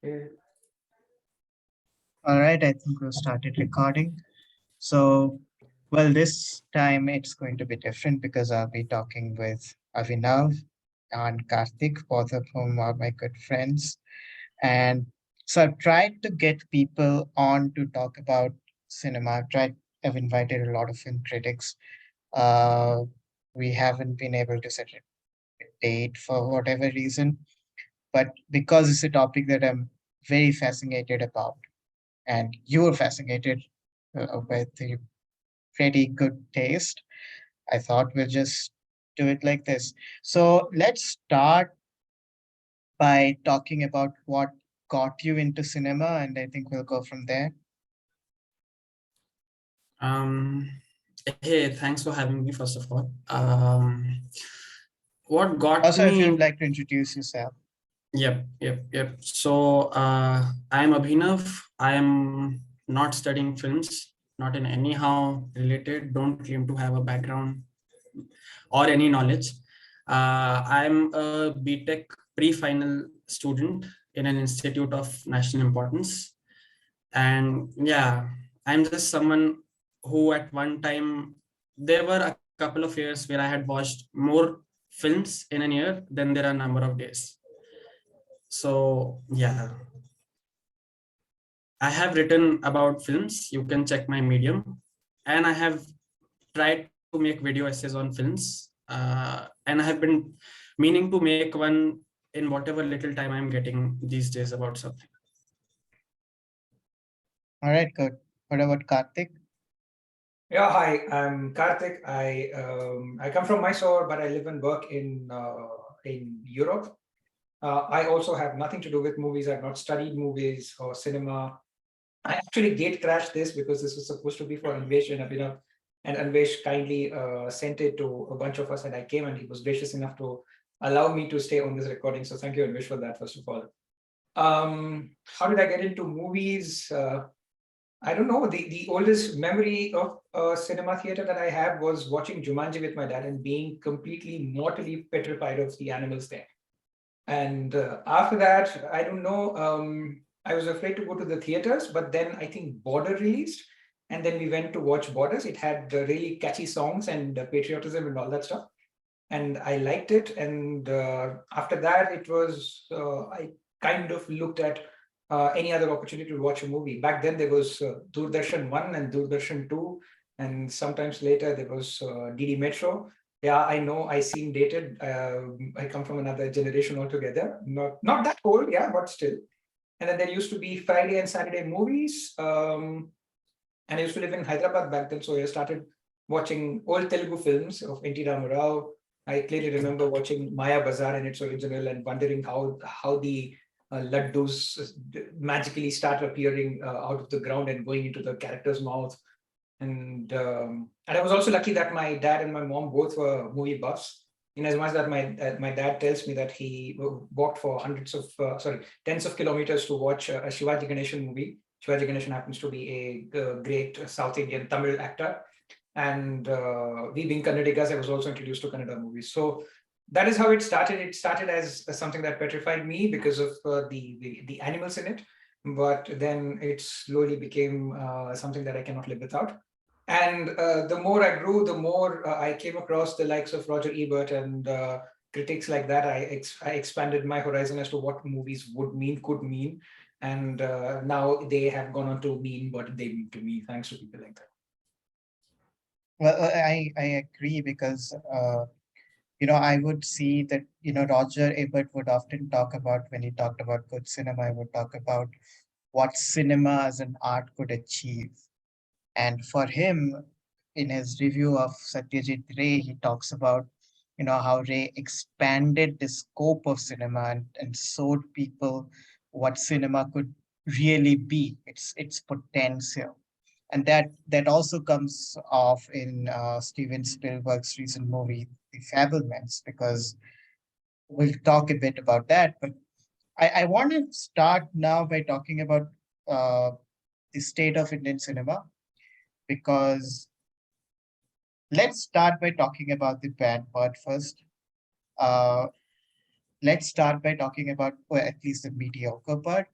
Okay. All right, I think we've started recording. So, well, this time it's going to be different because I'll be talking with Abhinav and Karthik, both of whom are my good friends. And so I've tried to get people on to talk about cinema. I've invited a lot of film critics. Uh, we haven't been able to set a date for whatever reason, but because it's a topic that I'm very fascinated about and you were fascinated with the pretty good taste, I thought we'll just do it like this. So let's start by talking about what got you into cinema, and I think we'll go from there. Um, hey, thanks for having me, first of all. What got Also, if me you'd in, like to introduce yourself. yep. So, I'm Abhinav. I'm not studying films, not in anyhow related, don't claim to have a background or any knowledge. I'm a BTech pre-final student in an institute of national importance. And yeah, I'm just someone who at one time, there were a couple of years where I had watched more films in a year than there are number of days. So yeah, I have written about films. You can check my Medium, and I have tried to make video essays on films. And I have been meaning to make one in whatever little time I'm getting these days about something. All right, good. What about Karthik? Yeah, hi, I'm Karthik. I come from Mysore, but I live and work in Europe. I also have nothing to do with movies. I've not studied movies or cinema. I actually gate crashed this because this was supposed to be for Anvesh and Abhinav, and Anvesh kindly sent it to a bunch of us, and I came, and he was gracious enough to allow me to stay on this recording. So thank you, Anvesh, for that, first of all. How did I get into movies? I don't know. The oldest memory of a cinema theater that I have was watching Jumanji with my dad and being completely mortally petrified of the animals there. And after that, I don't know. I was afraid to go to the theaters, but then I think Border released, and then we went to watch Borders. It had really catchy songs and patriotism and all that stuff, and I liked it. And after that, it was I kind of looked at any other opportunity to watch a movie. Back then, there was Doordarshan 1 and Doordarshan 2, and sometimes later there was DD Metro. Yeah, I know I seem dated. I come from another generation altogether. Not that old, yeah, but still. And then there used to be Friday and Saturday movies. And I used to live in Hyderabad back then, so I started watching old Telugu films of N.T. Ramarao. I clearly remember watching Maya Bazaar in its original and wondering how the laddus magically start appearing out of the ground and going into the character's mouth. And I was also lucky that my dad and my mom both were movie buffs. In as much that my dad tells me that he walked for tens of kilometers to watch a Shivaji Ganeshan movie. Shivaji Ganeshan happens to be a great South Indian Tamil actor. And we being Kannadigas, I was also introduced to Kannada movies. So that is how it started. It started as something that petrified me because of the animals in it. But then it slowly became something that I cannot live without. And the more I grew, the more I came across the likes of Roger Ebert and critics like that. I expanded my horizon as to what movies could mean. And now they have gone on to mean what they mean to me, thanks to people like that. Well, I agree because I would see that Roger Ebert would often talk about, when he talked about good cinema, I would talk about what cinema as an art could achieve. And for him, in his review of Satyajit Ray, he talks about, how Ray expanded the scope of cinema and showed people what cinema could really be, its potential. And that also comes off in Steven Spielberg's recent movie, The Fabelmans, because we'll talk a bit about that. But I want to start now by talking about the state of Indian cinema, because let's start by talking about the bad part first. Uh, let's start by talking about, or at least the mediocre part.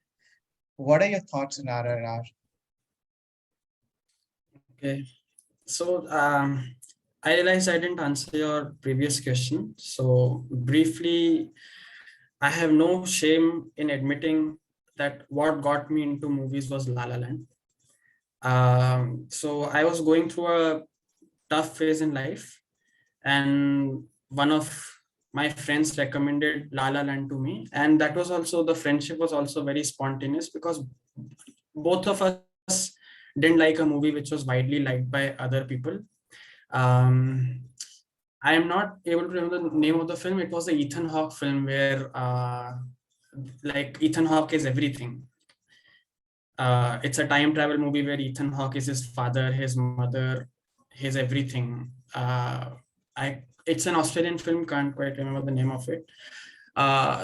What are your thoughts on RRR? Okay. So I realized I didn't answer your previous question. So briefly, I have no shame in admitting that what got me into movies was La La Land. So I was going through a tough phase in life, and one of my friends recommended La La Land to me, and that was also, the friendship was also very spontaneous because both of us didn't like a movie which was widely liked by other people. Um, I am not able to remember the name of the film. It was the Ethan Hawke film where, like, Ethan Hawke is everything. It's a time travel movie where Ethan Hawke is his father, his mother, his everything. It's an Australian film. Can't quite remember the name of it.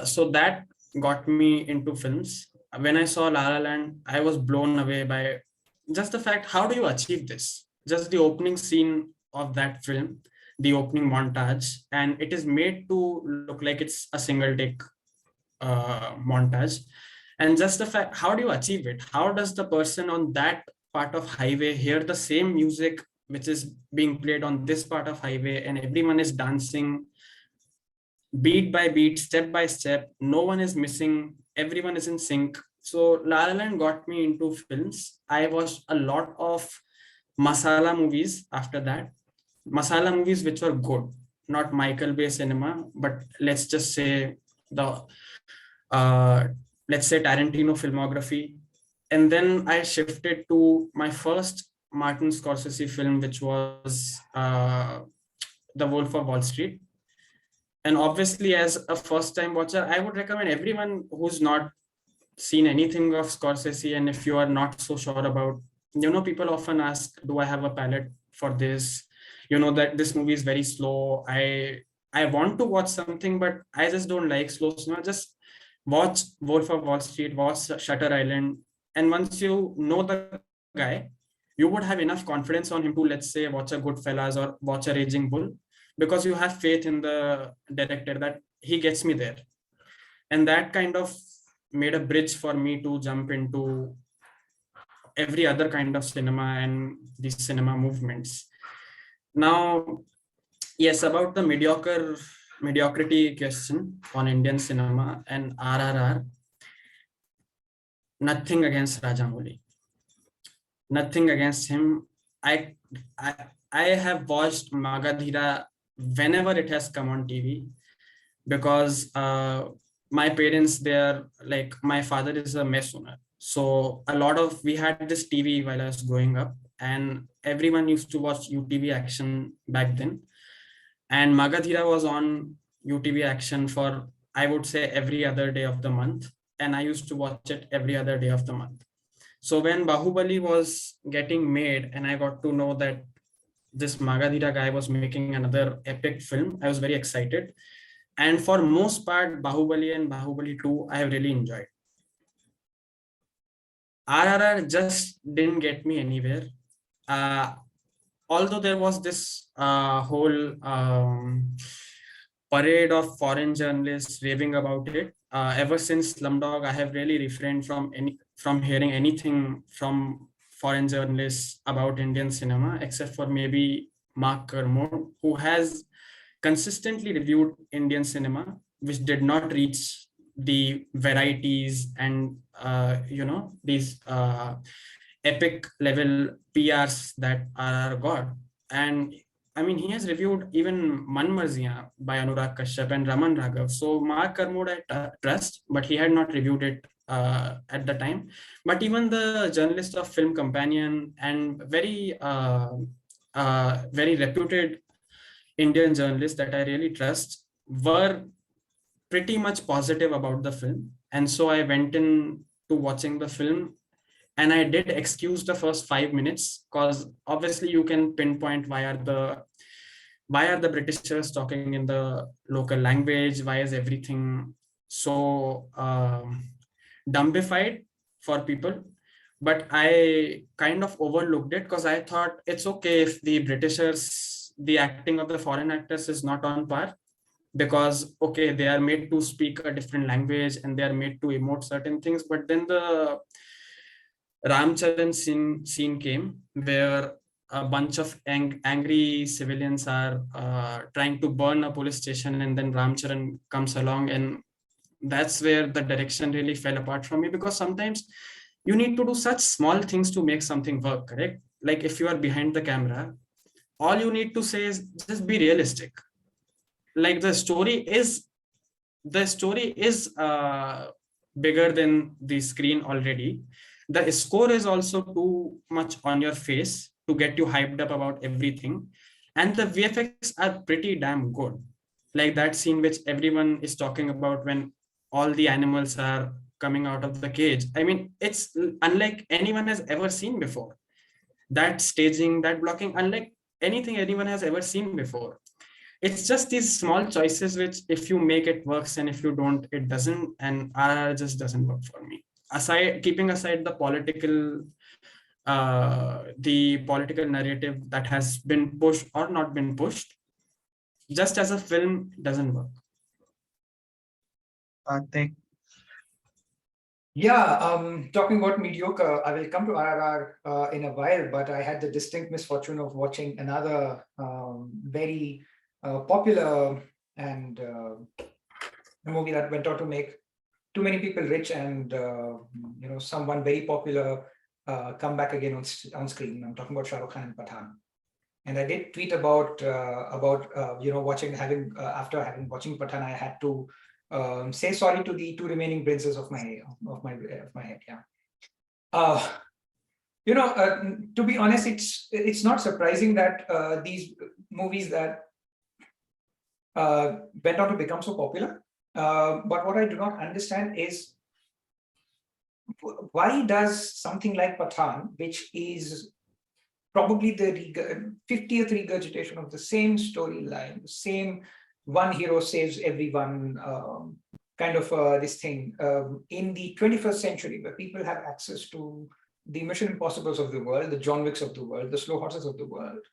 So that got me into films. When I saw La La Land, I was blown away by just the fact, how do you achieve this? Just the opening scene of that film, the opening montage, and it is made to look like it's a single take montage. And just the fact, how do you achieve it? How does the person on that part of highway hear the same music which is being played on this part of highway, and everyone is dancing beat by beat, step by step. No one is missing. Everyone is in sync. So La La Land got me into films. I watched a lot of masala movies after that. Masala movies which were good, not Michael Bay cinema, but let's just say the uh, let's say Tarantino filmography. And then I shifted to my first Martin Scorsese film, which was The Wolf of Wall Street. And obviously, as a first time watcher, I would recommend everyone who's not seen anything of Scorsese, and if you are not so sure about, people often ask, do I have a palette for this? That this movie is very slow. I want to watch something, but I just don't like slow cinema. Just watch Wolf of Wall Street, watch Shutter Island, and once you know the guy, you would have enough confidence on him to, let's say, watch a Goodfellas or watch a Raging Bull, because you have faith in the director that he gets me there. And that kind of made a bridge for me to jump into every other kind of cinema and these cinema movements. Now, yes, about the mediocrity question on Indian cinema and RRR, nothing against Rajamouli, nothing against him. I I, I have watched Magadhira whenever it has come on TV, because my parents, they're like, my father is a mess owner, so a lot of, we had this TV while I was growing up, and everyone used to watch UTV Action back then, and Magadhira was on UTV Action for, I would say, every other day of the month, and I used to watch it every other day of the month. So when Bahubali was getting made and I got to know that this Magadhira guy was making another epic film, I was very excited. And for most part, Bahubali and Bahubali 2, I have really enjoyed. RRR just didn't get me anywhere. Uh, Although there was this whole parade of foreign journalists raving about it. Ever since Slumdog, I have really refrained from hearing anything from foreign journalists about Indian cinema, except for maybe Mark Kermode, who has consistently reviewed Indian cinema, which did not reach the varieties and these epic level PRs that RR got. And I mean, he has reviewed even Man Marziyan by Anurag Kashyap and Raman Raghav. So Mark Kermode I trust, but he had not reviewed it at the time. But even the journalist of Film Companion and very reputed Indian journalists that I really trust were pretty much positive about the film. And so I went in to watching the film, and I did excuse the first 5 minutes, because obviously you can pinpoint why are the Britishers talking in the local language? Why is everything so dumbified for people? But I kind of overlooked it, because I thought it's okay if the Britishers, the acting of the foreign actors is not on par. because okay, they are made to speak a different language and they are made to emote certain things. But then the Ramcharan scene came where a bunch of angry civilians are trying to burn a police station, and then Ramcharan comes along, and that's where the direction really fell apart from me, because sometimes you need to do such small things to make something work, correct? Like if you are behind the camera, all you need to say is just be realistic. Like the story is bigger than the screen already. The score is also too much on your face to get you hyped up about everything, and the VFX are pretty damn good. Like that scene which everyone is talking about when all the animals are coming out of the cage. I mean, it's unlike anyone has ever seen before. That staging, that blocking, unlike anything anyone has ever seen before. It's just these small choices which, if you make, it works, and if you don't, it doesn't. And RR just doesn't work for me. Aside, keeping aside the political narrative that has been pushed or not been pushed, just as a film, doesn't work. Karthik. Yeah, talking about mediocre, I will come to RRR in a while, but I had the distinct misfortune of watching another very popular and a movie that went out to make too many people rich, and someone very popular come back again on screen. I'm talking about Shahrukh Khan and Pathan. And I did tweet about watching, after having watching Pathan, I had to say sorry to the two remaining princes of my head. Yeah. To be honest, it's not surprising that these movies that went on to become so popular. But what I do not understand is, why does something like Pathan, which is probably the 50th regurgitation of the same storyline, the same one hero saves everyone kind of this thing, in the 21st century, where people have access to the Mission Impossibles of the world, the John Wicks of the world, the slow horses of the world,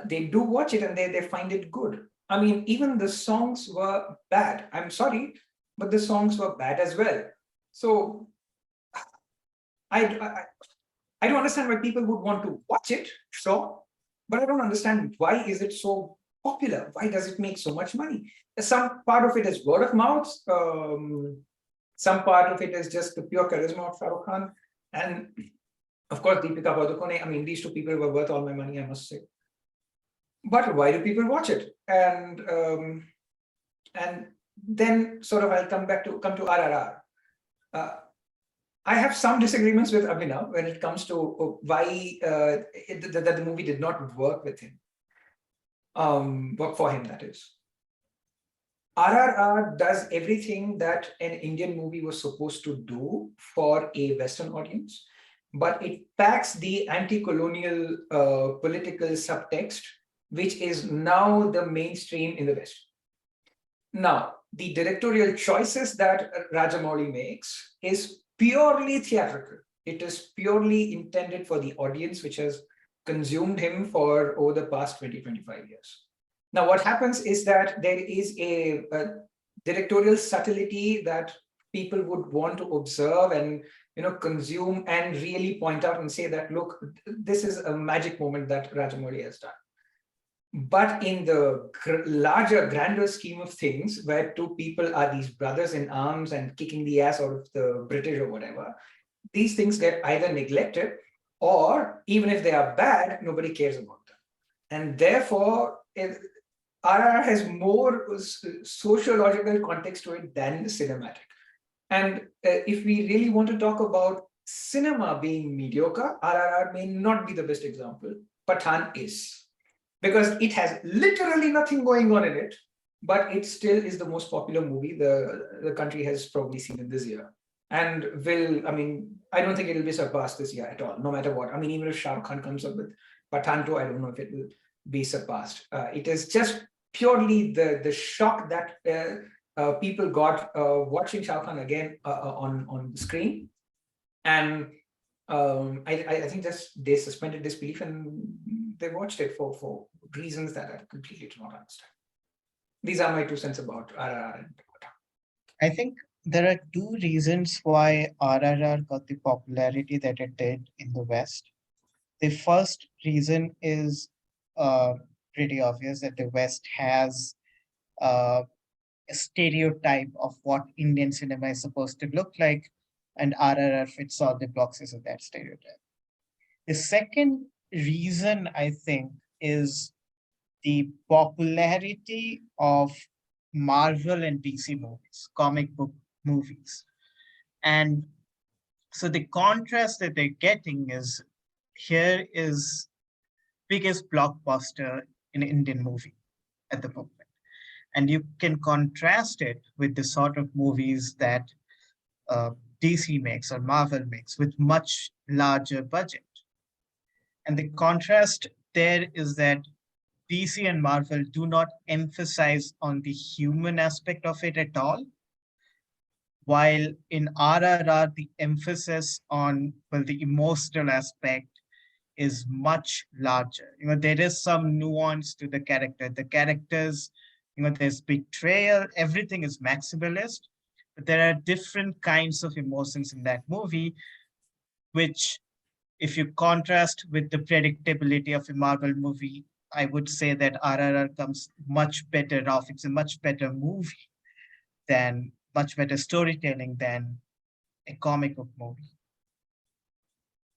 they do watch it and they find it good. I mean, even the songs were bad. I'm sorry, but the songs were bad as well. So I don't understand why people would want to watch it, sure, but I don't understand why is it so popular? Why does it make so much money? Some part of it is word of mouth. Some part of it is just the pure charisma of Shahrukh Khan. And of course, Deepika Padukone. I mean, these two people were worth all my money, I must say. But why do people watch it? And then sort of I'll come to RRR. I have some disagreements with Abhinav when it comes to why that the movie did not work with him. Work for him, that is. RRR does everything that an Indian movie was supposed to do for a Western audience, but it packs the anti-colonial political subtext, which is now the mainstream in the West. Now, the directorial choices that Rajamouli makes is purely theatrical. It is purely intended for the audience, which has consumed him for over the past 20-25 years. Now, what happens is that there is a directorial subtlety that people would want to observe and consume and really point out and say that, look, this is a magic moment that Rajamouli has done. But in the larger, grander scheme of things, where two people are these brothers in arms and kicking the ass out of the British or whatever, these things get either neglected, or even if they are bad, nobody cares about them. And therefore, RRR has more sociological context to it than cinematic. And if we really want to talk about cinema being mediocre, RRR may not be the best example. Pathan is. Because it has literally nothing going on in it, but it still is the most popular movie the country has probably seen in this year. And I don't think it will be surpassed this year at all, no matter what. I mean, even if Shah Rukh Khan comes up with Pathan 2, I don't know if it will be surpassed. It is just purely the shock that people got watching Shah Rukh Khan again on the screen. And I think they suspended disbelief and they watched it for reasons that I completely do not understand. these are my 2 cents about RRR and Pathan. I think there are two reasons why RRR got the popularity that it did in the West. The first reason is uh, pretty obvious that the West has uh, a stereotype of what Indian cinema is supposed to look like, and RRR fits all the boxes of that stereotype. The second reason I think is the popularity of Marvel and DC movies, comic book movies. And so the contrast that they're getting is here is biggest blockbuster in Indian movie at the moment. And you can contrast it with the sort of movies that uh, DC makes or Marvel makes with much larger budget. And the contrast there is that DC and Marvel do not emphasize on the human aspect of it at all, while in RRR, the emphasis on, well, the emotional aspect is much larger. There is some nuance to the character. The characters, there's betrayal, everything is maximalist, but there are different kinds of emotions in that movie, which if you contrast with the predictability of a Marvel movie, I would say that RRR comes much better off. It's a much better movie than much better storytelling than a comic book movie.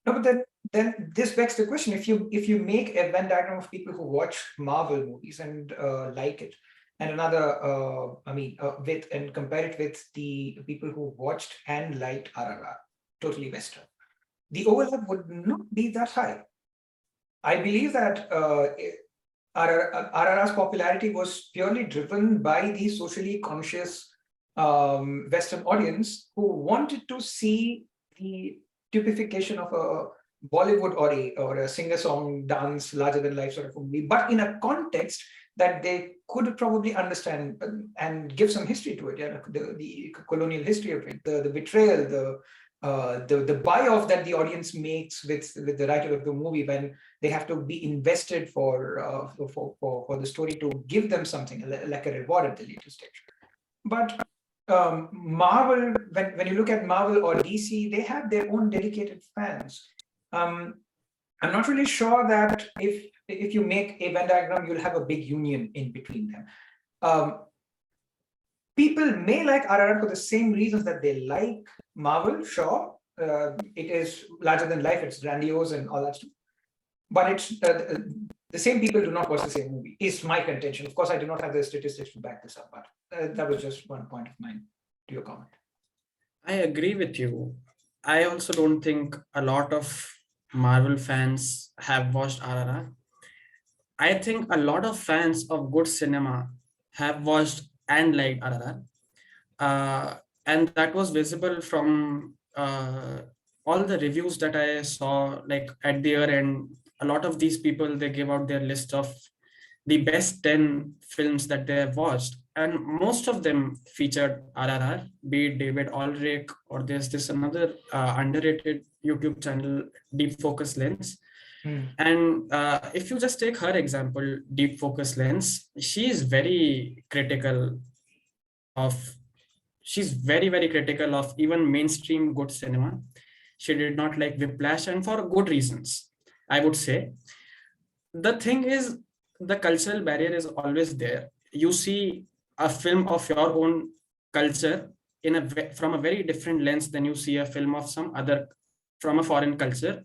No, but then this begs the question: if you make a Venn diagram of people who watch Marvel movies and like it, and another, with and compare it with the people who watched and liked RRR, totally Western, the overlap would not be that high. I believe that RRR's popularity was purely driven by the socially conscious Western audience who wanted to see the typification of a Bollywood or a singer-song dance larger than life sort of movie, but in a context that they could probably understand and give some history to it. Yeah, the colonial history of it, the betrayal, the buy-off that the audience makes with the writer of the movie when they have to be invested for the story to give them something like a reward at the later stage. But Marvel, when you look at Marvel or DC, they have their own dedicated fans. I'm not really sure that if you make a Venn diagram, you'll have a big union in between them. People may like RRR for the same reasons that they like Marvel, sure. It is larger than life, it's grandiose and all that stuff. But it's the same people do not watch the same movie, is my contention. Of course, I do not have the statistics to back this up, but that was just one point of mine to your comment. I agree with you. I also don't think a lot of Marvel fans have watched RRR. I think a lot of fans of good cinema have watched and liked RRR. And that was visible from all the reviews that I saw, like at the year end. A lot of these people, they give out their list of the best 10 films that they have watched, and most of them featured RRR, be it David Ulrich, or there's this another underrated YouTube channel, Deep Focus Lens. And if you just take her example, Deep Focus Lens, she is very critical of, she's very, very critical of even mainstream good cinema. She did not like Whiplash, and for good reasons, I would say. The thing is, the cultural barrier is always there. You see a film of your own culture from a very different lens than you see a film of some other, from a foreign culture.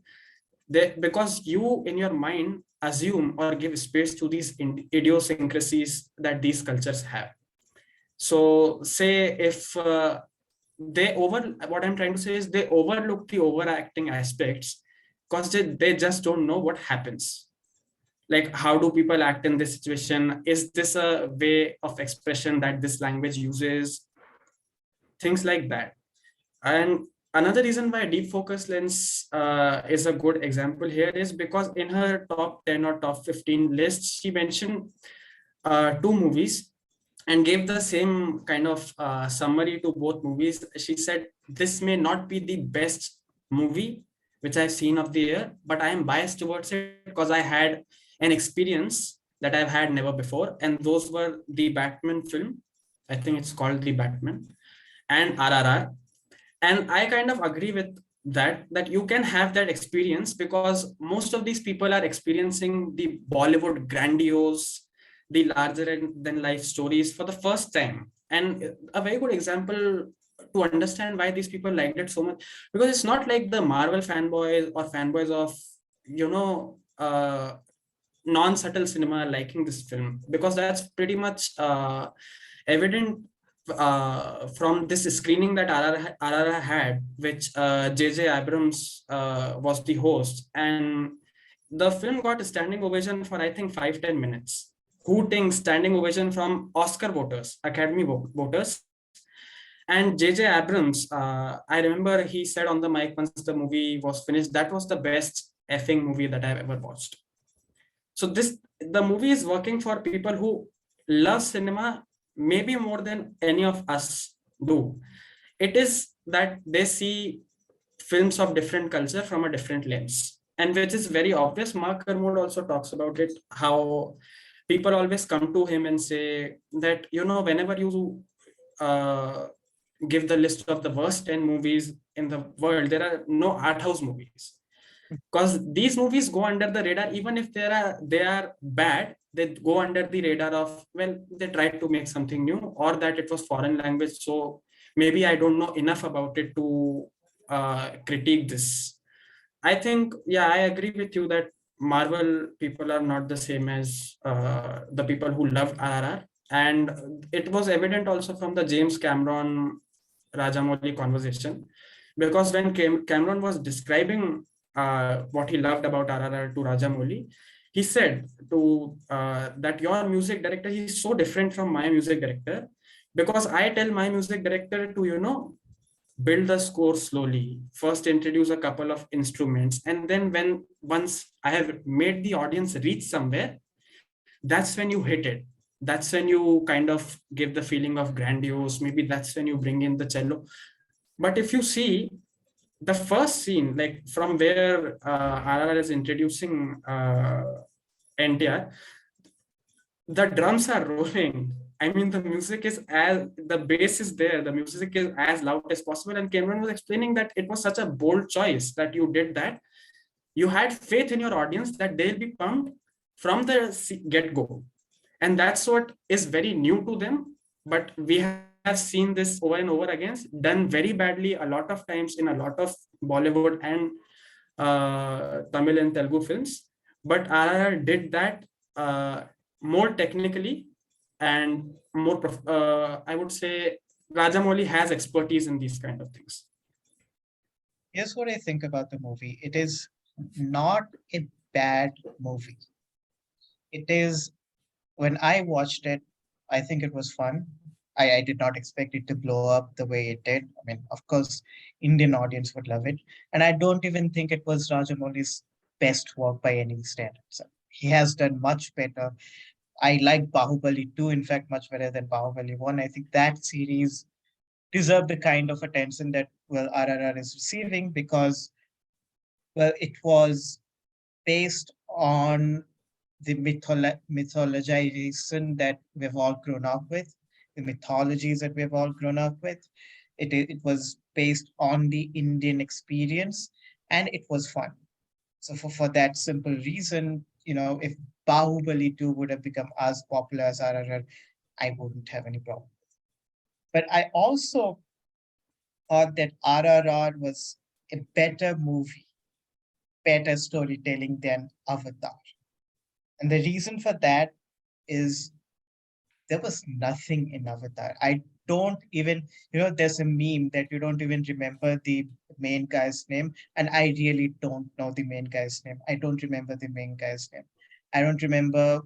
Because you in your mind assume or give space to these idiosyncrasies that these cultures have. So say if what I'm trying to say is they overlook the overacting aspects because they just don't know what happens. Like, how do people act in this situation? Is this a way of expression that this language uses? Things like that. And another reason why Deep Focus Lens is a good example here is because in her top 10 or top 15 list, she mentioned 2 movies and gave the same kind of summary to both movies. She said, this may not be the best movie which I've seen of the year, but I am biased towards it because I had an experience that I've had never before. And those were the Batman film. I think it's called the Batman, and RRR. And I kind of agree with that you can have that experience because most of these people are experiencing the Bollywood grandiose, the larger than life stories for the first time. And a very good example to understand why these people liked it so much, because it's not like the Marvel fanboys or fanboys of, non-subtle cinema liking this film, because that's pretty much evident from this screening that RRR had, which J.J. Abrams was the host, and the film got a standing ovation for I think 5-10 minutes. Hooting standing ovation from Oscar voters, Academy voters. And J.J. Abrams, I remember he said on the mic once the movie was finished, that was the best effing movie that I've ever watched. So the movie is working for people who love cinema maybe more than any of us do. It is that they see films of different culture from a different lens, and which is very obvious. Mark Kermode also talks about it, how people always come to him and say that, whenever you uh, give the list of the worst 10 movies in the world, there are no art house movies, because these movies go under the radar. Even if they are bad, they go under the radar of, well, they tried to make something new, or that it was foreign language, so maybe I don't know enough about it to critique this. I think, yeah, I agree with you that Marvel people are not the same as the people who loved RRR. And it was evident also from the James Cameron Rajamouli conversation, because when Cameron was describing what he loved about RRR to Rajamouli, he said that your music director, he's so different from my music director, because I tell my music director to, build the score slowly, first introduce a couple of instruments, and then once I have made the audience reach somewhere, that's when you hit it. That's when you kind of give the feeling of grandiose. Maybe that's when you bring in the cello. But if you see the first scene, like from where RR is introducing NTR, the drums are rolling. I mean, the bass is there, the music is as loud as possible. And Cameron was explaining that it was such a bold choice that you did that. You had faith in your audience that they'll be pumped from the get-go. And that's what is very new to them. But we have seen this over and over again, done very badly a lot of times in a lot of Bollywood and Tamil and Telugu films. But RRR did that more technically and more, I would say Rajamouli has expertise in these kind of things. Here's what I think about the movie. It is not a bad movie. It is, when I watched it, I think it was fun. I did not expect it to blow up the way it did. I mean, of course, Indian audience would love it. And I don't even think it was Rajamouli's best work by any standards. He has done much better. I like Bahubali 2, in fact, much better than Bahubali 1. I think that series deserved the kind of attention that, well, RRR is receiving because, well, it was based on the mythologization that we've all grown up with, the mythologies that we've all grown up with. It was based on the Indian experience, and it was fun. So for that simple reason, if Bahubali 2 would have become as popular as RRR, I wouldn't have any problem. But I also thought that RRR was a better movie, better storytelling than Avatar. And the reason for that is there was nothing in Avatar. I don't even, there's a meme that you don't even remember the main guy's name. And I really don't know the main guy's name. I don't remember the main guy's name. I don't remember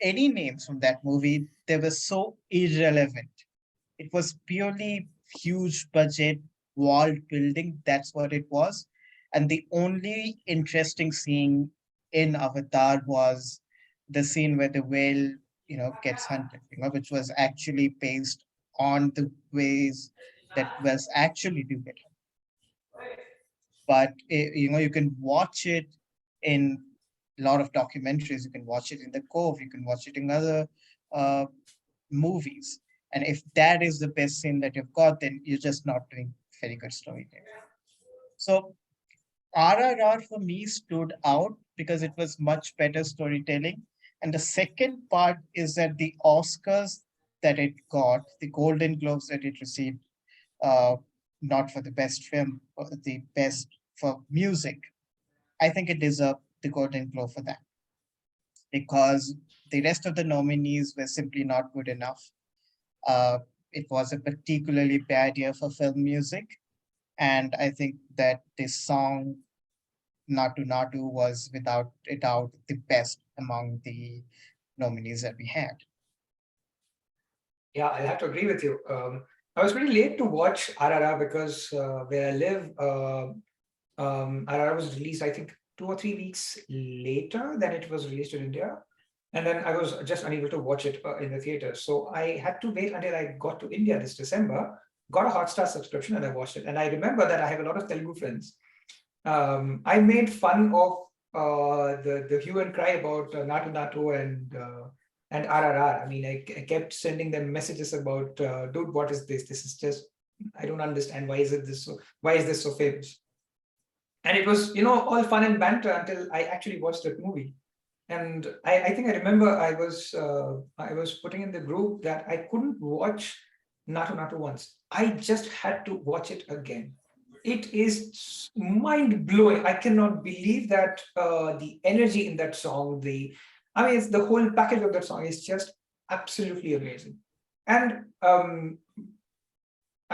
any names from that movie. They were so irrelevant. It was purely huge budget world building. That's what it was. And the only interesting scene in Avatar was the scene where the whale, gets hunted, which was actually based on the ways that whales actually do get hunted. But, you can watch it in a lot of documentaries. You can watch it in The Cove. You can watch it in other uh, movies. And if that is the best scene that you've got, then you're just not doing very good storytelling. So RRR for me stood out because it was much better storytelling. And the second part is that the Oscars that it got, the Golden Globes that it received, uh, not for the best film, but the best for music, I think it deserved the Golden Globe for that because the rest of the nominees were simply not good enough. Uh, it was a particularly bad year for film music. And I think that this song Natu Natu was without a doubt the best among the nominees that we had. Yeah, I'll have to agree with you. I was pretty late to watch RRR because where I live, RRR was released, I think, 2 or 3 weeks later than it was released in India. And then I was just unable to watch it in the theater. So I had to wait until I got to India this December, got a Hotstar subscription, and I watched it. And I remember that I have a lot of Telugu friends. I made fun of the hue and cry about Natu Natu and RRR. I mean, I kept sending them messages about, dude, what is this? This is just, I don't understand. Why is it this so? Why is this so famous? And it was, all fun and banter until I actually watched that movie. And I think I remember I was putting in the group that I couldn't watch Natu Natu once. I just had to watch it again. It is mind blowing. I cannot believe that the energy in that song, it's the whole package of that song is just absolutely amazing. And I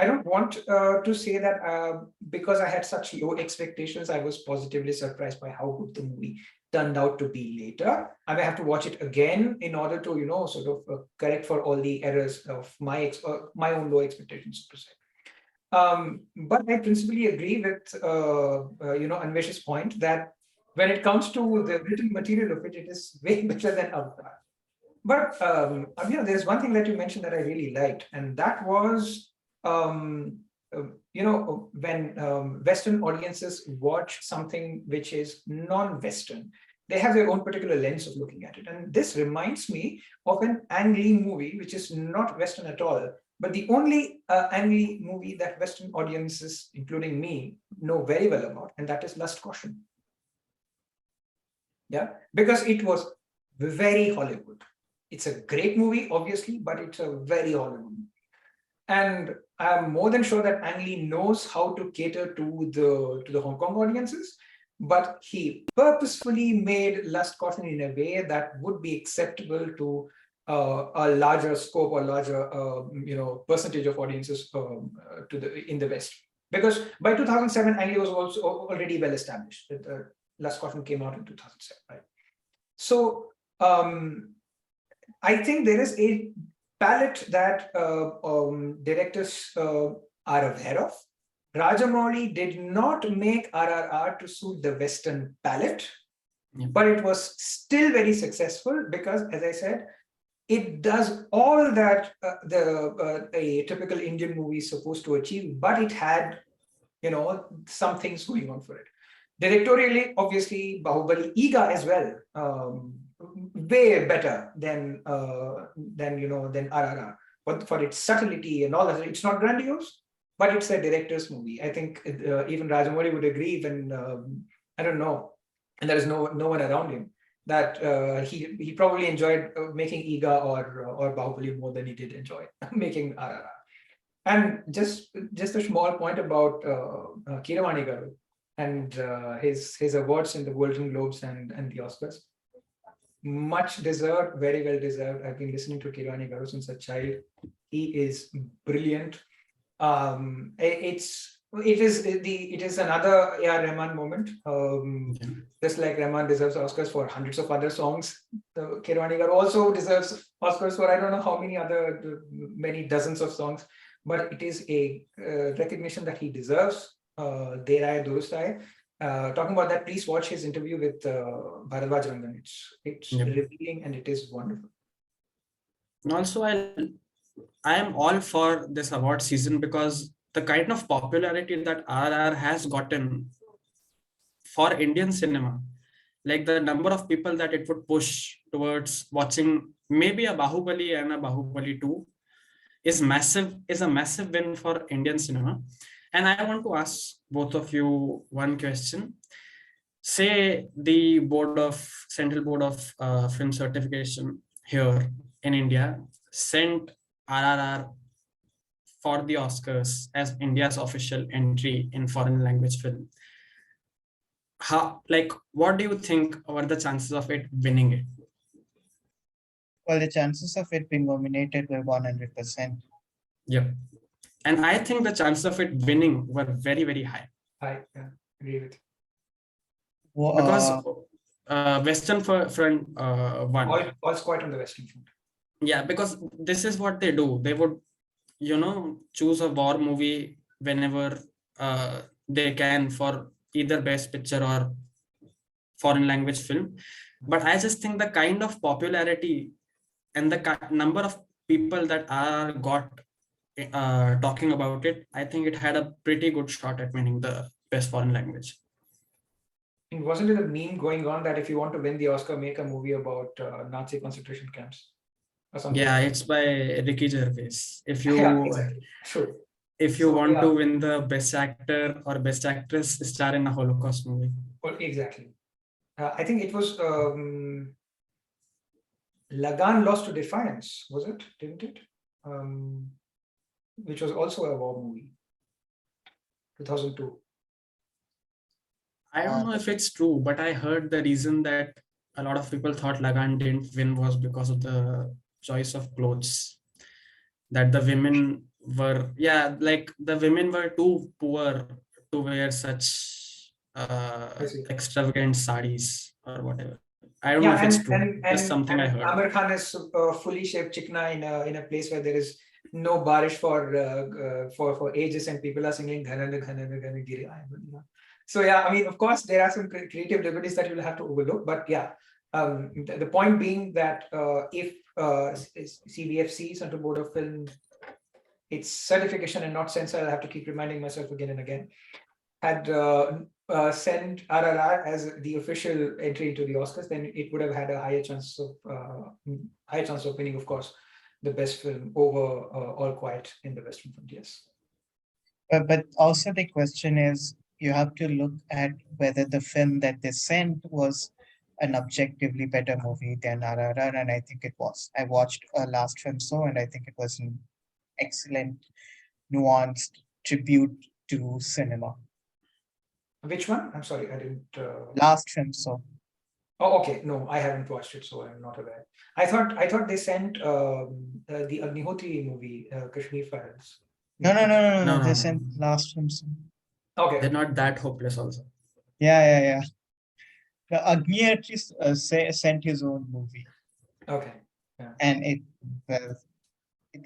don't want to say that because I had such low expectations, I was positively surprised by how good the movie turned out to be later. I may have to watch it again in order to, sort of correct for all the errors of my own low expectations, per se. But I principally agree with Anvesh's point that when it comes to the written material of it, it is way better than Avatar. But there's one thing that you mentioned that I really liked, and that was when Western audiences watch something which is non-Western, they have their own particular lens of looking at it. And this reminds me of an Ang Lee movie, which is not Western at all, but the only Ang Lee movie that Western audiences, including me, know very well about, and that is Lust Caution. Yeah, because it was very Hollywood. It's a great movie, obviously, but it's a very Hollywood movie. And I'm more than sure that Ang Lee knows how to cater to the Hong Kong audiences, but he purposefully made Lust Caution in a way that would be acceptable to a larger scope or larger percentage of audiences in the West. Because by 2007, Ang Lee was also already well established. Lust Caution came out in 2007, right? So I think there is a palette that directors are aware of. Rajamouli did not make RRR to suit the Western palette, but it was still very successful because, as I said, it does all that a typical Indian movie is supposed to achieve, but it had, some things going on for it. Directorially, obviously, Bahubali Iga as well. Way better than RRR, but for its subtlety and all that. It's not grandiose, but it's a director's movie. I think even Rajamouli would agree when I don't know, and there is no one around him, that he probably enjoyed making Iga or Bahubali more than he did enjoy making RRR. And just a small point about Keeravani Garu and his awards in the Golden Globes and the Oscars. Much deserved, very well deserved. I've been listening to Keeravani Garu since a child. He is brilliant. It is another A.R. Rahman moment. Just like Rahman deserves Oscars for hundreds of other songs, Keeravani Garu also deserves Oscars for I don't know how many dozens of songs. But it is a recognition that he deserves. Deraye Durustay. Talking about that, please watch his interview with Bharadwaj Rangan. It's revealing and it is wonderful. And also, I am all for this award season because the kind of popularity that RRR has gotten for Indian cinema, like the number of people that it would push towards watching maybe a Bahubali and a Bahubali 2 is a massive win for Indian cinema. And I want to ask both of you one question. Say the Central Board of Film Certification here in India sent RRR for the Oscars as India's official entry in foreign language film. How, like, what do you think are the chances of it winning it? Well, the chances of it being nominated were 100%. Yep. And I think the chances of it winning were very, very high. I agree with you. Because Western Front won. All's quiet on the Western Front. Yeah, because this is what they do. They would, choose a war movie whenever they can for either best picture or foreign language film. But I just think the kind of popularity and the number of people that are got talking about it, I think it had a pretty good shot at winning the best foreign language. And wasn't it a meme going on that if you want to win the Oscar, make a movie about Nazi concentration camps or something? Yeah, it's by Ricky Gervais. If you exactly. Sure. If you want to win the best actor or best actress, star in a Holocaust movie. Well, exactly. I think it was Lagan Lost to Defiance, was it? Didn't it? Which was also a war movie. 2002. I don't know if it's true, but I heard the reason that a lot of people thought Lagan didn't win was because of the choice of clothes. That the women were, the women were too poor to wear such extravagant sarees or whatever. I don't know if it's true. That's something I heard. Amir Khan is fully shaved chikna in a place where there is no barish for ages, and people are singing Ghana Ghana Ghana Giri. So yeah, I mean, of course, there are some creative liberties that you'll have to overlook, but yeah, the point being that if CBFC, Central Board of Film, its certification and not censor, I have to keep reminding myself again and again, had sent RRR as the official entry into the Oscars, then it would have had a higher chance of winning, of course, the best film over All Quiet in the Western Front. Yes. But also the question is, you have to look at whether the film that they sent was an objectively better movie than RRR, and I think it was. I watched Last Film So, and I think it was an excellent, nuanced tribute to cinema. Which one? I'm sorry, I didn't. Last Film So. Oh, okay. No, I haven't watched it, so I'm not aware. I thought they sent the Agnihotri movie, Kashmir Files. No. They sent Last Film So. Okay. They're not that hopeless also. Yeah. Agni at least sent his own movie. Okay. Yeah. And it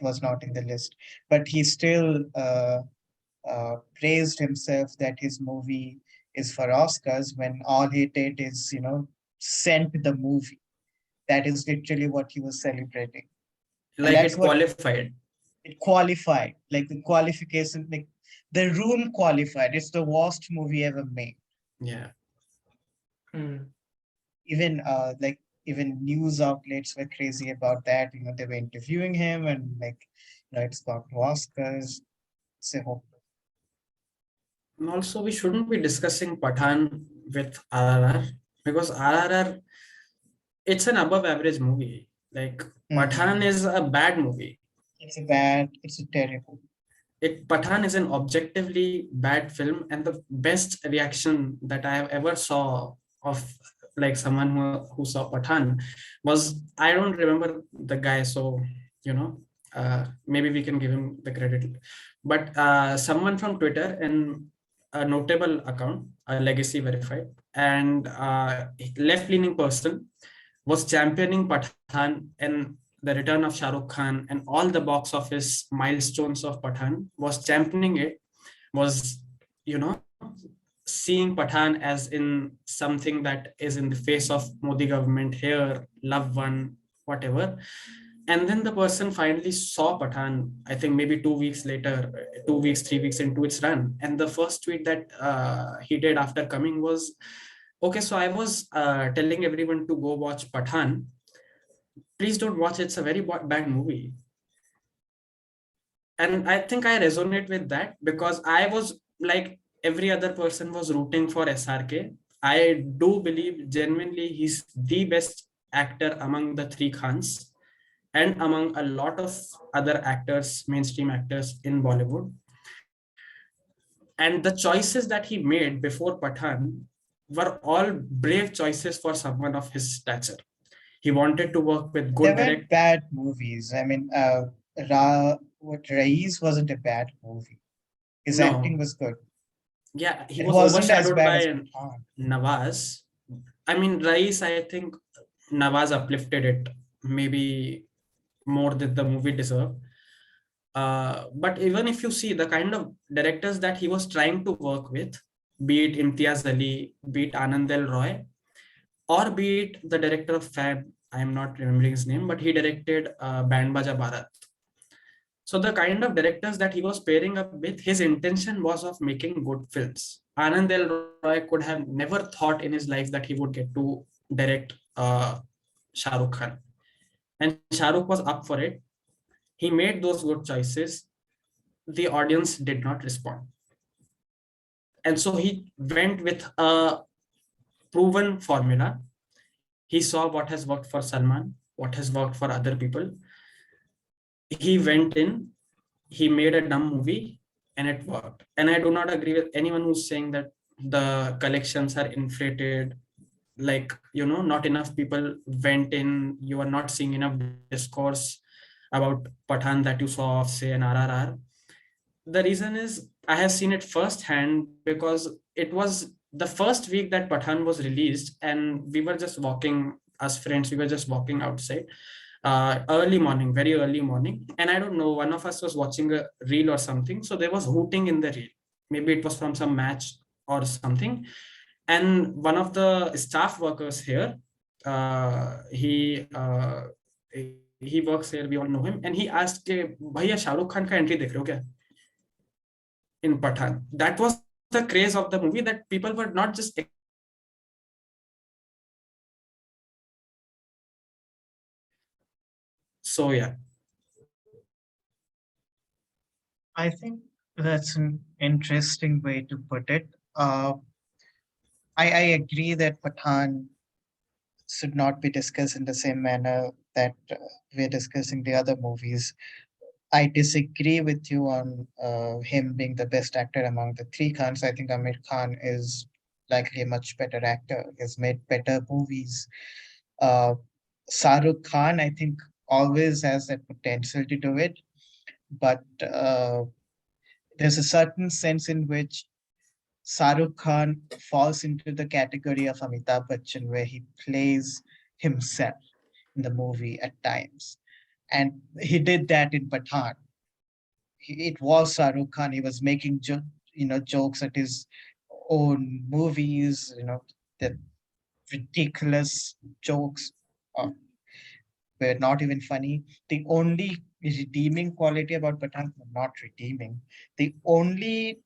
was not in the list, but he still praised himself that his movie is for Oscars when all he did is, sent the movie. That is literally what he was celebrating. Like it qualified. It qualified, like the qualification, like The Room qualified. It's the worst movie ever made. Yeah. Even even news outlets were crazy about that. They were interviewing him and it's got to Oscars. So and also we shouldn't be discussing Pathan with RRR because RRR, it's an above average movie. Like Pathan is a bad movie. It's a terrible. Pathan is an objectively bad film, and the best reaction that I have ever saw of like someone who saw Pathan was, I don't remember the guy, so maybe we can give him the credit, but someone from Twitter and a notable account, a legacy verified and left-leaning person was championing Pathan and the return of Shahrukh Khan and all the box office milestones of Pathan, was championing it, was, seeing Pathan as in something that is in the face of Modi government here, love one, whatever. And then the person finally saw Pathan, I think maybe 2 weeks later, 2 weeks, 3 weeks into its run. And the first tweet that he did after coming was, Okay, so I was telling everyone to go watch Pathan. Please don't watch it. It's a very bad movie. And I think I resonate with that because I was like every other person was rooting for SRK. I do believe genuinely he's the best actor among the three Khans and among a lot of other actors, mainstream actors in Bollywood. And the choices that he made before Pathan were all brave choices for someone of his stature. He wanted to work with They good weren't direct. bad movies. I mean, what Rais wasn't a bad movie. His acting No, was good. yeah, he It was wasn't as overshadowed bad as by Pathan. Nawaz. I mean, Rais, I think Nawaz uplifted it maybe more than the movie deserved. But even if you see the kind of directors that he was trying to work with, be it Imtiaz Ali, be it Anand L. Roy, or be it the director of Fab, I am not remembering his name, but he directed Band Baja Bharat. So the kind of directors that he was pairing up with, his intention was of making good films. Anand L. Roy could have never thought in his life that he would get to direct Shahrukh Khan. And Shahrukh was up for it. He made those good choices. The audience did not respond. And so he went with a proven formula. He saw what has worked for Salman, what has worked for other people. He went in, he made a dumb movie, and it worked. And I do not agree with anyone who's saying that the collections are inflated, like, not enough people went in, you are not seeing enough discourse about Pathan that you saw of, say, an RRR. The reason is I have seen it firsthand because it was the first week that Pathan was released, and we were just walking, as friends, we were just walking outside, early morning, very early morning. And I don't know, one of us was watching a reel or something. So there was hooting in the reel. Maybe it was from some match or something. And one of the staff workers here, he works here, we all know him. And he asked, Bhaiya, Shahrukh Khan ka entry dekh rahe ho kya? In Pathan. That was the craze of the movie, that people were not just expecting Shahrukh Khan to be in it, they were expecting Pathan. So yeah. I think that's an interesting way to put it. I agree that Pathan should not be discussed in the same manner that we're discussing the other movies. I disagree with you on him being the best actor among the three Khans. I think Amir Khan is likely a much better actor. He has made better movies. Uh, Shahrukh Khan, I think, always has that potential to do it, but there's a certain sense in which Shahrukh Khan falls into the category of Amitabh Bachchan, where he plays himself in the movie at times. And he did that in Pathan. It was Shahrukh Khan. He was making jokes at his own movies. The ridiculous jokes uh, were not even funny. The only redeeming quality about Pathan, not redeeming, the only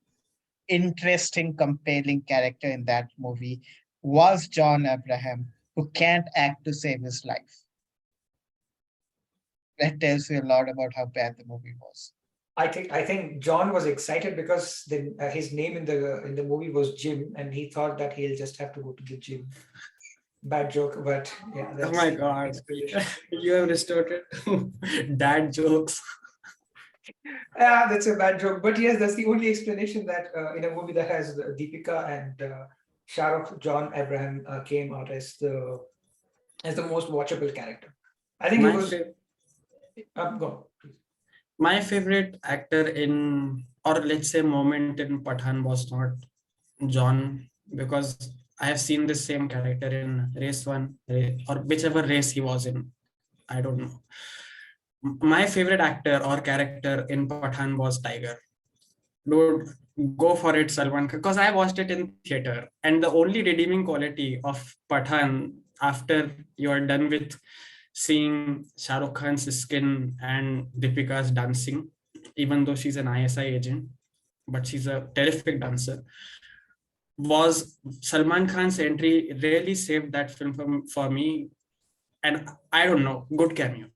interesting, compelling character in that movie was John Abraham, who can't act to save his life. That tells you a lot about how bad the movie was. I think John was excited because his name in the movie was Jim, and he thought that he'll just have to go to the gym. Bad joke, but yeah, Oh that's my the God. explanation. You have restored dad jokes. Yeah, that's a bad joke, but yes, that's the only explanation that in a movie that has Deepika and Shah Rukh, John Abraham came out as the most watchable character. I think it My was. favorite. Go. My favorite actor in, or let's say, moment in Pathan was not John, because I have seen this same character in race one, or whichever race he was in. I don't know. My favorite actor or character in Pathan was Tiger. Dude, go for it, Salman, because I watched it in theater. And the only redeeming quality of Pathan, after you are done with seeing Shah Rukh Khan's skin and Deepika's dancing, even though she's an ISI agent, but she's a terrific dancer. was Salman Khan's entry really saved that film for me. And I don't know, good cameo.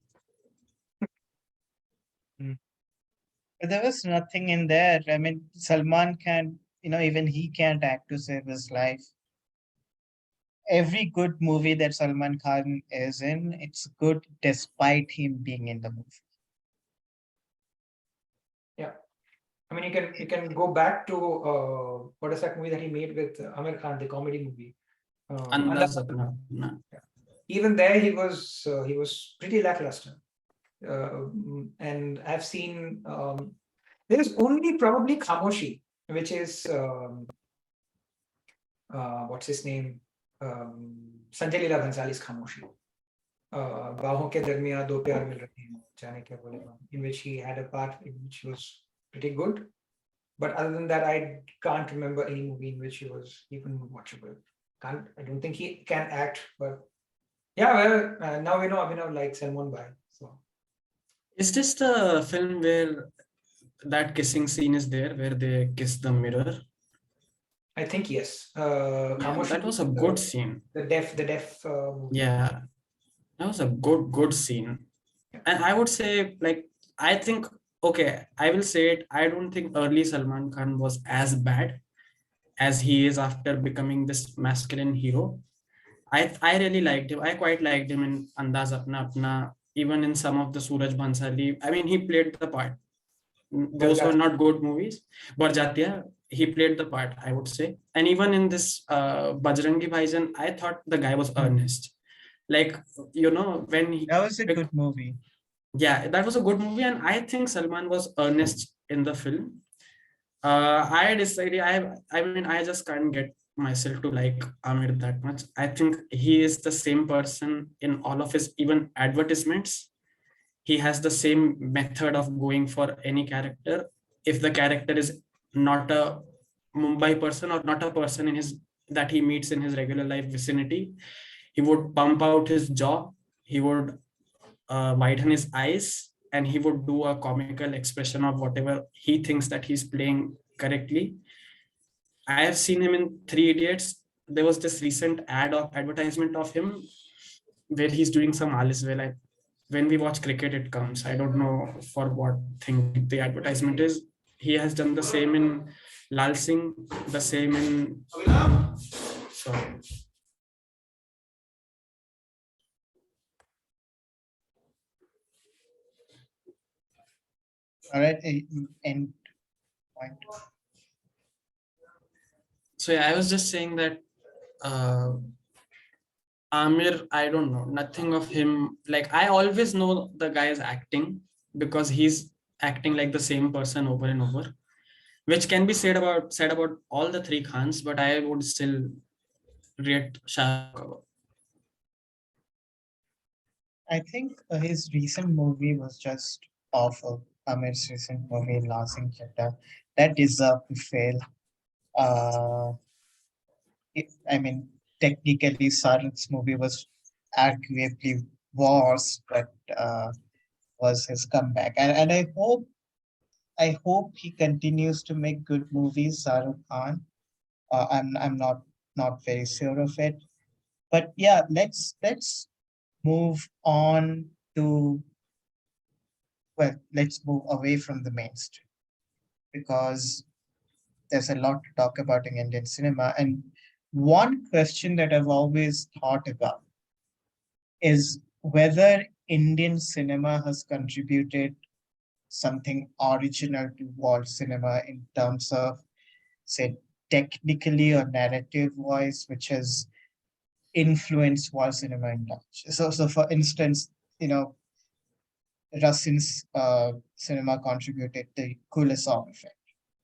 But there was nothing in there. I mean, Salman Khan, even he can't act to save his life. Every good movie that Salman Khan is in, it's good despite him being in the movie. Yeah. I mean, you can go back to what is that movie that he made with Amir Khan, the comedy movie. Andaz Andaz. Apna. Na. Even there, he was pretty lackluster. And I've seen there is only probably Khamoshi, which is what's his name? Sanjay Leela Bhansali's Khamoshi. बाहों के दरमियान दो प्यार मिल रहे हैं जाने क्या बोले in which he had a part in which was pretty good, but other than that I can't remember any movie in which he was even watchable. I don't think he can act, but yeah, well, now we know Abhinav likes Salman Bhai, so Is this the film where that kissing scene is there, where they kiss the mirror? I think yes. Yeah, Khamoshi, that was a good scene. the deaf movie. Yeah, that was a good scene. And I would say, like, I think, okay, I will say it, I don't think early Salman Khan was as bad as he is after becoming this masculine hero. I really liked him. I quite liked him in Andaz Apna Apna, even in some of the Suraj Bhansali. I mean, he played the part. Those were not good movies. Barjatiya, he played the part, I would say. And even in this Bajrangi Bhaijaan, I thought the guy was earnest. Like, when he... That was a good movie. Yeah, that was a good movie. And I think Salman was earnest in the film. I decided, I mean, I just can't get myself to like Amir that much. I think he is the same person in all of his even advertisements. He has the same method of going for any character. If the character is not a Mumbai person or not a person in his that he meets in his regular life vicinity, he would pump out his jaw, he would widen his eyes, and he would do a comical expression of whatever he thinks that he's playing correctly. I have seen him in Three Idiots. There was this recent advertisement of him where he's doing some Alice well. When we watch cricket, it comes. I don't know for what thing the advertisement is. He has done the same in Lal Singh, the same in... So All right, end point. So yeah, I was just saying that Amir, I don't know, nothing of him. Like, I always know the guy is acting because he's acting like the same person over and over, which can be said about all the three Khans, but I would still rate Shahrukh. I think his recent movie was just awful. Amir's recent movie, Lasing Chetta, that deserved to fail. Uh, I mean, technically, Sharukh's movie was arguably worse, but was his comeback. And I hope he continues to make good movies, Shahrukh Khan. I'm not very sure of it. But yeah, let's move on to, well, let's move away from the mainstream because there's a lot to talk about in Indian cinema. And one question that I've always thought about is whether Indian cinema has contributed something original to world cinema in terms of, say, technically or narrative wise, which has influenced world cinema in large. So for instance, Rasin's cinema contributed the Kulesov effect,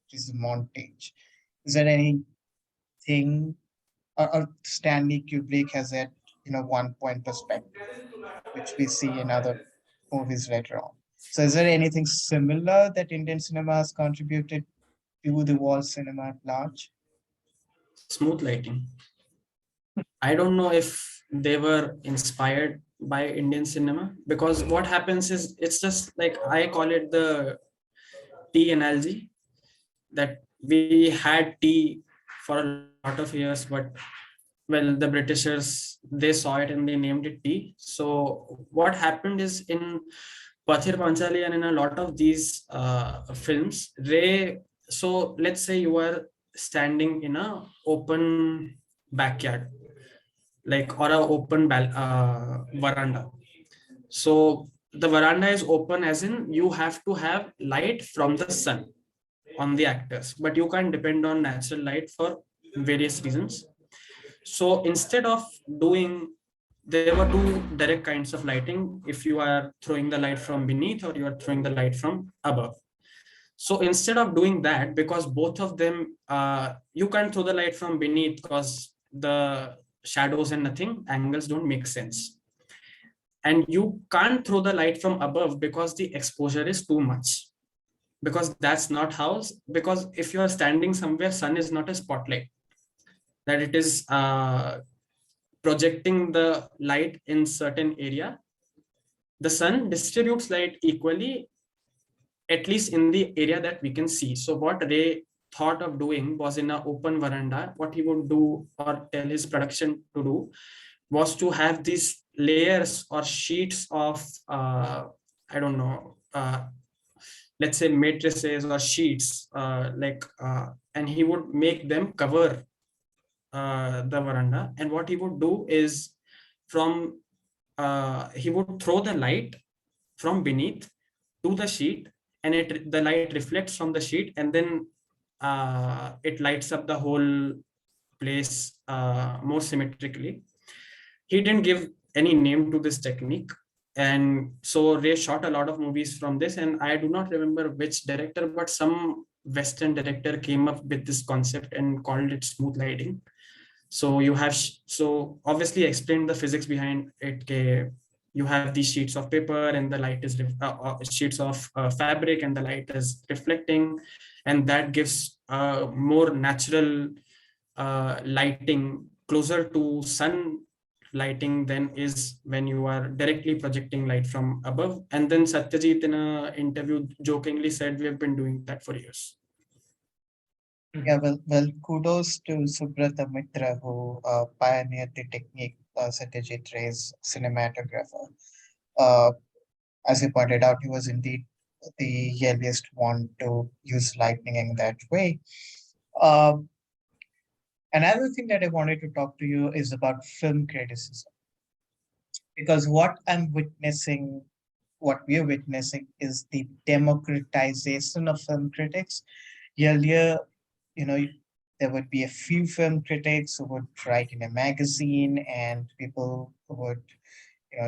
which is the montage. Is there anything, or Stanley Kubrick has that, one point perspective, which we see in other movies later on. So is there anything similar that Indian cinema has contributed to the world cinema at large? Smooth lighting. I don't know if they were inspired by Indian cinema, because what happens is, it's just like, I call it the tea analogy, that we had tea for a lot of years, but well, the Britishers, they saw it and they named it tea. So what happened is in Pathir Panchali and in a lot of these films, so let's say you are standing in a open backyard, like, or a open veranda. So the veranda is open, as in you have to have light from the sun on the actors, but you can't depend on natural light for various reasons. So instead of doing, there were two direct kinds of lighting: if you are throwing the light from beneath or you are throwing the light from above. So instead of doing that, because both of them, you can't throw the light from beneath because the shadows and nothing, angles don't make sense. And you can't throw the light from above because the exposure is too much. Because that's not how, because if you are standing somewhere, sun is not a spotlight, that it is projecting the light in certain area. The sun distributes light equally, at least in the area that we can see. So what Ray thought of doing was, in an open veranda, what he would do or tell his production to do was to have these layers or sheets of I don't know, let's say matrices or sheets, and he would make them cover the veranda. And what he would do is, from he would throw the light from beneath to the sheet, and the light reflects from the sheet, and then it lights up the whole place more symmetrically. He didn't give any name to this technique, and so Ray shot a lot of movies from this. And I do not remember which director, but some Western director came up with this concept and called it smooth lighting. So you have so obviously explained the physics behind it. You have these sheets of paper, and the light is sheets of fabric, and the light is reflecting, and that gives more natural lighting, closer to sun lighting than is when you are directly projecting light from above. And then Satyajit, in an interview, jokingly said, we have been doing that for years. Yeah, well, kudos to Subrata Mitra, who pioneered the technique, Satyajit Ray's cinematographer. Uh, as you pointed out, he was indeed the earliest one to use lightning in that way. Uh, Another thing that I wanted to talk to you is about film criticism, because what we are witnessing is the democratization of film critics. Earlier, you know, there would be a few film critics who would write in a magazine, and people would,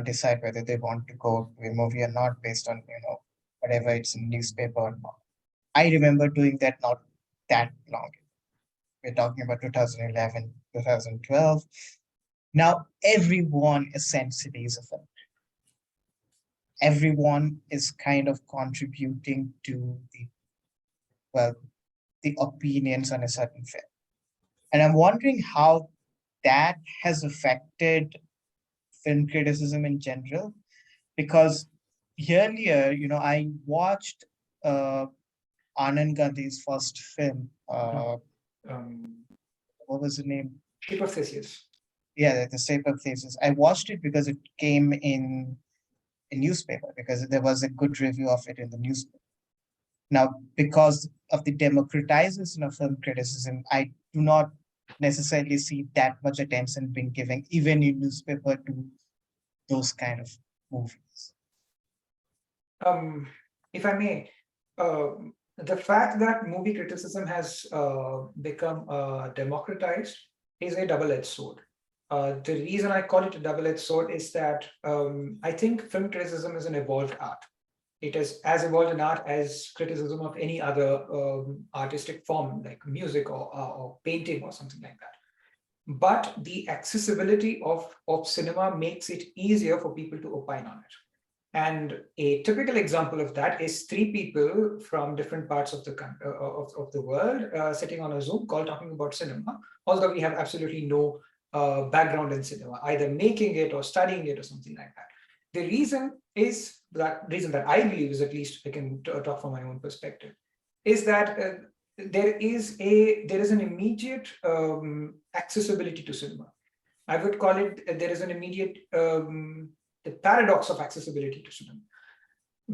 decide whether they want to go to a movie or not based on, whatever it's in newspaper or not. I remember doing that not that long. We're talking about 2011, 2012. Now everyone essentially is a film. Everyone is kind of contributing to well, the opinions on a certain film. And I'm wondering how that has affected film criticism in general, because earlier, I watched Anand Gandhi's first film. Um, What was the name? Shape of Theseus. Yeah, The Shape of Theseus. I watched it because it came in a newspaper, because there was a good review of it in the newspaper. Now, because of the democratization of film criticism, I do not necessarily see that much attention being given, even in newspaper, to those kind of movies. If I may, the fact that movie criticism has become democratized is a double-edged sword. The reason I call it a double-edged sword is that I think film criticism is an evolved art. It is as evolved an art as criticism of any other artistic form, like music or painting or something like that. But the accessibility of cinema makes it easier for people to opine on it. And a typical example of that is three people from different parts of the world sitting on a Zoom call talking about cinema, although we have absolutely no background in cinema, either making it or studying it or something like that. The reason that I believe is, at least I can talk from my own perspective, is that there is an immediate accessibility to cinema. I would call it there is an immediate the paradox of accessibility to cinema,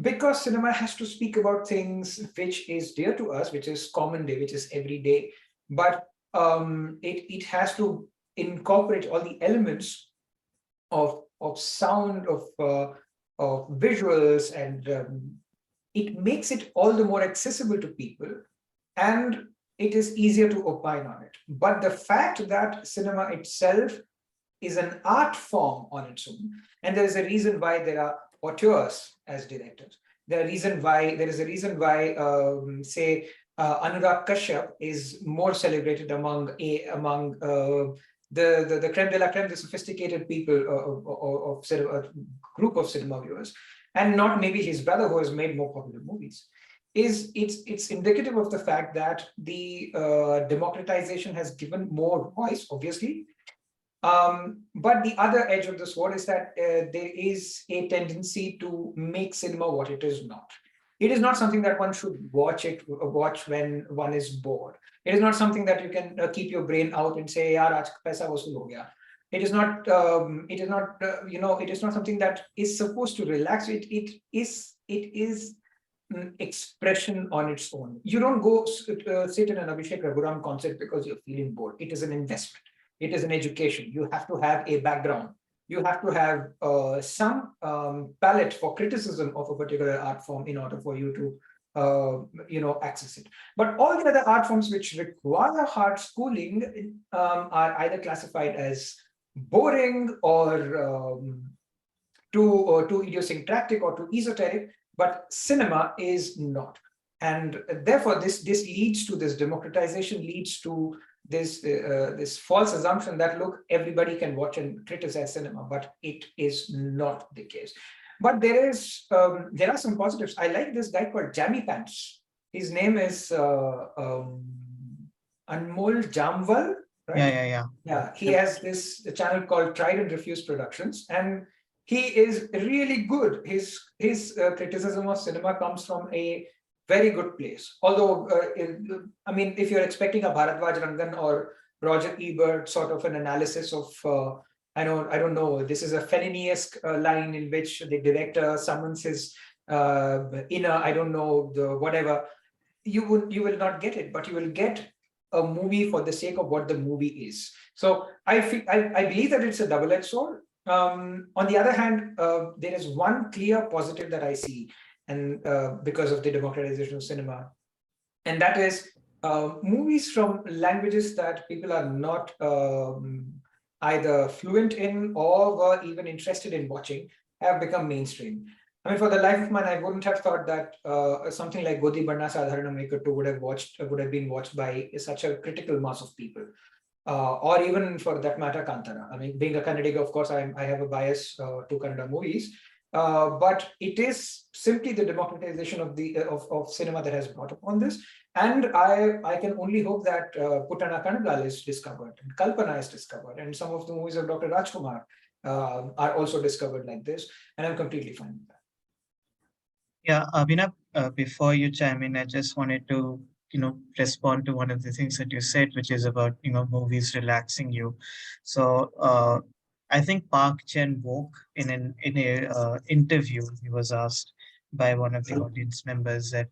because cinema has to speak about things which is dear to us, which is common day, which is everyday, but it has to incorporate all the elements of sound, of visuals, and it makes it all the more accessible to people, and it is easier to opine on it. But the fact that cinema itself is an art form on its own, and there is a reason why there are auteurs as directors. There is a reason why, say, Anurag Kashyap is more celebrated among the creme de la creme, the sophisticated people of cinema, group of cinema viewers, and not maybe his brother who has made more popular movies. It's indicative of the fact that the democratization has given more voice, obviously. But the other edge of the sword is that there is a tendency to make cinema what it is not. It is not something that one should watch when one is bored. It is not something that you can keep your brain out and say, "Yaar, aaj paisa vasool ho gaya." It is not. It is not. It is not something that is supposed to relax. It is. It is expression on its own. You don't go sit in an Abhishek Raghuram concert because you're feeling bored. It is an investment. It is an education. You have to have a background. You have to have some palette for criticism of a particular art form in order for you to access it. But all the other art forms which require hard schooling are either classified as boring or too idiosyncratic or too esoteric, but cinema is not. And therefore, this leads to this democratization, leads to this false assumption that, look, everybody can watch and criticize cinema, but it is not the case. But there are some positives. I like this guy called Jammy Pants. His name is Anmol Jamwal, right? Yeah. He has this channel called Tried and Refused Productions, and he is really good. His criticism of cinema comes from a very good place. Although, I mean, if you're expecting a Bharadwaj Rangan or Roger Ebert sort of an analysis of, I don't know, this is a Fellini-esque line in which the director summons his inner, I don't know, the whatever, you will not get it, but you will get a movie for the sake of what the movie is. So I believe that it's a double-edged sword. On the other hand, there is one clear positive that I see, and because of the democratization of cinema, and that is movies from languages that people are not either fluent in or were even interested in watching have become mainstream. I mean, for the life of man, I wouldn't have thought that something like Godi Banna Sadharanam Ekattu would have been watched by such a critical mass of people. Or even for that matter, Kantara. I mean, being a Kannadiga, of course, I have a bias to Kannada movies. But it is simply the democratization of cinema that has brought upon this. And I can only hope that Putana Kanagal is discovered, and Kalpana is discovered, and some of the movies of Dr. Rajkumar are also discovered like this. And I'm completely fine with that. Yeah, Abhinav, before you chime in, I just wanted to respond to one of the things that you said, which is about movies relaxing you. So I think Park Chan-wook in a interview, he was asked by one of the audience members that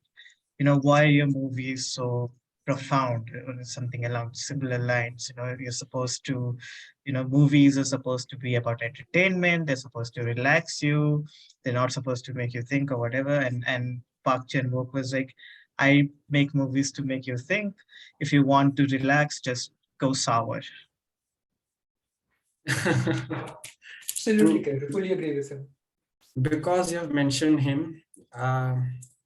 why are your movies so profound, or something along similar lines. You're supposed to movies are supposed to be about entertainment, they're supposed to relax you, they're not supposed to make you think or whatever. And Park Chan-wook was like, I make movies to make you think. If you want to relax, just go sour. Absolutely correct. Fully agree with him. Because you have mentioned him,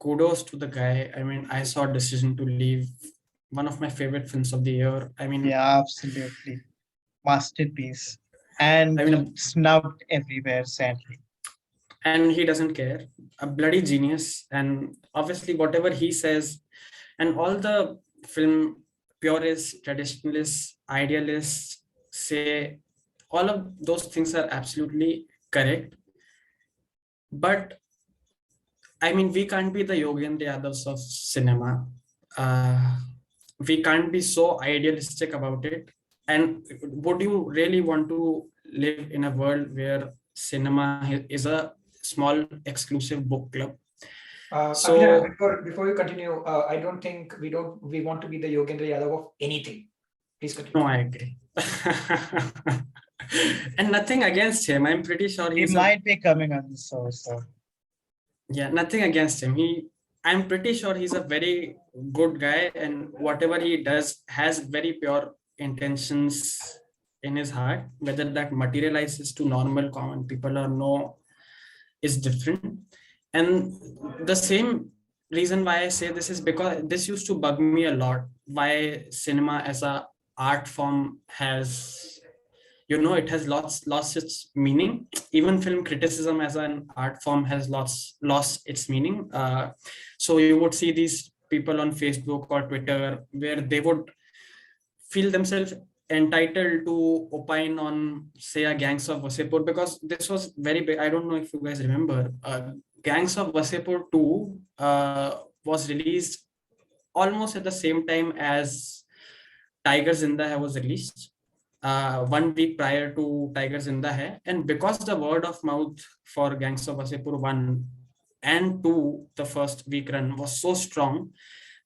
kudos to the guy. I mean, I saw Decision to Leave, one of my favorite films of the year. I mean, yeah, absolutely. Masterpiece. And I mean, snubbed everywhere, sadly. and he doesn't care. A bloody genius. And obviously, whatever he says, and all the film purists, traditionalists, idealists say, all of those things are absolutely correct. But I mean, we can't be the Yogendra Yadavs of cinema. we can't be so idealistic about it. And would you really want to live in a world where cinema is a small exclusive book club? Abhinav, So before you continue, I don't think we want to be the Yogendra Yadav of anything. Please no, continue. I agree. And nothing against him. I'm pretty sure He he's might be coming on the show, so yeah, nothing against him. I'm pretty sure he's a very good guy, and whatever he does has very pure intentions in his heart. Whether that materializes to normal common people or no is different. And the same reason why I say this is because this used to bug me a lot. Why cinema as a art form has, it has lost its meaning. Even film criticism as an art form has lost its meaning. So you would see these people on Facebook or Twitter where they would feel themselves entitled to opine on, say, a Gangs of Wasepur, because this was very big. I don't know if you guys remember. Gangs of Wasepur 2 was released almost at the same time as Tiger Zinda Hai was released, 1 week prior to Tiger Zinda Hai. And because the word of mouth for Gangs of Wasepur 1 and 2, the first week run, was so strong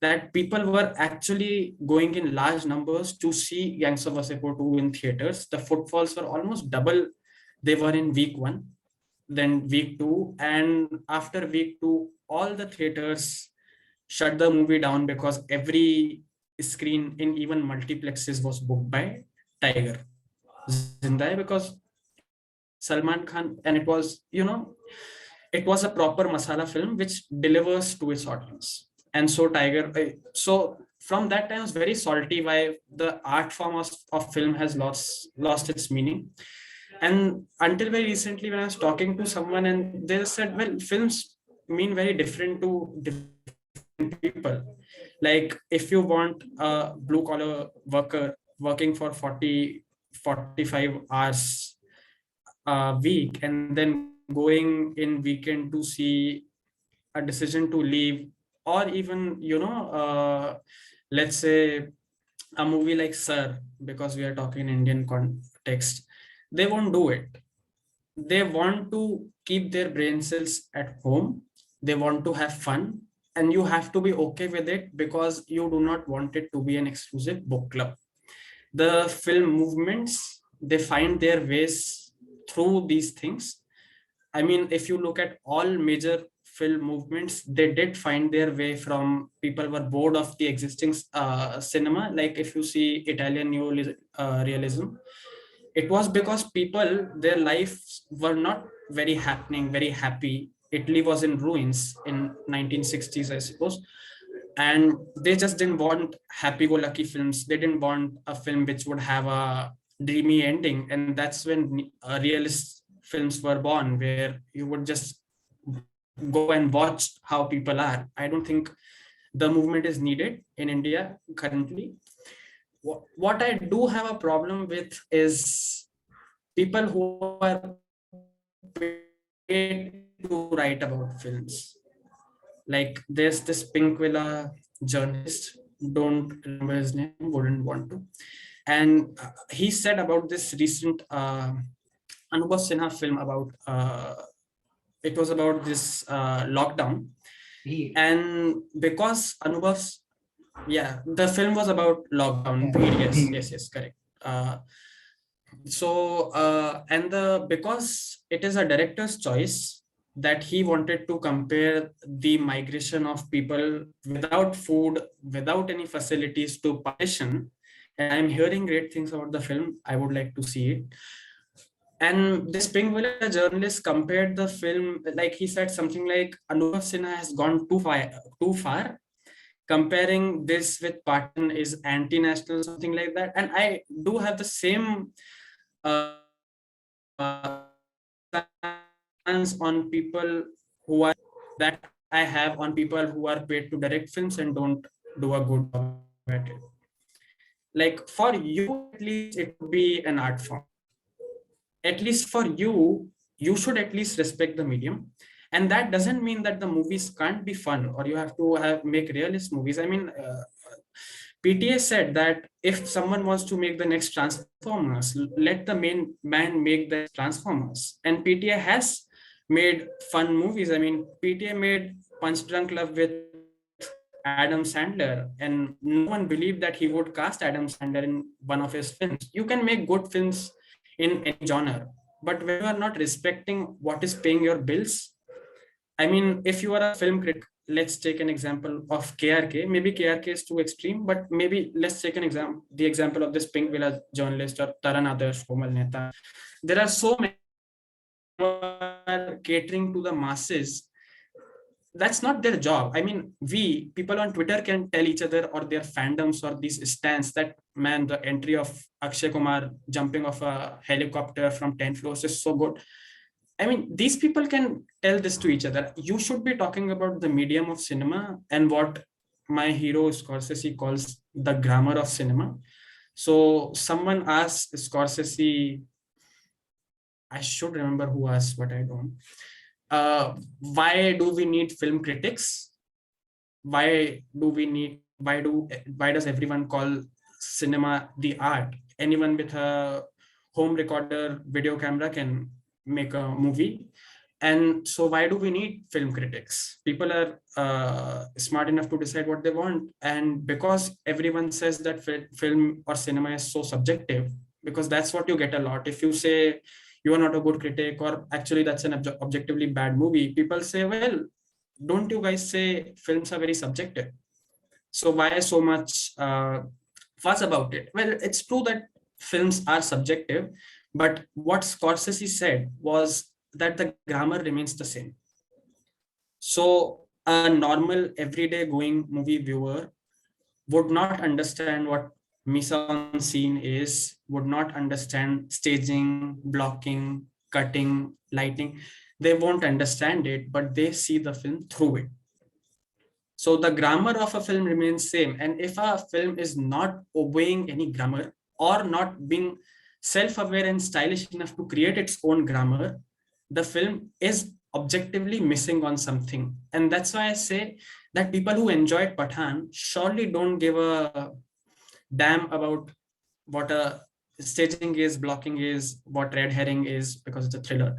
that people were actually going in large numbers to see Gangs of Wasepur 2 in theaters. The footfalls were almost double they were in week 1, then week 2. And after week 2, all the theaters shut the movie down because every screen in even multiplexes was booked by Tiger Zindai, because Salman Khan, and it was, it was a proper masala film which delivers to its audience. And so so from that time, it's very salty why the art form of film has lost its meaning. And until very recently, when I was talking to someone, and they said, well, films mean very different to different people. Like if you want a blue collar worker working for 45 hours a week and then going in weekend to see a decision to leave, or even let's say a movie like Sir, because we are talking Indian context, they won't do it. They want to keep their brain cells at home, they want to have fun, and you have to be okay with it because you do not want it to be an exclusive book club. The film movements, they find their ways through these things. I mean, if you look at all major film movements, they did find their way from people were bored of the existing cinema. Like if you see Italian realism, it was because people, their lives were not very happening, very happy. Italy was in ruins in 1960s, I suppose. And they just didn't want happy-go-lucky films. They didn't want a film which would have a dreamy ending. And that's when realist films were born, where you would just go and watch how people are. I don't think the movement is needed in India currently. What I do have a problem with is people who are paid to write about films. Like there's this Pinkvilla journalist, don't remember his name, wouldn't want to. And he said about this recent Anubhav Sinha film about, it was about this lockdown. And because Anubhav's, yeah, the film was about lockdown. Yes, correct. And because it is a director's choice that he wanted to compare the migration of people without food, without any facilities to partition. And I'm hearing great things about the film. I would like to see it. And this Pinkvilla journalist compared the film, like he said something like Anubhav Sinha has gone too far. Comparing this with partition is anti-national, something like that. And I do have the same on people who are that I have on people who are paid to direct films and don't do a good job at it. Like for you, at least it would be an art form. At least for you, you should at least respect the medium. And that doesn't mean that the movies can't be fun or you have to make realist movies. I mean, PTA said that if someone wants to make the next Transformers, let the main man make the Transformers. And PTA has made fun movies. I mean, PTA made Punch Drunk Love with Adam Sandler, and no one believed that he would cast Adam Sandler in one of his films. You can make good films in any genre, but when you are not respecting what is paying your bills, I mean, if you are a film critic, let's take an example of KRK. Maybe KRK is too extreme, but maybe let's take an example, the example of this Pink Villa journalist or Taran Adarsh, Komal Neta. There are so many who are catering to the masses. That's not their job. I mean, we people on Twitter can tell each other or their fandoms or these stands that, man, the entry of Akshay Kumar jumping off a helicopter from 10 floors is so good. I mean, these people can tell this to each other. You should be talking about the medium of cinema and what my hero Scorsese calls the grammar of cinema. So someone asked Scorsese, I should remember who asked, but I don't. Why do we need film critics? Why does everyone call cinema the art? Anyone with a home recorder video camera can make a movie. And so why do we need film critics? People are smart enough to decide what they want. And because everyone says that film or cinema is so subjective, because that's what you get a lot. If you say you are not a good critic, or actually that's an objectively bad movie, people say, well, don't you guys say films are very subjective? So why so much fuss about it? Well, it's true that films are subjective, but what Scorsese said was that the grammar remains the same. So a normal everyday going movie viewer would not understand what mise en scene is, would not understand staging, blocking, cutting, lighting. They won't understand it, but they see the film through it. So the grammar of a film remains same. And if a film is not obeying any grammar or not being self-aware and stylish enough to create its own grammar, the film is objectively missing on something. And that's why I say that people who enjoyed Pathan surely don't give a damn about what a staging is, blocking is, what red herring is, because it's a thriller.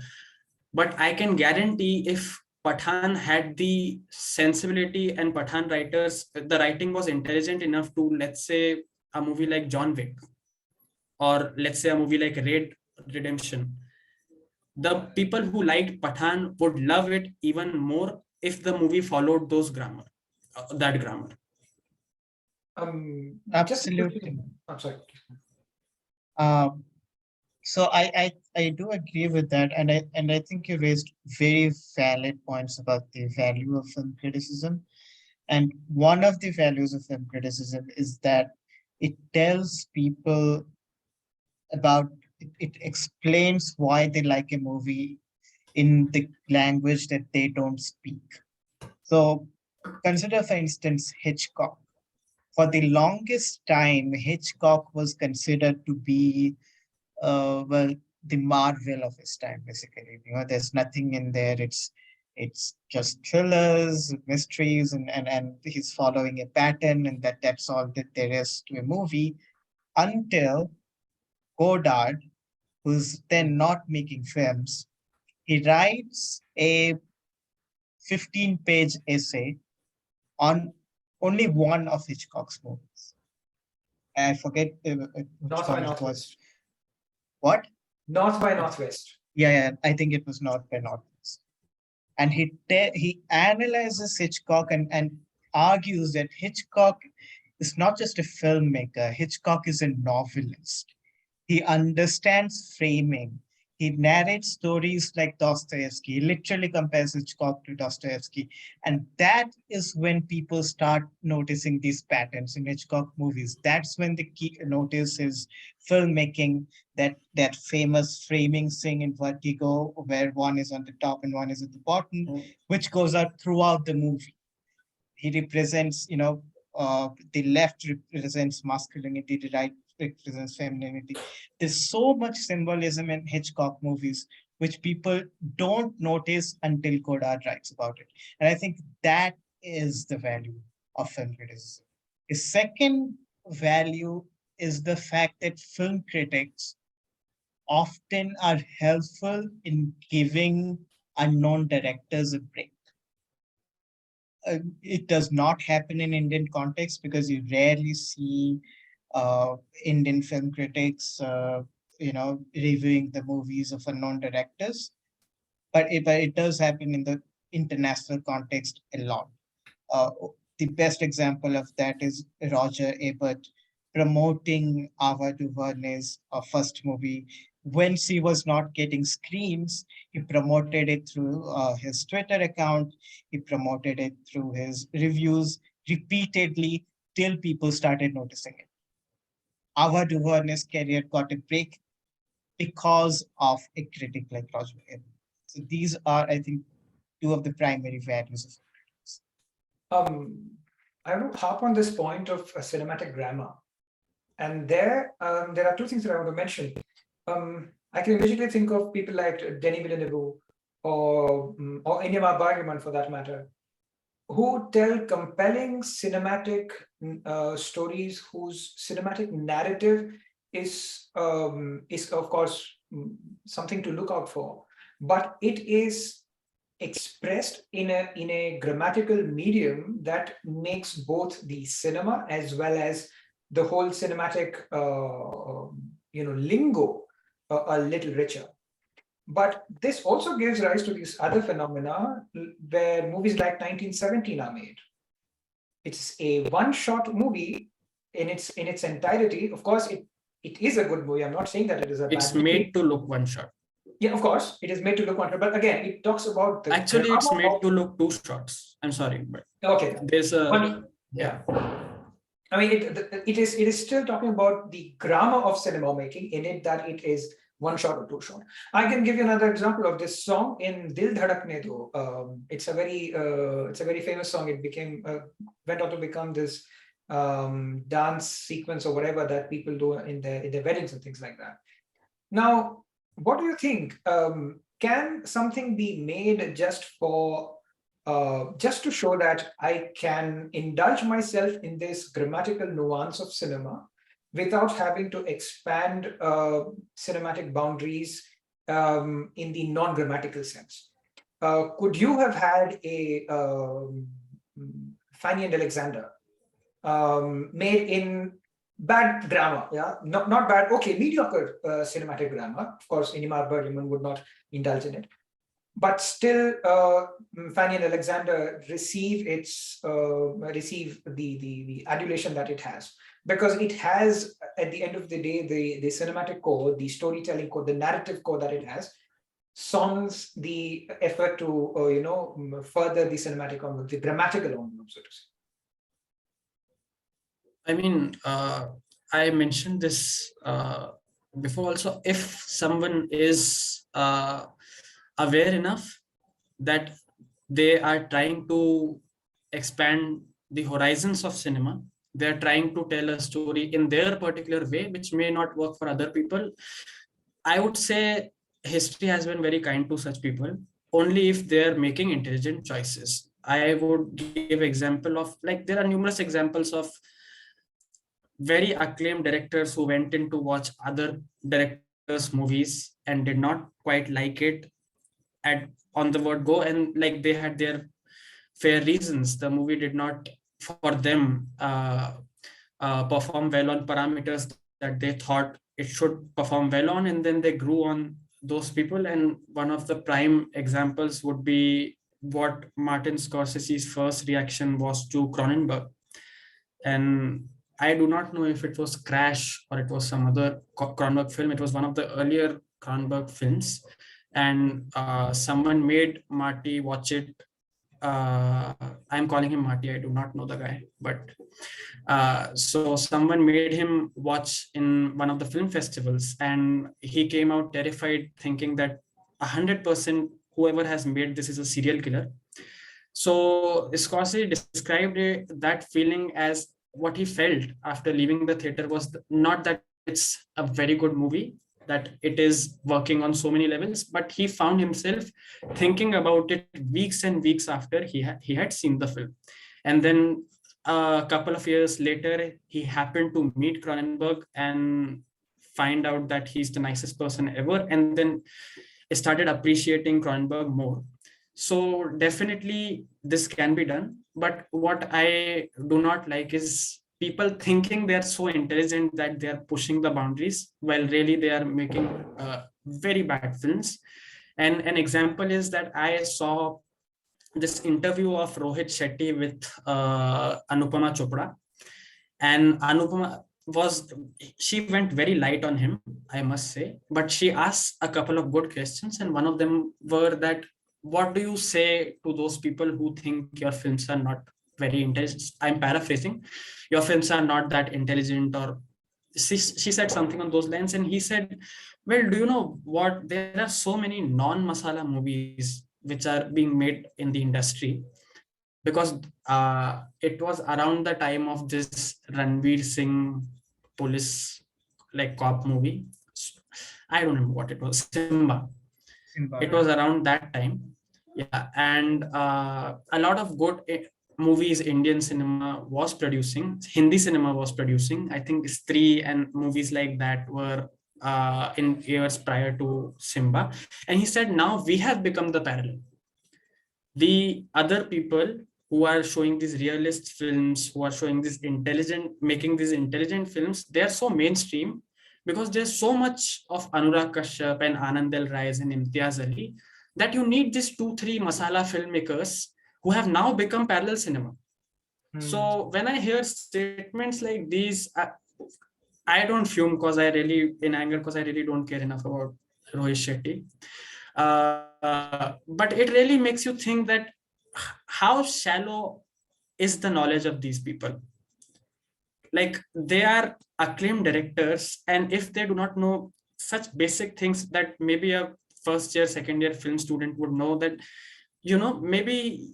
But I can guarantee if Pathan had the sensibility and Pathan writers, the writing was intelligent enough to, let's say, a movie like John Wick, or let's say a movie like Red Redemption, the people who liked Pathan would love it even more if the movie followed those grammar, that grammar. Absolutely. I'm sorry. So I do agree with that, and I think you raised very valid points about the value of film criticism. And one of the values of film criticism is that it tells people about it explains why they like a movie in the language that they don't speak. So consider, for instance, Hitchcock. For the longest time, Hitchcock was considered to be well, the Marvel of his time, basically. There's nothing in there. It's just thrillers, mysteries, and he's following a pattern, and that's all that there is to a movie until Godard, who's then not making films, he writes a 15-page essay on only one of Hitchcock's movies. I forget which North by one it was. Northwest. What? North by Northwest. Yeah, I think it was North by Northwest. And he analyzes Hitchcock and argues that Hitchcock is not just a filmmaker. Hitchcock is a novelist. He understands framing. He narrates stories like Dostoevsky. He literally compares Hitchcock to Dostoevsky. And that is when people start noticing these patterns in Hitchcock movies. That's when the key notice is filmmaking, that famous framing thing in Vertigo, where one is on the top and one is at the bottom, which goes out throughout the movie. He represents, the left represents masculinity, the right represents femininity. There's so much symbolism in Hitchcock movies, which people don't notice until Godard writes about it. And I think that is the value of film criticism. The second value is the fact that film critics often are helpful in giving unknown directors a break. It does not happen in Indian context because you rarely see uh, Indian film critics, reviewing the movies of unknown directors. But it does happen in the international context a lot. Uh, the best example of that is Roger Ebert promoting Ava DuVernay's first movie. When she was not getting screens, he promoted it through his Twitter account. He promoted it through his reviews repeatedly till people started noticing it. Ava DuVernay's career got a break because of a critic like Roger Ebert. So these are, I think, two of the primary values of critics. I want to harp on this point of cinematic grammar. And there are two things that I want to mention. I can immediately think of people like Denis Villeneuve or Ingmar Bergman, for that matter, who tell compelling cinematic stories whose cinematic narrative is of course something to look out for, but it is expressed in a grammatical medium that makes both the cinema as well as the whole cinematic lingo a little richer. But this also gives rise to these other phenomena where movies like 1917 are made. It's a one-shot movie in its entirety. Of course, it is a good movie. I'm not saying that it is a It's bad movie. made to look one shot. Yeah, of course, it is made to look one shot. But again, it talks about the Actually, it's grammar made of- to look two shots. I'm sorry, but Okay, there's a One- yeah. I mean, it is still talking about the grammar of cinema making in it, that it is one shot or two shot. I can give you another example of this song in Dil Dhadakne Do. It's a very famous song. It went on to become this dance sequence or whatever that people do in their weddings and things like that. Now, what do you think? Can something be made just to show that I can indulge myself in this grammatical nuance of cinema without having to expand cinematic boundaries in the non-grammatical sense? Could you have had a Fanny and Alexander made in bad grammar, yeah, not bad, okay, mediocre cinematic grammar? Of course, Ingmar Bergman would not indulge in it, but still, Fanny and Alexander receive the adulation that it has, because it has, at the end of the day, the cinematic core, the storytelling core, the narrative core that it has, sons the effort to further the cinematic envelope, the grammatical envelope, so to say. I mean, I mentioned this before also. If someone is aware enough that they are trying to expand the horizons of cinema, they're trying to tell a story in their particular way, which may not work for other people. I would say history has been very kind to such people only if they're making intelligent choices. I would give example of, like, there are numerous examples of very acclaimed directors who went in to watch other directors' movies and did not quite like it at on the word go, and like they had their fair reasons. The movie did not for them perform well on parameters that they thought it should perform well on, and then they grew on those people. And one of the prime examples would be what Martin Scorsese's first reaction was to Cronenberg. And I do not know if it was Crash or it was some other Cronenberg film. It was one of the earlier Cronenberg films, and someone made Marty watch it. I'm calling him Marty. I do not know the guy, but so someone made him watch in one of the film festivals, and he came out terrified, thinking that 100% whoever has made this is a serial killer. So Scorsese described that feeling as what he felt after leaving the theater was not that it's a very good movie, that it is working on so many levels, but he found himself thinking about it weeks and weeks after he had seen the film. And then a couple of years later, he happened to meet Cronenberg and find out that he's the nicest person ever, and then started appreciating Cronenberg more. So definitely this can be done. But what I do not like is people thinking they're so intelligent that they're pushing the boundaries, while really they are making very bad films. And an example is that I saw this interview of Rohit Shetty with Anupama Chopra, and Anupama she went very light on him, I must say, but she asked a couple of good questions, and one of them were that, what do you say to those people who think your films are not very intelligent? I'm paraphrasing, your films are not that intelligent, or she said something on those lines, and he said, well, do you know what, there are so many non-masala movies which are being made in the industry, because it was around the time of this Ranveer Singh police, like, cop movie. I don't remember what it was. Simba. Simba, It was right? around that time. Yeah, and a lot of good movies Indian cinema was producing, Hindi cinema was producing. I think Stree and movies like that were in years prior to Simba. And he said, now we have become the parallel. The other people who are showing these realist films, who are showing this intelligent, making these intelligent films, they are so mainstream because there's so much of Anurag Kashyap and Anand L. Rais and Imtiaz Ali that you need these 2-3 masala filmmakers who have now become parallel cinema. So when I hear statements like these, I don't fume because I really, in anger, because I really don't care enough about Rohit Shetty. But it really makes you think that how shallow is the knowledge of these people. Like, they are acclaimed directors, and if they do not know such basic things that maybe a first year, second year film student would know, that, maybe,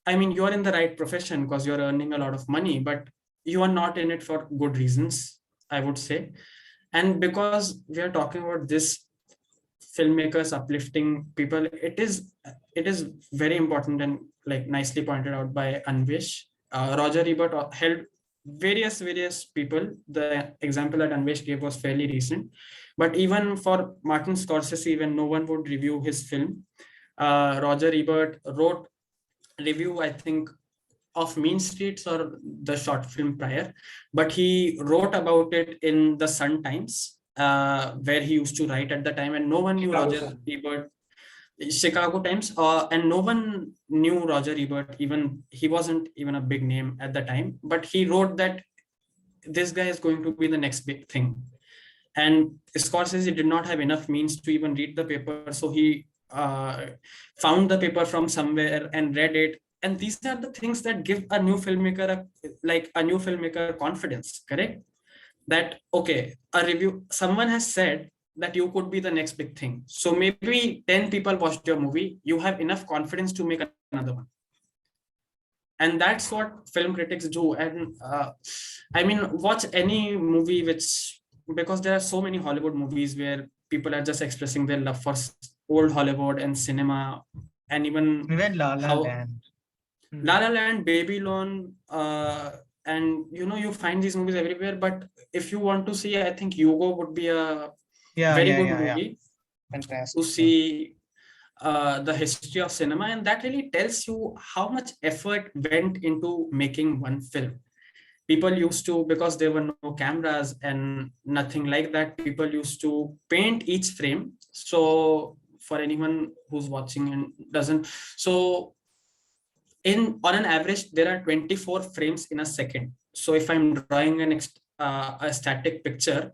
I mean, you're in the right profession because you're earning a lot of money, but you are not in it for good reasons, I would say. And because we are talking about this, filmmakers uplifting people, it is very important, and like nicely pointed out by Anvesh. Roger Ebert held various people. The example that Anvesh gave was fairly recent, but even for Martin Scorsese, when no one would review his film, Roger Ebert wrote review, I think, of Mean Streets or the short film prior, but he wrote about it in the Sun Times, where he used to write at the time, and no one knew Chicago Roger Sun. Ebert. Chicago Times, and no one knew Roger Ebert. Even he wasn't even a big name at the time, but he wrote that this guy is going to be the next big thing. And Scorsese did not have enough means to even read the paper, so he found the paper from somewhere and read it. And these are the things that give a new filmmaker confidence, correct? That, okay, a review, someone has said that you could be the next big thing, so maybe 10 people watched your movie, you have enough confidence to make another one. And that's what film critics do. And I mean, watch any movie which, because there are so many Hollywood movies where people are just expressing their love for old Hollywood and cinema, and even Even La La how Land. La La Land, Babylon, and you find these movies everywhere. But if you want to see, I think Hugo would be a Yeah, very yeah, good yeah, yeah. movie to Fantastic. Yeah. see the history of cinema, and that really tells you how much effort went into making one film. People used to, because there were no cameras and nothing like that, people used to paint each frame. So for anyone who's watching and doesn't, so on an average there are 24 frames in a second. So if I'm drawing a static picture,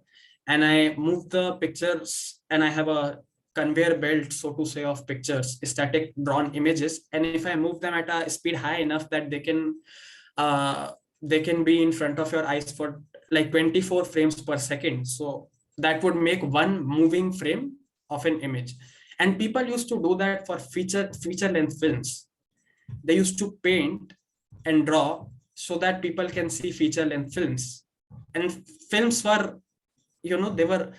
and I move the pictures, and I have a conveyor belt, so to say, of pictures, static drawn images, and if I move them at a speed high enough that they can be in front of your eyes for like 24 frames per second, so that would make one moving frame of an image. And people used to do that for feature length films. They used to paint and draw so that people can see feature length films. And films were, they were,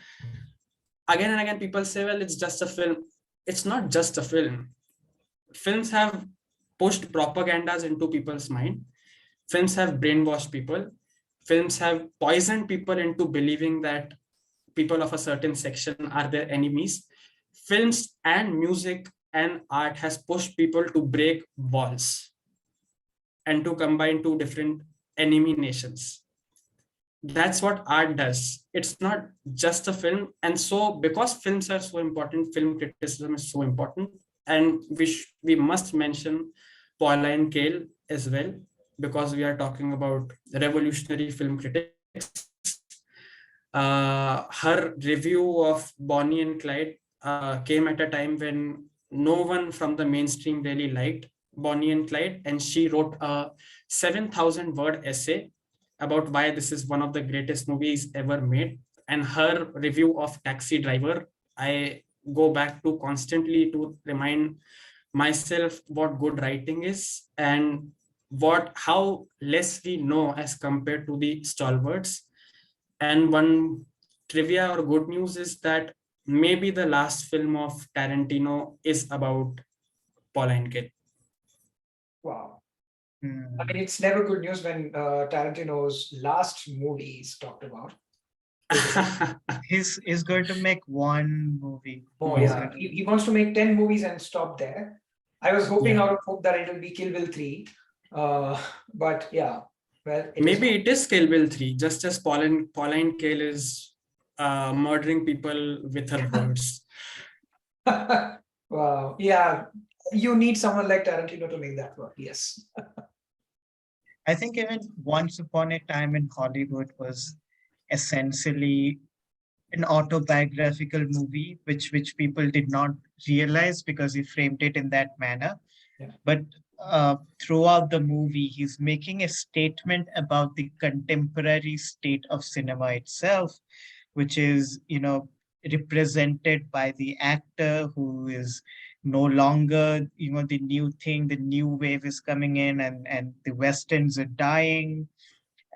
again and again people say, well, it's just a film. It's not just a film. Films have pushed propagandas into people's mind. Films have brainwashed people. Films have poisoned people into believing that people of a certain section are their enemies. Films and music and art has pushed people to break walls and to combine two different enemy nations. That's what art does. It's not just a film. And so because films are so important, film criticism is so important. And we must mention Pauline Kael as well, because we are talking about revolutionary film critics. Her review of Bonnie and Clyde came at a time when no one from the mainstream really liked Bonnie and Clyde, and she wrote a 7,000 word essay about why this is one of the greatest movies ever made. And her review of Taxi Driver, I go back to constantly to remind myself what good writing is and how less we know as compared to the stalwarts. And one trivia or good news is that maybe the last film of Tarantino is about Pauline Kael. Wow. Hmm. I mean, it's never good news when Tarantino's last movie is talked about. He's going to make one movie. Oh, He's yeah. going to- He wants to make 10 movies and stop there. I was hoping Yeah. out of hope that it'll be Kill Bill 3. But yeah, well, Maybe it is Kill Bill 3, just as Pauline Kael is murdering people with her words. Wow. Yeah. You need someone like Tarantino to make that work. Yes. I think even Once Upon a Time in Hollywood was essentially an autobiographical movie, which people did not realize because he framed it in that manner. Yeah. But throughout the movie, he's making a statement about the contemporary state of cinema itself, which is, represented by the actor who is no longer, the new thing, the new wave is coming in, and the Westerns are dying.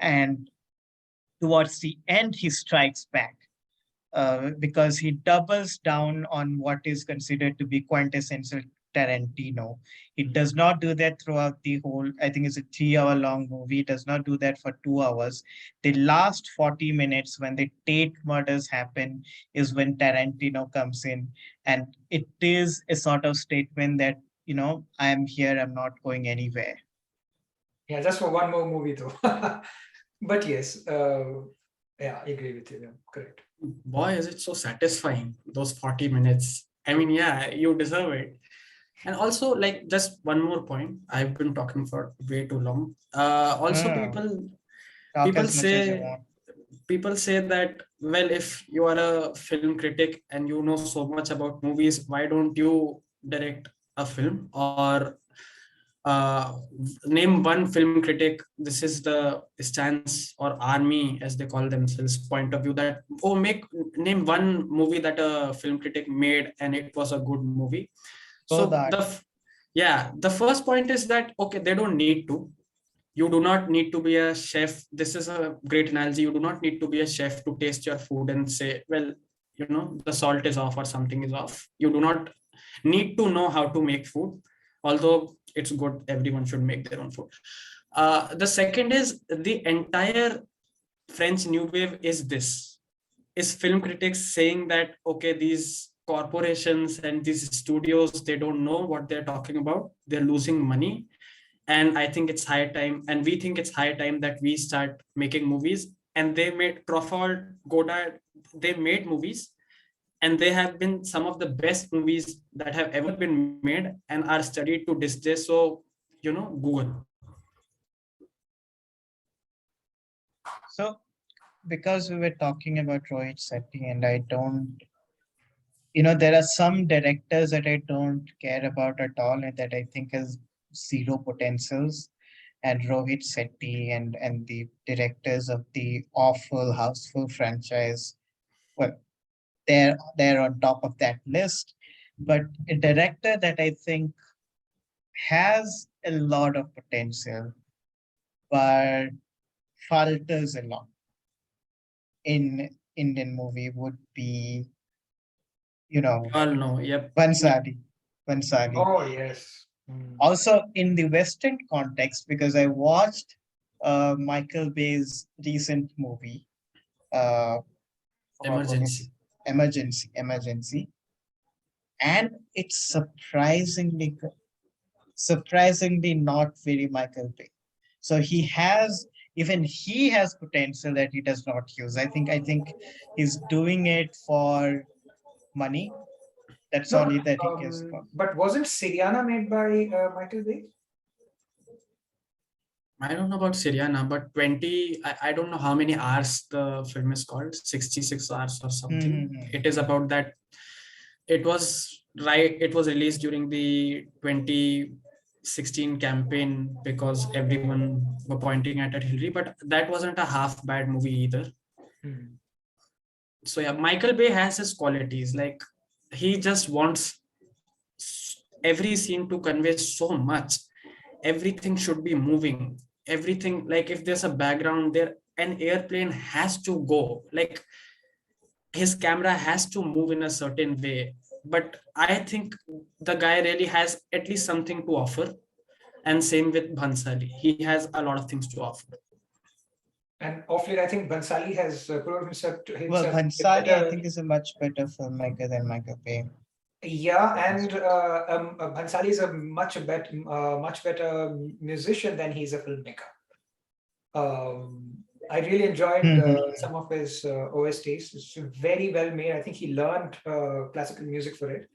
And towards the end, he strikes back because he doubles down on what is considered to be quintessential Tarantino. He does not do that throughout the whole, I think it's a 3 hour long movie. He does not do that for 2 hours. The last 40 minutes when the Tate murders happen is when Tarantino comes in. And it is a sort of statement that, I am here, I'm not going anywhere. Yeah, just for one more movie though. But yes, yeah, I agree with you. Yeah, correct. Boy, is it so satisfying, those 40 minutes. I mean, yeah, you deserve it. And also, like, just one more point. I've been talking for way too long. Also, No, talk people as much as you say want. people say that, well, if you are a film critic and you know so much about movies, why don't you direct a film? Or uh, name one film critic. This is the stance or army, as they call themselves, point of view that, oh, name one movie that a film critic made and it was a good movie. So So that the first point is that, okay, they don't need to. You do not need to be a chef. This is a great analogy. You do not need to be a chef to taste your food and say, well, the salt is off or something is off. You do not need to know how to make food, although it's good, everyone should make their own food. The second is, the entire French New Wave is film critics saying that, okay, these corporations and these studios, they don't know what they're talking about, they're losing money. And I think it's high time, and we think it's high time that we start making movies. And they made Truffaut, Godard, they made movies, and they have been some of the best movies that have ever been made and are studied to this day. So, Google. So, because we were talking about Rohit Sethi, and I don't, there are some directors that I don't care about at all, and that I think has zero potentials. And Rohit Sethi and the directors of the awful Houseful franchise, well, they're on top of that list. But a director that I think has a lot of potential, but falters a lot in Indian movie would be, All know. Yep. Bansali. Bansali. Oh, yes. Mm. Also in the Western context, because I watched Michael Bay's recent movie, uh, what is Emergency. Emergency, and it's surprisingly not very Michael Bay. So he has potential that he does not use. I think he's doing it for money. That's No, all that he cares about. but wasn't Syriana made by Michael Bay? I don't know about Syriana, but 20, I don't know how many hours the film is called, 66 hours or something. It is about that. It was released during the 2016 campaign because everyone were pointing at Hillary, but that wasn't a half bad movie either. Hmm. So yeah, Michael Bay has his qualities. Like he just wants every scene to convey so much. Everything should be moving. Everything, like if there's a background there, an airplane has to go. Like his camera has to move in a certain way. But I think the guy really has at least something to offer. And same with Bhansali. He has a lot of things to offer. And off late, I think Bansali has proved Well, himself a Bhansali, I better. think, is a much better filmmaker than Michael Bay. Yeah, and Bhansali is a much better musician than he's a filmmaker. I really enjoyed some of his OSTs. It's very well made. I think he learned classical music for it.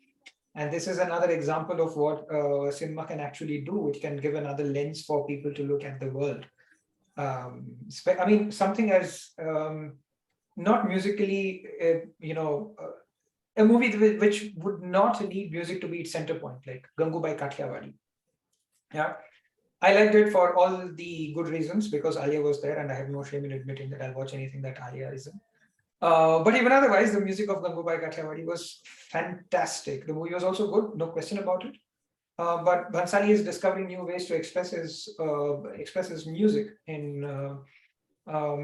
And this is another example of what cinema can actually do, which can give another lens for people to look at the world. I mean, something as not musically, a movie which would not need music to be its center point, like Gangubai Kathiawadi. Yeah, I liked it for all the good reasons because Alia was there, and I have no shame in admitting that I'll watch anything that Alia is in. But even otherwise, the music of Gangubai Kathiawadi was fantastic. The movie was also good, no question about it. But Bhansali is discovering new ways to express his music in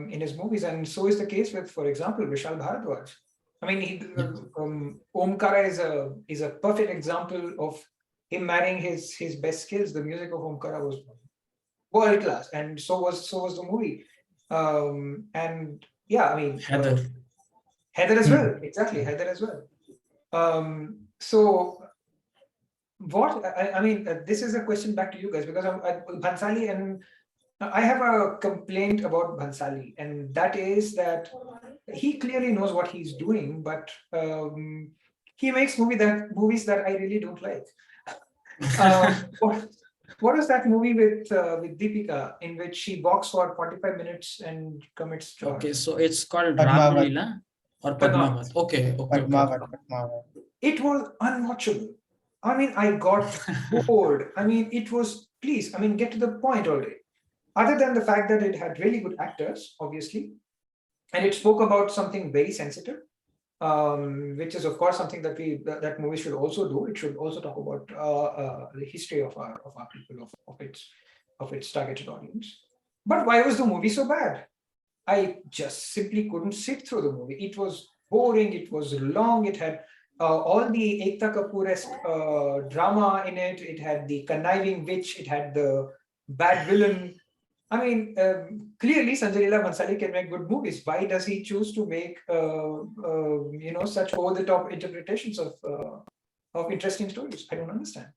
his movies, and so is the case with, for example, Vishal Bharadwaj. I mean, Omkara is a perfect example of him marrying his best skills. The music of Omkara was world class, and so was the movie. And yeah, I mean, Heather. Heather as well, exactly, Heather as well. So what I mean, this is a question back to you guys because Bhansali, and I have a complaint about Bhansali, and that is that he clearly knows what he's doing, but he makes movies that I really don't like. What is that movie with Deepika in which she walks for 45 minutes and commits? Okay, so it's called Padmavat. Ramlila or Padmavat. Padmavat. Okay. Padmavat. It was unwatchable. I mean, I got bored. I mean, it was, please, I mean, get to the point already. Other than the fact that it had really good actors, obviously, and it spoke about something very sensitive, which is of course something that movies should also do. It should also talk about the history of our people, of its targeted audience. But why was the movie so bad? I just simply couldn't sit through the movie. It was boring. It was long. It had all the Ekta Kapoor-esque drama in it. It had the conniving witch. It had the bad villain. I mean, clearly Sanjay Leela Bhansali can make good movies. Why does he choose to make such over-the-top interpretations of interesting stories? I don't understand.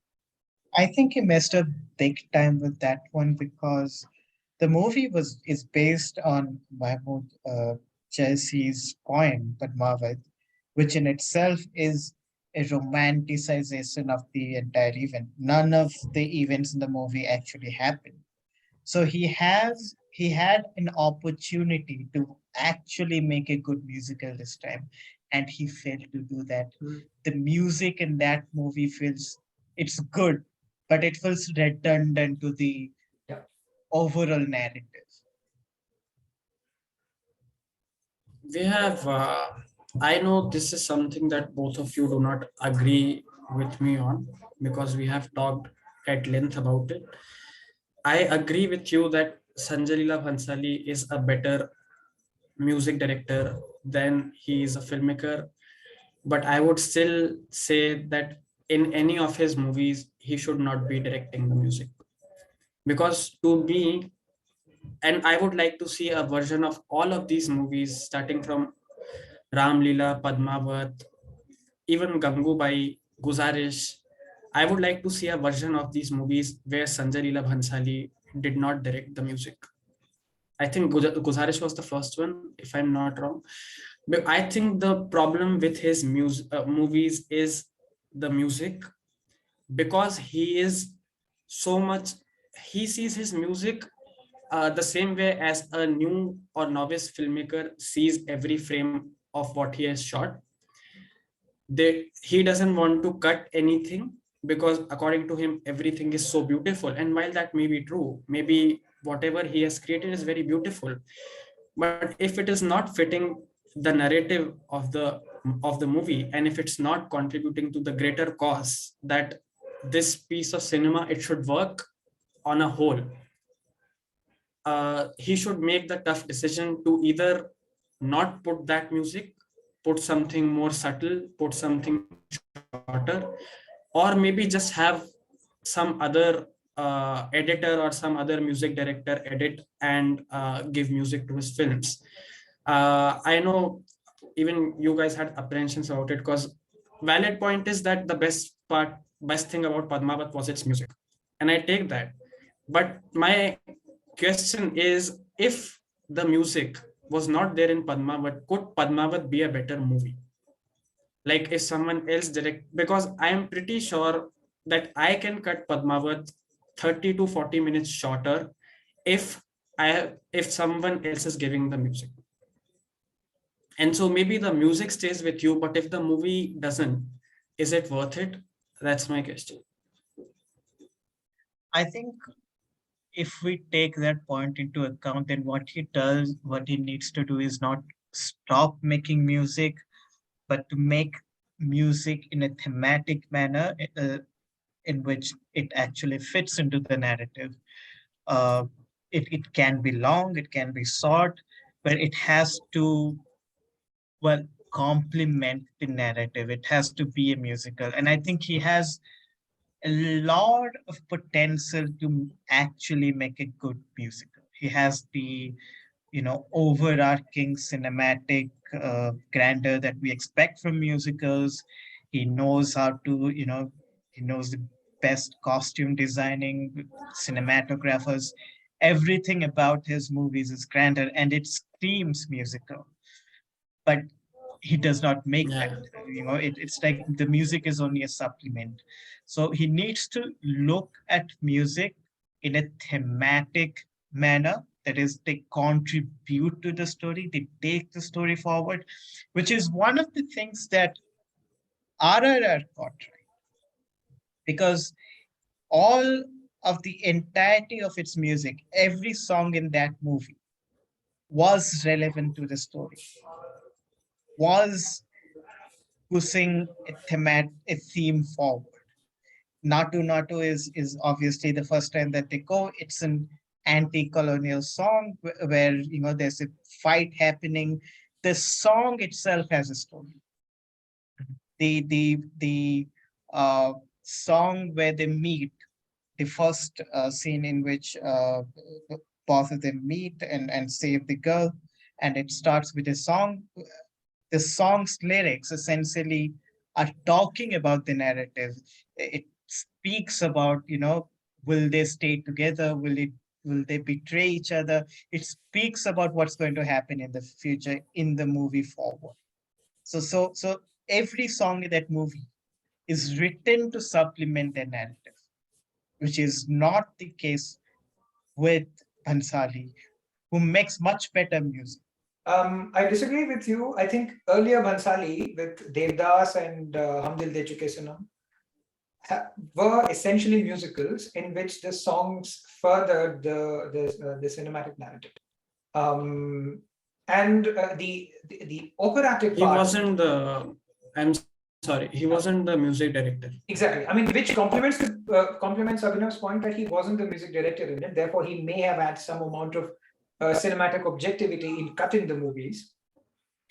I think he messed up big time with that one because the movie is based on Mahmoud Chelsea's poem Padmavat, which in itself is a romanticization of the entire event. None of the events in the movie actually happened. So he had an opportunity to actually make a good musical this time, and he failed to do that. The music in that movie feels it's good, but it feels redundant to the Yeah. overall narrative. We have, I know this is something that both of you do not agree with me on because we have talked at length about it. I agree with you that Sanjay Leela Bhansali is a better music director than he is a filmmaker. But I would still say that in any of his movies, he should not be directing the music. Because to me, And I would like to see a version of all of these movies, starting from Ram Leela, Padmavat, even Gangubai, Guzarish. I would like to see a version of these movies where Sanjay Leela Bhansali did not direct the music. I think Guzarish was the first one, if I'm not wrong. But I think the problem with his movies is the music, because he is so much, he sees his music the same way as a new or novice filmmaker sees every frame of what he has shot. He doesn't want to cut anything, because according to him everything is so beautiful, and while that may be true, maybe whatever he has created is very beautiful, but if it is not fitting the narrative of the movie, and if it's not contributing to the greater cause that this piece of cinema, it should work on a whole, he should make the tough decision to either not put that music, put something more subtle, put something shorter, or maybe just have some other editor or some other music director edit and give music to his films. I know even you guys had apprehensions about it, because valid point is that the best thing about Padmavat was its music, and I take that. But my question is, if the music was not there in Padmavat, could Padmavat be a better movie? Like if someone else direct, because I am pretty sure that I can cut Padmavat 30 to 40 minutes shorter if if someone else is giving the music. And so maybe the music stays with you, but if the movie doesn't, is it worth it? That's my question. I think if we take that point into account, then what he needs to do is not stop making music, but to make music in a thematic manner, in which it actually fits into the narrative. Uh, it can be long, it can be short, but it has to, well, complement the narrative. It has to be a musical. And I think he has a lot of potential to actually make a good musical. He has the, overarching cinematic grandeur that we expect from musicals. He knows how to, he knows the best costume designing, cinematographers. Everything about his movies is grandeur and it screams musical. But he does not make that. Yeah. It's like the music is only a supplement. So he needs to look at music in a thematic manner. That is, they contribute to the story, they take the story forward, which is one of the things that RRR got right. Because all of the entirety of its music, every song in that movie was relevant to the story, was pushing a theme forward. Natu Natu is obviously the first time that they go. It's an anti-colonial song where there's a fight happening. The song itself has a story. The song where they meet, the first scene in which both of them meet and save the girl, and it starts with a song. The song's lyrics essentially are talking about the narrative. It speaks about, will they stay together? Will they betray each other? It speaks about what's going to happen in the future in the movie forward. So every song in that movie is written to supplement the narrative, which is not the case with Bhansali, who makes much better music. I disagree with you. I think earlier Bhansali with Devdas and Hum Dil De Chuke Sanam were essentially musicals in which the songs furthered the cinematic narrative. And the operatic He part. wasn't the, I'm sorry, he wasn't the music director. Exactly. I mean, which complements Abhinav's point that he wasn't the music director in it. Therefore, he may have had some amount of cinematic objectivity in cutting the movies.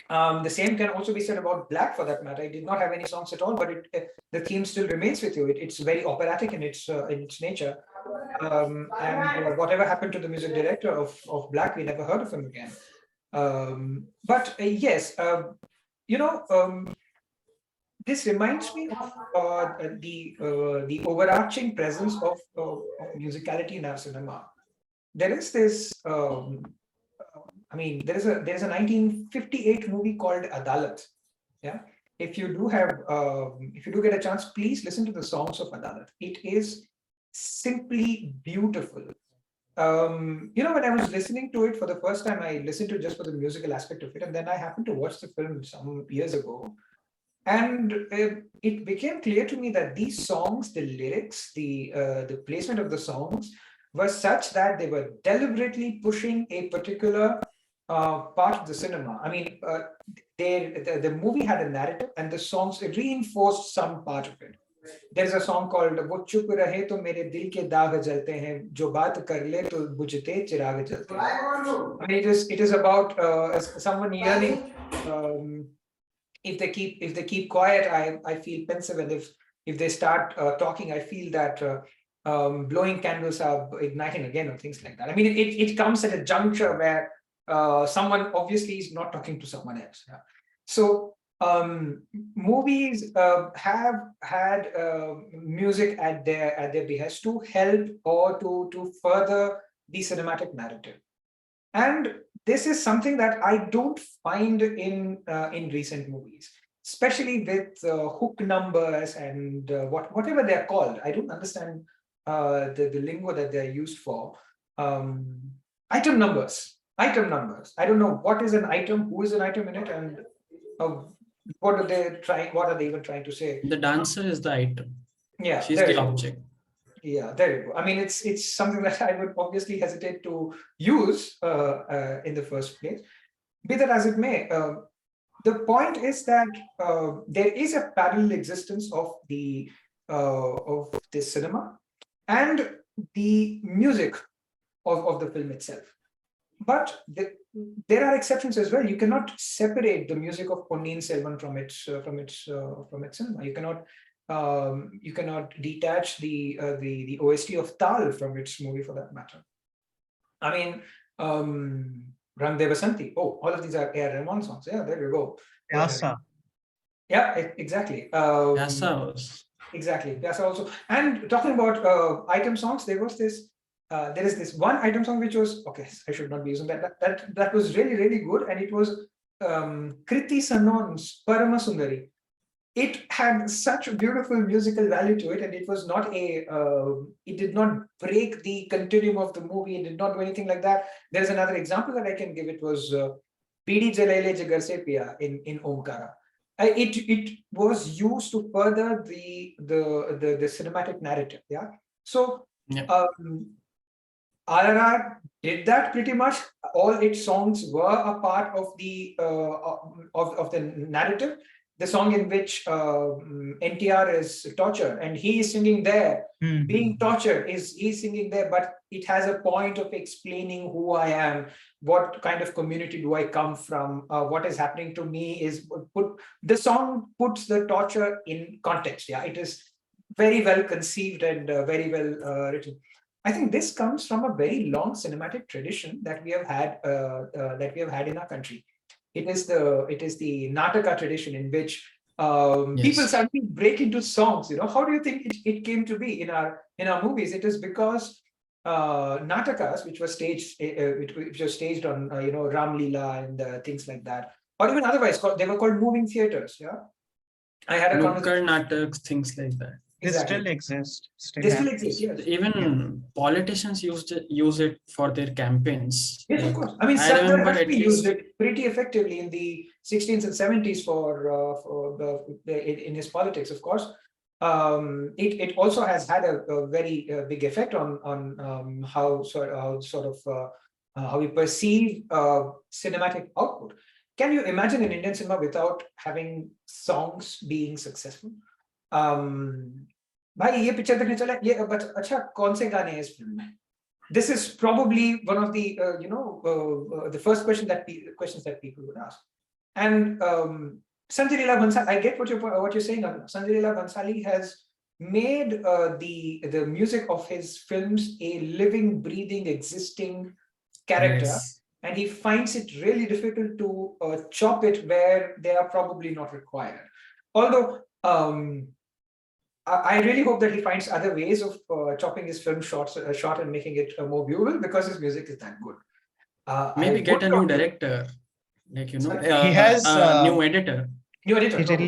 The same can also be said about Black, for that matter. It did not have any songs at all, but the theme still remains with you. It's very operatic in its nature. And whatever happened to the music director of Black, we never heard of him again. But yes, this reminds me of the overarching presence of musicality in our cinema. There is this. There is a 1958 movie called Adalat. Yeah, if you do get a chance, please listen to the songs of Adalat. It is simply beautiful. When I was listening to it for the first time, I listened to it just for the musical aspect of it, and then I happened to watch the film some years ago, and it became clear to me that these songs, the lyrics, the placement of the songs were such that they were deliberately pushing a particular part of the cinema. I mean, the movie had a narrative, and the songs reinforced some part of it. There's a song called "वो चुप रहे तो मेरे दिल के दाग जलते हैं, जो बात कर ले तो बुझते चिराग जलते हैं." I mean, it is about someone yearning. If they keep quiet, I feel pensive, and if they start talking, I feel that blowing candles are igniting again, or things like that. I mean, it comes at a juncture where someone obviously is not talking to someone else. Yeah? So movies have had music at their behest to help or to further the cinematic narrative. And this is something that I don't find in recent movies, especially with hook numbers and whatever they're called. I don't understand the lingo that they're used for. Item numbers. Item numbers. I don't know what is an item, who is an item in it, and what are they even trying to say? The dancer is the item. Yeah, She's the object. Yeah, there you go. I mean, it's something that I would obviously hesitate to use in the first place. Be that as it may, the point is that there is a parallel existence of this cinema and the music of the film itself. But there are exceptions as well. You cannot separate the music of Ponniyin Selvan from its cinema. You cannot detach the OST of Tal from its movie, for that matter. I mean, Rang De Basanti. Oh, all of these are A.R. Rahman songs. Yeah, there you go. Pyasa. Yeah, exactly. Pyasa was. Exactly. Pyasa also. And talking about item songs, there is this one item song which was, okay, I should not be using that. That was really, really good. And it was Kriti Sanon's Parama Sundari. It had such a beautiful musical value to it, and it was not it did not break the continuum of the movie. It did not do anything like that. There's another example that I can give. It was Pidi Jalele Jigar Se Piya in Omkara. It was used to further the cinematic narrative. Yeah. So RRR did that pretty much. All its songs were a part of the narrative. The song in which NTR is tortured and he is singing there, being tortured, he's singing there, but it has a point of explaining who I am, what kind of community do I come from, what is happening to me. The song puts the torture in context. Yeah, it is very well conceived and very well written. I think this comes from a very long cinematic tradition that we have had in our country. It is the Nataka tradition in which people suddenly break into songs. How do you think it came to be in our movies? It is because Natakas, which was staged on Ram Leela and things like that, or even otherwise, they were called moving theaters. Yeah, I had a conversation. Nataks, things like that. They still exist. They still exist, yes. Even politicians use it for their campaigns. Yes, of course. I mean, Sardar Hashmi used it pretty effectively in the 16s and 70s in his politics, of course. It also has had a very big effect on how we perceive cinematic output. Can you imagine an Indian cinema without having songs being successful? भाई ये picture देखने चला ये but अच्छा कौन से गाने हैं इस फिल्म में? This is probably one of the the first questions that people would ask. And Sanjay Leela Bhansali, I get what you're saying. Sanjay Leela Bhansali has made the music of his films a living, breathing, existing character, Yes. and he finds it really difficult to chop it where they are probably not required. Although I really hope that he finds other ways of chopping his film short and making it more viewable, because his music is that good. I Maybe would get a new not. director, like, Sorry? He has a new editor. New editor, he probably.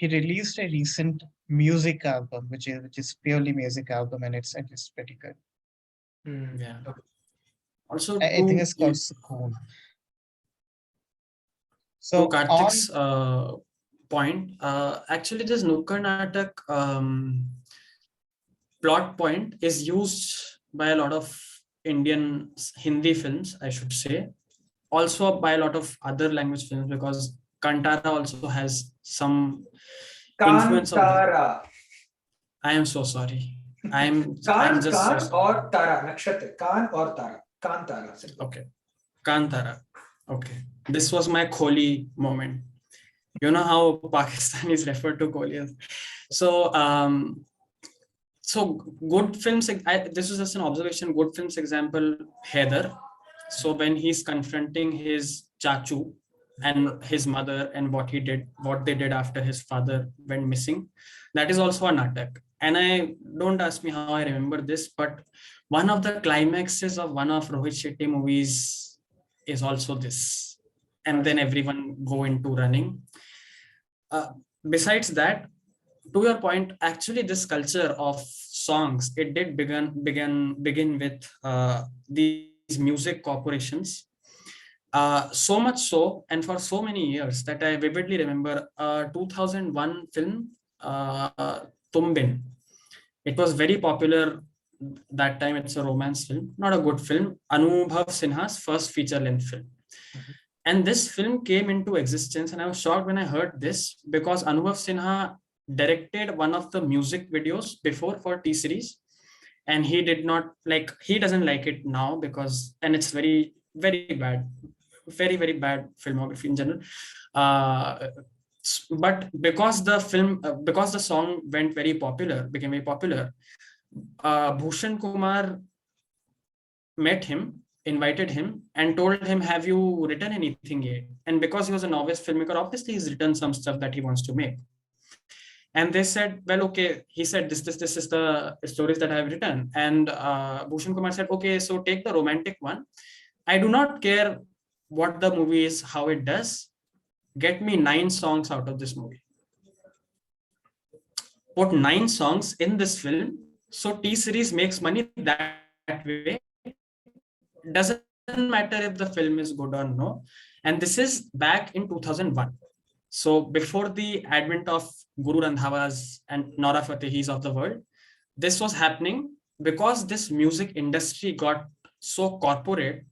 released a recent music album, which is purely music album, and it's pretty good. Hmm. Yeah. Okay. Also, I think it's called Sukoon. to So on Karthik's point, actually this Nukkad Natak plot point is used by a lot of Indian Hindi films, I should say, also by a lot of other language films, because Kantara also has some influence of that. Kantara. I am so sorry. I'm Khan, just so Khan sorry. or Tara, Nakshatra. Khan or Tara. Kantara. Simple. Okay. Kantara. Okay. This was my Kohli moment. You know how Pakistan is referred to Kohli as. So so good films, this is just an observation. Good films example, Heather. So when he's confronting his chachu and his mother, and what they did after his father went missing, that is also a natak. And I don't ask me how I remember this, but one of the climaxes of one of Rohit Shetty movies is also this, and then everyone go into running. uh, Besides that, to your point, actually this culture of songs, it did begin with these music corporations, so much so, and for so many years, that I vividly remember 2001 film, Tumbin. It was very popular that time. It's a romance film, not a good film. Anubhav Sinha's first feature length film. Mhm. And this film came into existence, and I was shocked when I heard this, because Anubhav Sinha directed one of the music videos before for T series, and he did not like, he doesn't like it now, because, and it's very, very bad, very, very bad filmography in general. Uh, but because the film, because the song went very popular, became very popular, Bhushan Kumar met him, invited him, and told him, "Have you written anything yet?" And because he was a novice filmmaker, obviously he's written some stuff that he wants to make. And they said, "Well, okay." He said, "This is the stories that I have written." And Bhushan Kumar said, "Okay, so take the romantic one. I do not care what the movie is, how it does. Get me 9 songs out of this movie. Put 9 songs in this film, so T series makes money that way. Doesn't matter if the film is good or no." And this is back in 2001. So before the advent of Guru Randhavas and Nora Fatehis of the world, this was happening because this music industry got so corporate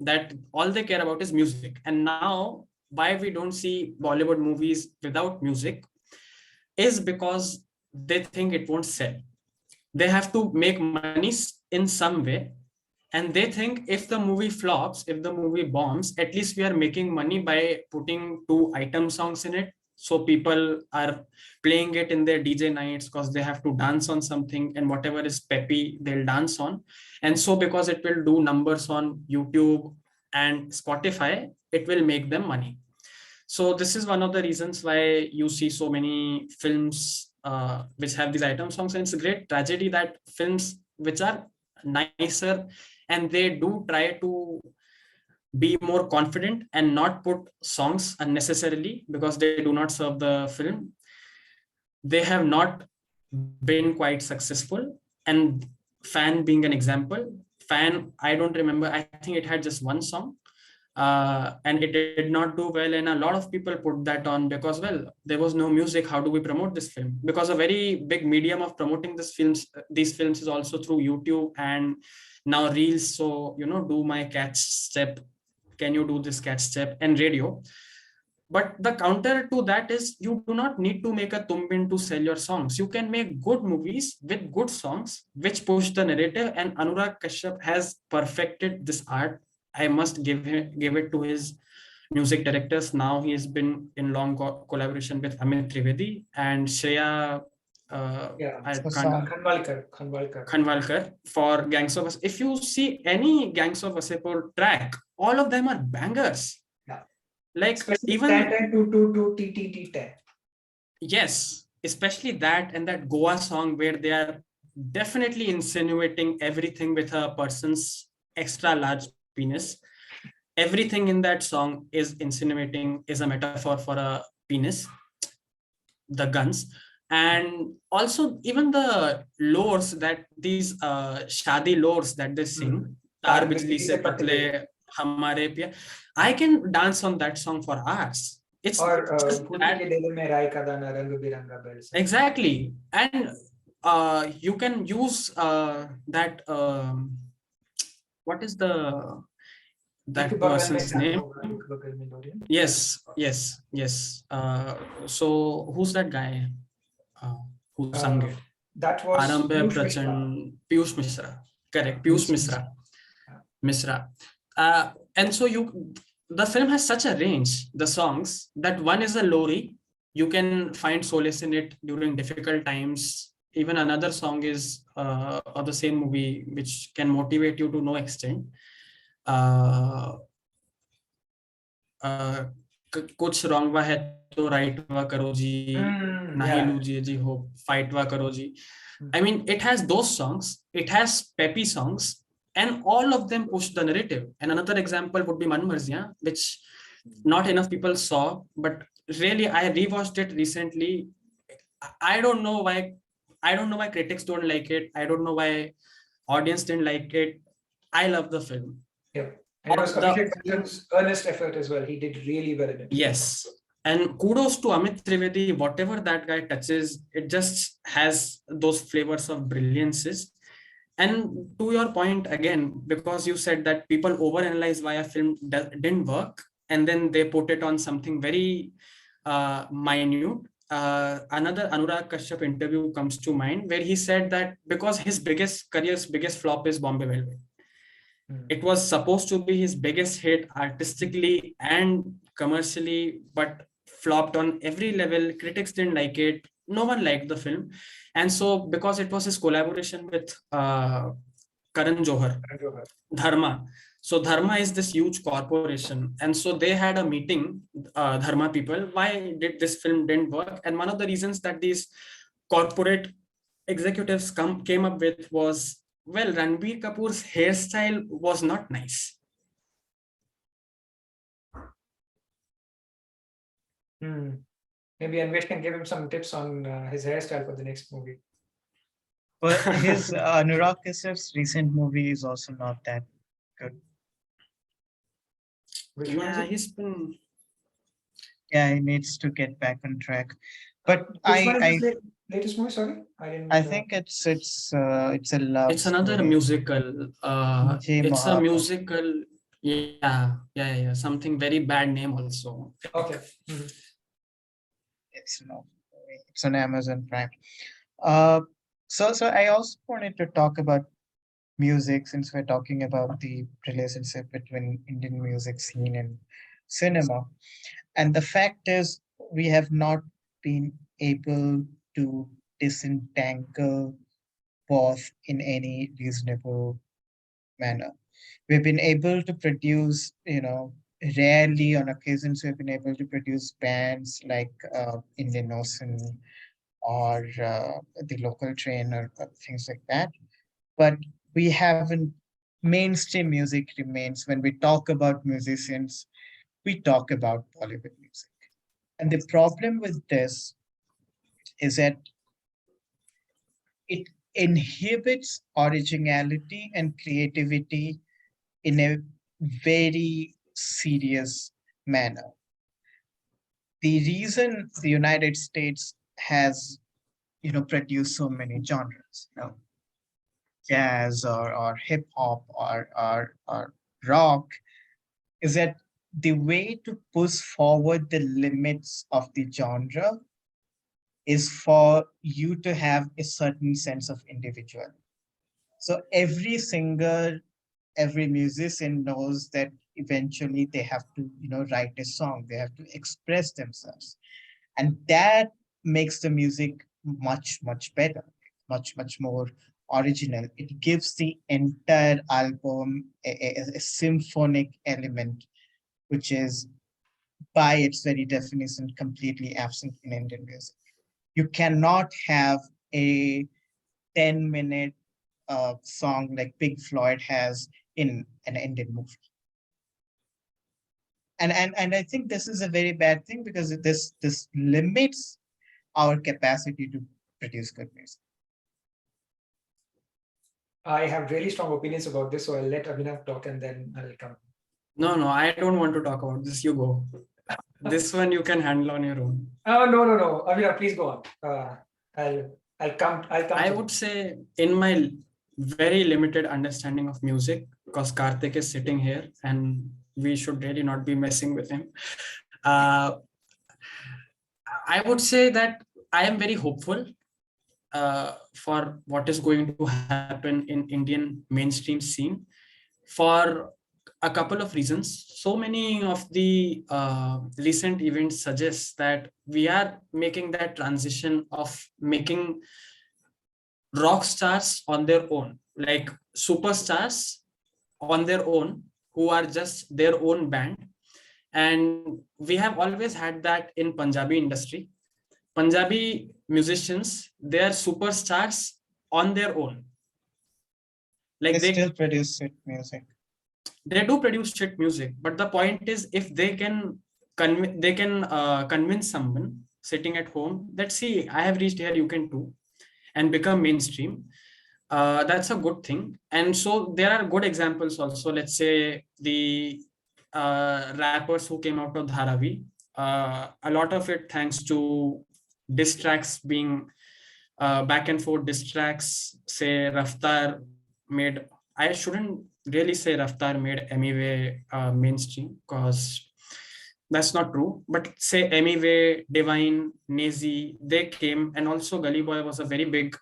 that all they care about is music. And now, why we don't see Bollywood movies without music is because they think it won't sell. They have to make money in some way, and they think if the movie flops, if the movie bombs, at least we are making money by putting 2 item songs in it, so people are playing it in their DJ nights because they have to dance on something, and whatever is peppy they'll dance on. And so because it will do numbers on YouTube and Spotify, it will make them money. So this is one of the reasons why you see so many films which have these item songs. And it's a great tragedy that films which are nicer, and they do try to be more confident and not put songs unnecessarily because they do not serve the film, they have not been quite successful. And Fan being an example, Fan, I don't remember, I think it had just 1 song, and it did not do well, and a lot of people put that on because, well, there was no music, how do we promote this film? Because a very big medium of promoting these films is also through YouTube and now reels. So, do my catch step, can you do this catch step, and radio. But the counter to that is, you do not need to make a tumbin to sell your songs. You can make good movies with good songs which push the narrative, and Anurag Kashyap has perfected this art. I must give it to his music directors. Now he has been in long collaboration with Amit Trivedi and Shreya Yeah, I So can't. song. Khanwalkar. Khanwalkar for Gangs of Wasseypur. If you see any Gangs of Wasseypur track, all of them are bangers. Yeah. Like Especially 10 even 10 2 2 2 T T T 10. yes, especially that and that Goa song where they are definitely insinuating everything with a person's extra large penis. Everything in that song is insinuating, is a metaphor for a penis, the guns. And also even the lores that these shadi lores that they sing, tar तार bijli बिजली se से patle पतले hamare piya, I can dance on that song for hours. It's और just फूटी that के दिल में राय का दाना रंग बिरंगा बरसा exactly. And you can use that what is the एक that बगल में person's गाना name. होगा एक बगल में लोरियन Yes. So who's that guy who sung it? that was Arambe Piyush Mishra. Prachand, Piyush Mishra. Correct, Piyush Yes, Mishra. Yeah. Mishra. And so the film has such a range, the songs, that one is a lori. You can find solace in it during difficult times. Even another song is of the same movie, which can motivate you to no extent. Uh, कुछ wrong हुआ है तो right हुआ करो जी नहीं Yeah. लूजिए जी हो fight हुआ करो जी Hmm. I mean it has those songs, it has peppy songs, and all of them push the narrative. And another example would be Man Marziyan, which not enough people saw, but really I rewatched it recently. I don't know why, critics don't like it. I don't know why audience didn't like it. I love the film. Yeah. And it was The Abhishek Bachchan's earnest effort as well. He did really well in it. Yes. And kudos to Amit Trivedi, whatever that guy touches, it just has those flavors of brilliances. And to your point again, because you said that people overanalyze why a film didn't work, and then they put it on something very minute. Another Anurag Kashyap interview comes to mind where he said that because his career's biggest flop is Bombay Velvet. It was supposed to be his biggest hit artistically and commercially, but flopped on every level. Critics didn't like it. No one liked the film. And so, because it was his collaboration with Karan Johar, Dharma. So Dharma is this huge corporation, and so they had a meeting, Dharma people. Why did this film didn't work? And one of the reasons that these corporate executives came up with was, well, Ranbir Kapoor's hairstyle was not nice. Maybe Anvesh can give him some tips on his hairstyle for the next movie. but his Anurag Kashyap's recent movie is also not that good. Which one is Yeah, it? he's been. Yeah, he needs to get back on track. But Which one is his latest movie? Sorry, I didn't. I think it's a love It's another story. musical. Jay It's a Mahaka. musical. Yeah. Something very bad name also. Okay. It's on Amazon Prime. Uh, so I also wanted to talk about music since we're talking about the relationship between Indian music scene and cinema. And the fact is, we have not been able to disentangle both in any reasonable manner. We've been able to produce, rarely on occasions, we've been able to produce bands like Indian Ocean or the local train or things like that. But we haven't, mainstream music remains, when we talk about musicians, we talk about Bollywood music. And the problem with this is that it inhibits originality and creativity in a very serious manner. The reason the United States has, produced so many genres, jazz or hip hop or rock, is that the way to push forward the limits of the genre is for you to have a certain sense of individuality. So every singer, every musician knows that eventually they have to, write a song, they have to express themselves. And that makes the music much, much better, much more original. It gives the entire album a symphonic element, which is by its very definition completely absent in Indian music. You cannot have a 10-minute song like Pink Floyd has in an Indian movie. And I think this is a very bad thing, because this limits our capacity to produce good music. I have really strong opinions about this, so I'll let Abhinav talk and then I'll come. No, I don't want to talk about this. You go. This one you can handle on your own. Oh, no. Abhinav, please go on. I'll come. I would say, in my very limited understanding of music, because Karthik is sitting here and we should really not be messing with him. I would say that I am very hopeful for what is going to happen in Indian mainstream scene for a couple of reasons. So many of the recent events suggest that we are making that transition of making rock stars on their own, like superstars on their own, who are just their own band. And we have always had that in Punjabi industry. Punjabi musicians, they are superstars on their own. Like They still produce it music. They do produce shit music, but the point is, if they can convince someone sitting at home that, see, I have reached here, you can too, and become mainstream, that's a good thing. And so there are good examples also. Let's say the rappers who came out of Dharavi, a lot of it thanks to diss tracks being back and forth diss tracks. Say Raftar made, I shouldn't really say Raftar made Emiway mainstream, because that's not true. But say Emiway, Divine, Nazi, they came, and also Gully Boy was a very big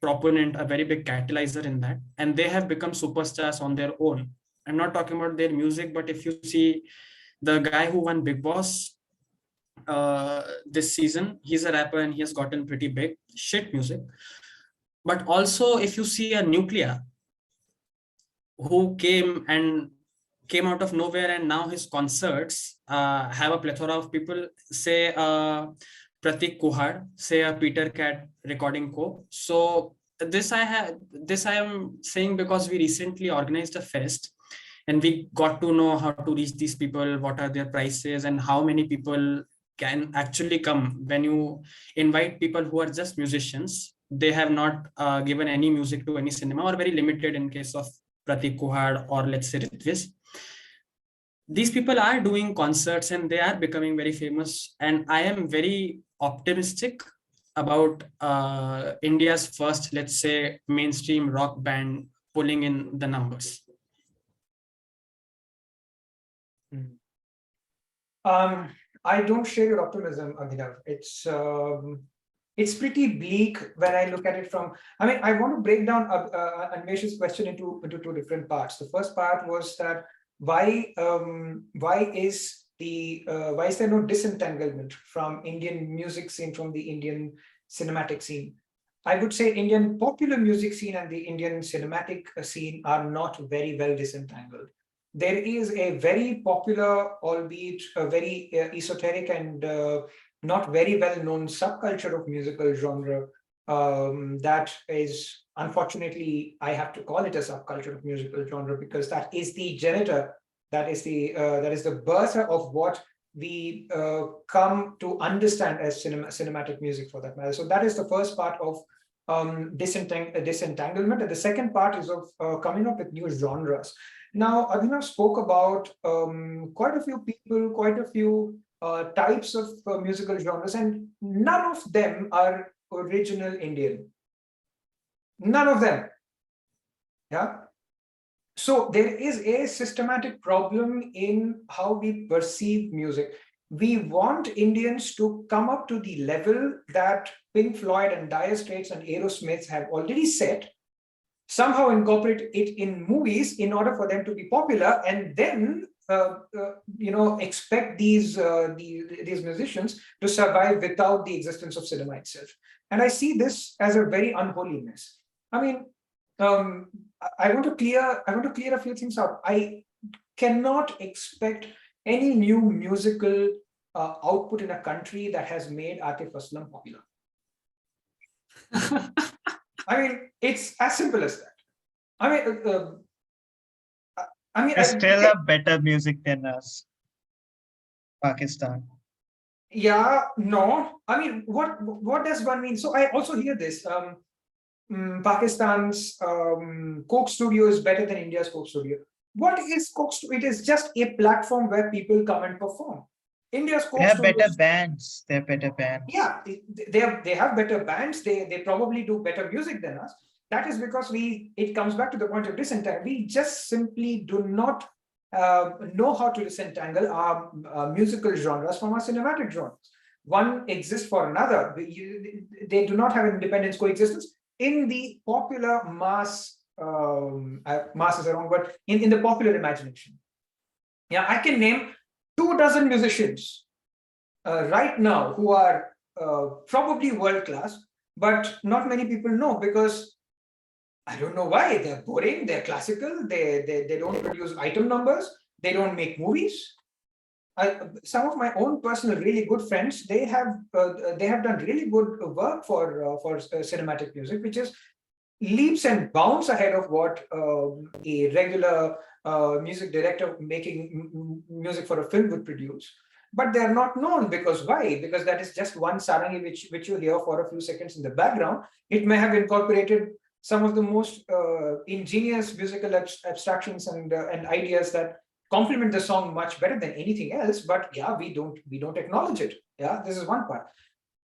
proponent, a very big catalyzer in that, and they have become superstars on their own. I'm not talking about their music, but if you see the guy who won Big Boss this season, he's a rapper and he has gotten pretty big. Shit music. But also, if you see a Nuclear, who came out of nowhere, and now his concerts have a plethora of people. Say Pratik Kuhad, say a Peter Cat Recording Co. So this I am saying because we recently organized a fest, and we got to know how to reach these people, what are their prices, and how many people can actually come. When you invite people who are just musicians, they have not given any music to any cinema, or very limited in case of Pratik Kuhad or let's say Ritviz. These people are doing concerts and they are becoming very famous. And I am very optimistic about India's first, let's say, mainstream rock band pulling in the numbers. I don't share your optimism, Abhinav. It's pretty bleak when I look at it from. I mean, I want to break down Anvesh's question into two different parts. The first part was that why is there no disentanglement from Indian music scene, from the Indian cinematic scene? I would say Indian popular music scene and the Indian cinematic scene are not very well disentangled. There is a very popular, albeit a very esoteric and not very well-known subculture of musical genre that is, unfortunately, I have to call it a subculture of musical genre, because that is the genitor, that is the birther of what we come to understand as cinematic music, for that matter. So that is the first part of disentanglement, and the second part is of coming up with new genres. Now, Abhinav spoke about quite a few people, quite a few types of musical genres, and none of them are original Indian. None of them. Yeah. So there is a systematic problem in how we perceive music. We want Indians to come up to the level that Pink Floyd and Dire Straits and Aerosmith have already set, somehow incorporate it in movies in order for them to be popular, and then expect these musicians to survive without the existence of cinema itself. And I see this as a very unholy mess. I mean, I want to clear a few things out. I cannot expect any new musical output in a country that has made Atif Aslam popular. I mean, it's as simple as that. They still have better music than us, Pakistan. Yeah, no. I mean, what does one mean? So I also hear this. Pakistan's Coke Studio is better than India's Coke Studio. What is Coke Studio? It is just a platform where people come and perform. India's Coke They have Studio. better bands. They're better bands. Yeah, they have better bands. They probably do better music than us. That is because it comes back to the point of disentangle. We just simply do not know how to disentangle our musical genres from our cinematic genres. One exists for another. They do not have an independent coexistence in the popular mass. Mass is the wrong word. In the popular imagination. Yeah, I can name 24 musicians right now who are probably world class, but not many people know because I don't know why. They're boring, they're classical, they don't produce item numbers, they don't make movies. Some of my own personal really good friends, they have done really good work for cinematic music, which is leaps and bounds ahead of what a regular music director making music for a film would produce. But they're not known because why? Because that is just one sarangi which you hear for a few seconds in the background. It may have incorporated some of the most ingenious musical abstractions and ideas that complement the song much better than anything else. But yeah, we don't acknowledge it. Yeah, this is one part.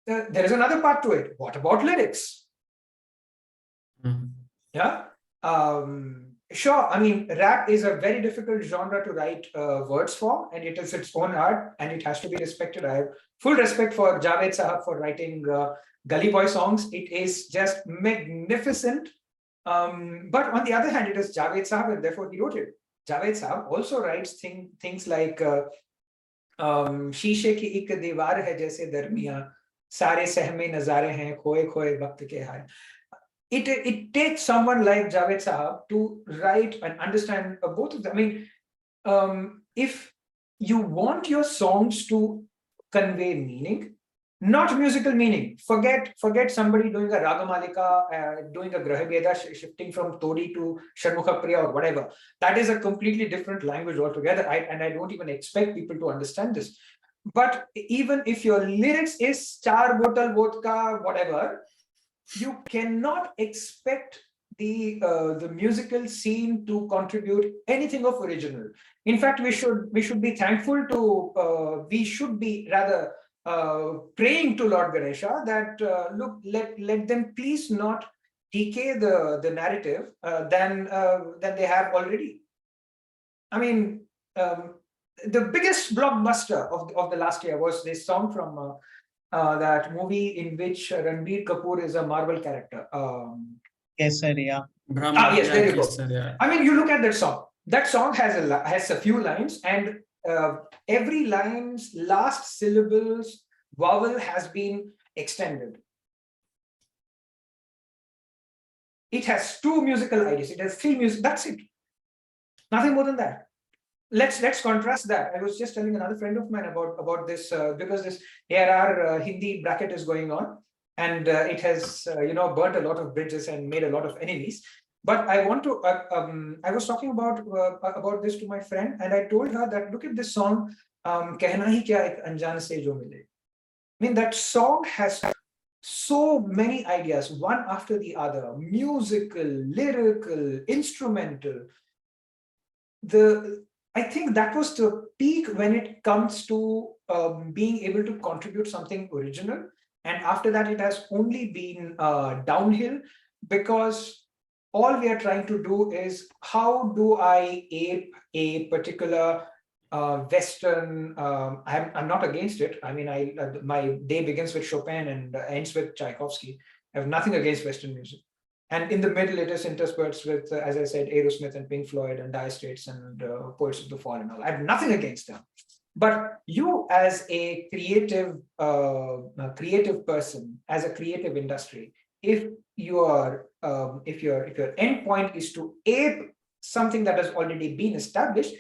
There is another part to it. What about lyrics? Mm-hmm. Yeah. Sure. I mean, rap is a very difficult genre to write words for, and it is its own art, and it has to be respected. I have full respect for Javed Sahab for writing Gully Boy songs. It is just magnificent. But on the other hand, it is Javed Sahab, and therefore he wrote it. Javed Sahab also writes things like शीशे की एक दीवार है जैसे दरमिया सारे सहमे नजारे हैं खोए खोए वक्त के हाय. It takes someone like Javed Sahab to write and understand both of them. I mean, if you want your songs to convey meaning, not musical meaning, forget somebody doing a Ragamalika, doing a Grahabeda, shifting from Todi to Shanmukhapriya or whatever. That is a completely different language altogether. And I don't even expect people to understand this. But even if your lyrics is char bottle vodka, whatever, you cannot expect the musical scene to contribute anything of original. In fact, we should be thankful to we should be rather praying to Lord Ganesha that look, let them please not decay the narrative than they have already. I mean, the biggest blockbuster of the last year was this song from that movie in which Ranbir Kapoor is a Marvel character. Kesariya. Yes, there you go. I mean, you look at that song. That song has a few lines, and every line's last syllable's vowel has been extended. It has 2 musical ideas. It has 3 music. That's it. Nothing more than that. Let's contrast that. I was just telling another friend of mine about this because this RRR Hindi bracket is going on, and it has burnt a lot of bridges and made a lot of enemies. But I want to. I was talking about this to my friend, and I told her that look at this song. Kehna hi kya ek anjan se jo mile. I mean, that song has so many ideas, one after the other: musical, lyrical, instrumental. I think that was the peak when it comes to being able to contribute something original. And after that, it has only been downhill, because all we are trying to do is how do I ape a particular Western. I'm not against it. I mean, my day begins with Chopin and ends with Tchaikovsky. I have nothing against Western music. And in the middle, it is interspersed with, as I said, Aerosmith and Pink Floyd and Dire Straits and Poets of the Fall and all. I have nothing against them. But you, as a creative person, as a creative industry, if your end point is to ape something that has already been established,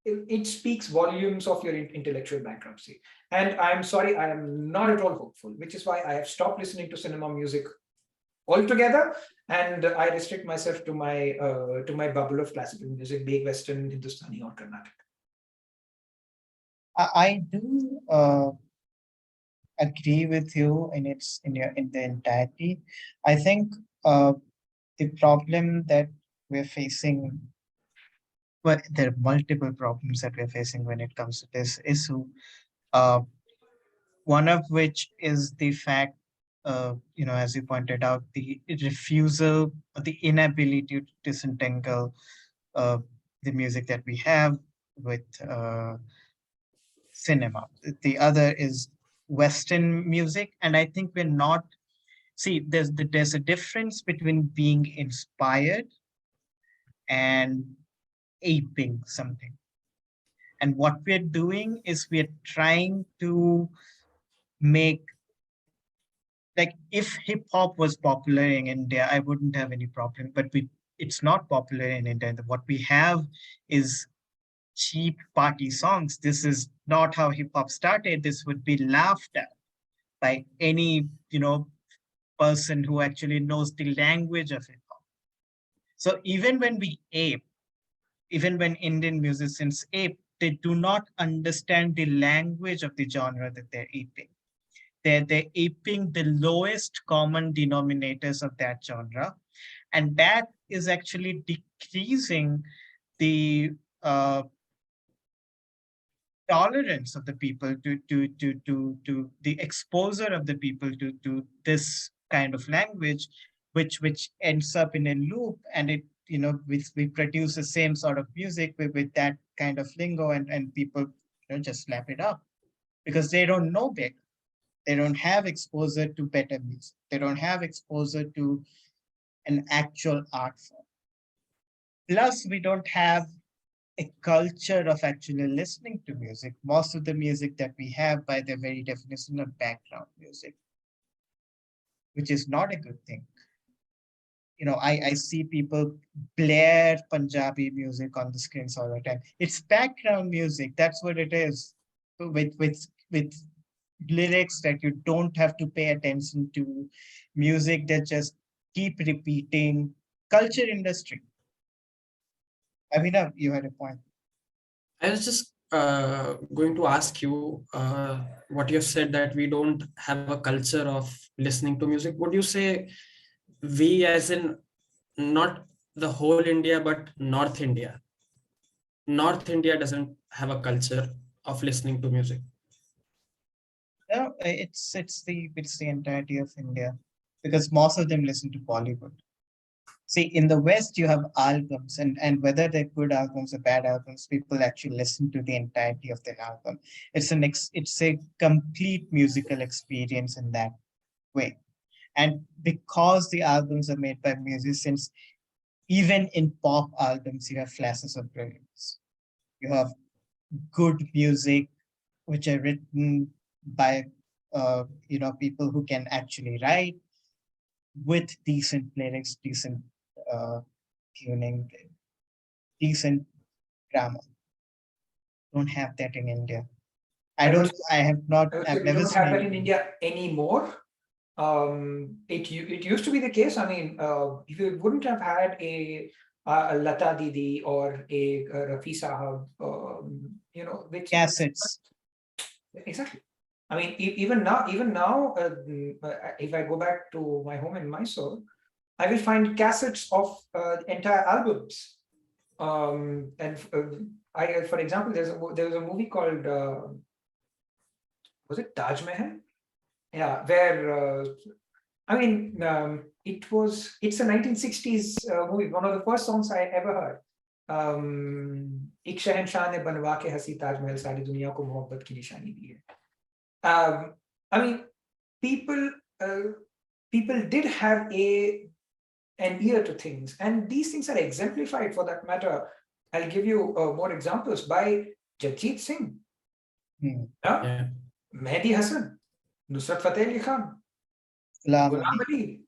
it speaks volumes of your intellectual bankruptcy. And I'm sorry, I am not at all hopeful, which is why I have stopped listening to cinema music altogether, and I restrict myself to my bubble of classical music, be it Western, Hindustani, or Carnatic. I do agree with you in the entirety. I think the problem that we're facing, well, there are multiple problems that we're facing when it comes to this issue. Uh, one of which is the fact, as you pointed out, the refusal, or the inability to disentangle uh, the music that we have with cinema. The other is Western music, and I think we're not. See, there's a difference between being inspired and aping something. And what we're doing is we're trying to make, like, if hip hop was popular in India, I wouldn't have any problem. But it's not popular in India. What we have is cheap party songs. This is not how hip hop started. This would be laughed at by any, person who actually knows the language of hip hop. So even when we ape, even when Indian musicians ape, they do not understand the language of the genre that they're aping. They're aping the lowest common denominators of that genre. And that is actually decreasing the tolerance of the people to the exposure of the people to this kind of language, which ends up in a loop, and it we produce the same sort of music with that kind of lingo, and people just slap it up because they don't know better. They don't have exposure to better music. They don't have exposure to an actual art form. Plus, we don't have a culture of actually listening to music. Most of the music that we have, by their very definition, of background music, which is not a good thing. I see people blare Punjabi music on the screens all the time. It's background music. That's what it is. With lyrics that you don't have to pay attention to, music that just keep repeating. Culture industry. Abhinav, you had a point. I was just going to ask you what you have said, that we don't have a culture of listening to music. Would you say we, as in not the whole India, but North India? North India doesn't have a culture of listening to music. No, it's the entirety of India, because most of them listen to Bollywood. See, in the West, you have albums, and whether they're good albums or bad albums, people actually listen to the entirety of the album. It's a complete musical experience in that way. And because the albums are made by musicians, even in pop albums, you have flashes of brilliance. You have good music, which are written by people who can actually write, with decent lyrics, decent tuning, decent grammar. Don't have that in India. I would I've we never don't have that seen in India anymore. It used to be the case. I mean, if you wouldn't have had a Lata Didi or a Rafi Sahab, which cassettes. exactly. I mean, even now, if I go back to my home in Mysore, I will find cassettes of entire albums. And for example, there was a movie called was it Taj Mahal? Yeah, where I mean, it's a 1960s movie. One of the first songs I ever heard. एक शहंशाह ने बनवा के हंसी ताजमहल सारी दुनिया को मोहब्बत की निशानी दी है. I mean, people did have a an ear to things. And these things are exemplified, for that matter. I'll give you more examples by Jagjit Singh, Yeah. Mehdi Hassan, Nusrat Fateh Ali Khan, Ghulam Ghulam Ali. Ali.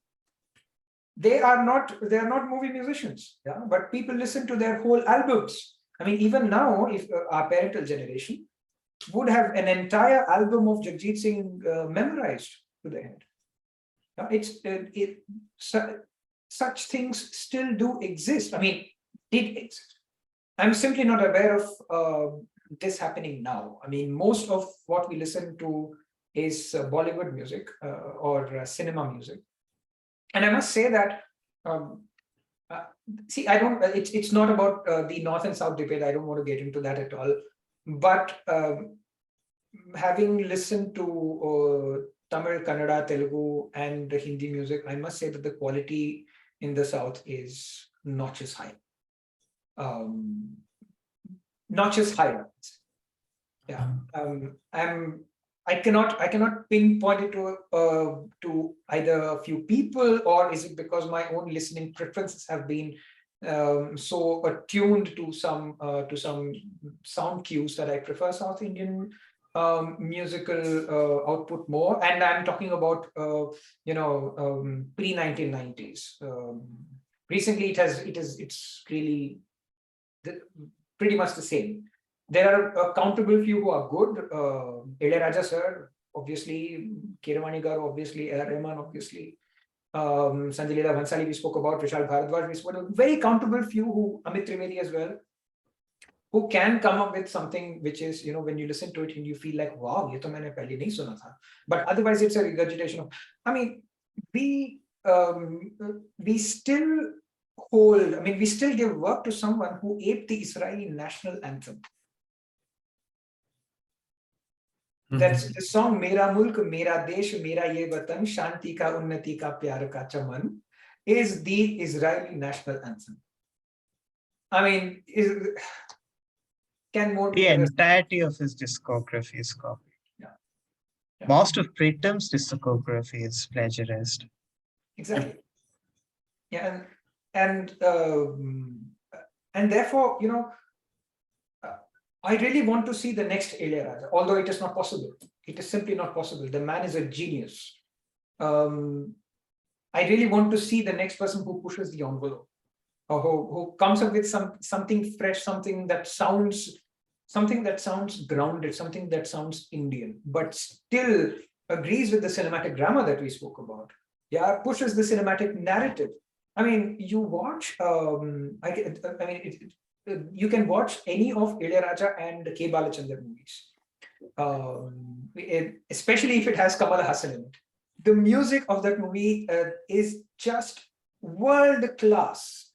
They are not movie musicians, yeah, but people listen to their whole albums. I mean, even now, if our parental generation would have an entire album of Jagjit Singh memorized to their head. Yeah, such things still do exist. I mean, did exist. I'm simply not aware of this happening now. I mean, most of what we listen to is Bollywood music or cinema music. And I must say that, um, see, I don't, it's not about the North and South debate. I don't want to get into that at all. But having listened to Tamil, Kannada, Telugu, and Hindi music, I must say that the quality in the South is notches high. Notches higher. Yeah. I cannot pinpoint it to either a few people, or is it because my own listening preferences have been so attuned to some sound cues that I prefer South Indian musical output more. And I'm talking about pre 1990s. Recently, it's really pretty much the same. There are a countable few who are good. Ilayaraja sir, obviously, Kiravani Garu, obviously, A.R. Rahman, obviously, Sanjay Leela Bhansali, we spoke about, Vishal Bharadwaj, we spoke about, very countable few who, Amit Trivedi as well, who can come up with something which is, when you listen to it and you feel like, wow, ye to maine pehle nahi suna tha. But otherwise, it's a regurgitation of, I mean, we still we still give work to someone who aped the Israeli national anthem. That's the song Mera Mulk, Mera Desh, Mera Ye Vatan, Shanti Ka Unnati Ka Pyar Ka Chaman is the Israeli national anthem. I mean, can more The entirety of his discography is copied. Yeah. Most of Pritam's discography is plagiarized. Exactly. Yeah, and therefore, I really want to see the next Ilayaraja, although it is not possible. It is simply not possible. The man is a genius. I really want to see the next person who pushes the envelope, or who comes up with something fresh, something that sounds grounded, something that sounds Indian, but still agrees with the cinematic grammar that we spoke about. Yeah, pushes the cinematic narrative. I mean, you watch. You can watch any of Ilayaraja and K. Balachandar movies, especially if it has Kamal Hassan in it. The music of that movie is just world class.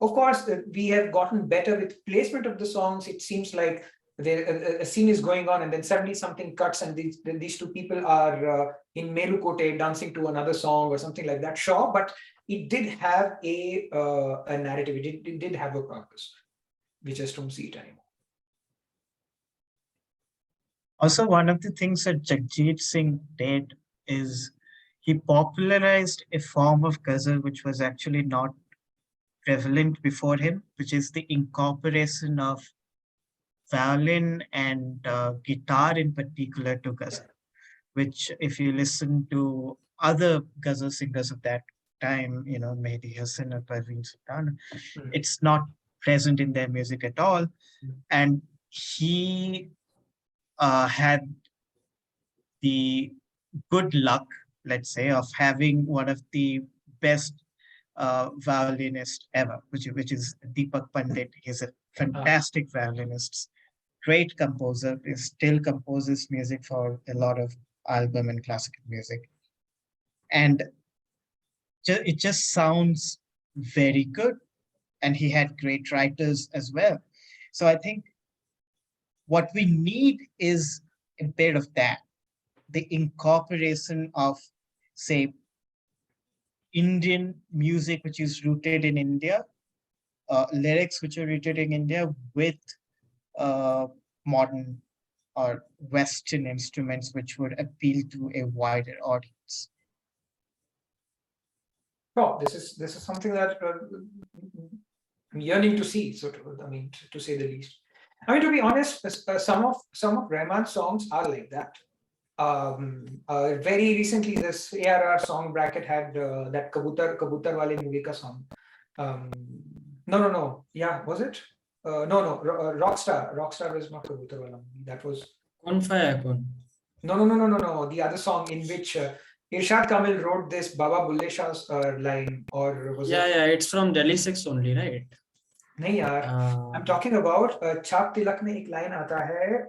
Of course, we have gotten better with placement of the songs. It seems like a scene is going on, and then suddenly something cuts, and these two people are in Melukote dancing to another song or something like that. Sure, but it did have a narrative. It did have a purpose. We just don't see it anymore. Also, one of the things that Jagjit Singh did is he popularized a form of ghazal which was actually not prevalent before him, which is the incorporation of violin and guitar in particular to ghazal, which if you listen to other ghazal singers of that time, Mehdi Hassan or Parveen Sultan, it's not present in their music at all. And he had the good luck, let's say, of having one of the best violinist ever, which is Deepak Pandit. He's a fantastic violinist, great composer. He still composes music for a lot of album and classical music. And it just sounds very good. And he had great writers as well. So I think what we need is a bit of that, the incorporation of, say, Indian music, which is rooted in India, lyrics which are rooted in India with modern or Western instruments which would appeal to a wider audience. Oh, this is something that I'm yearning to see. So, to say the least. I mean, to be honest, some of Rahman's songs are like that. Very recently, this ARR song bracket had that Kabutar Wale movie ka song. No. Yeah, was it? No. Rockstar. Rockstar was not Kabutar Wala movie. That was. Kon Faya Kon. No. The other song in which Irshad Kamil wrote this Baba Bulle Shah's line, or was it? Yeah, it's from Delhi 6 only, right? नहीं यार, I'm talking about छाप तिलक में एक line आता है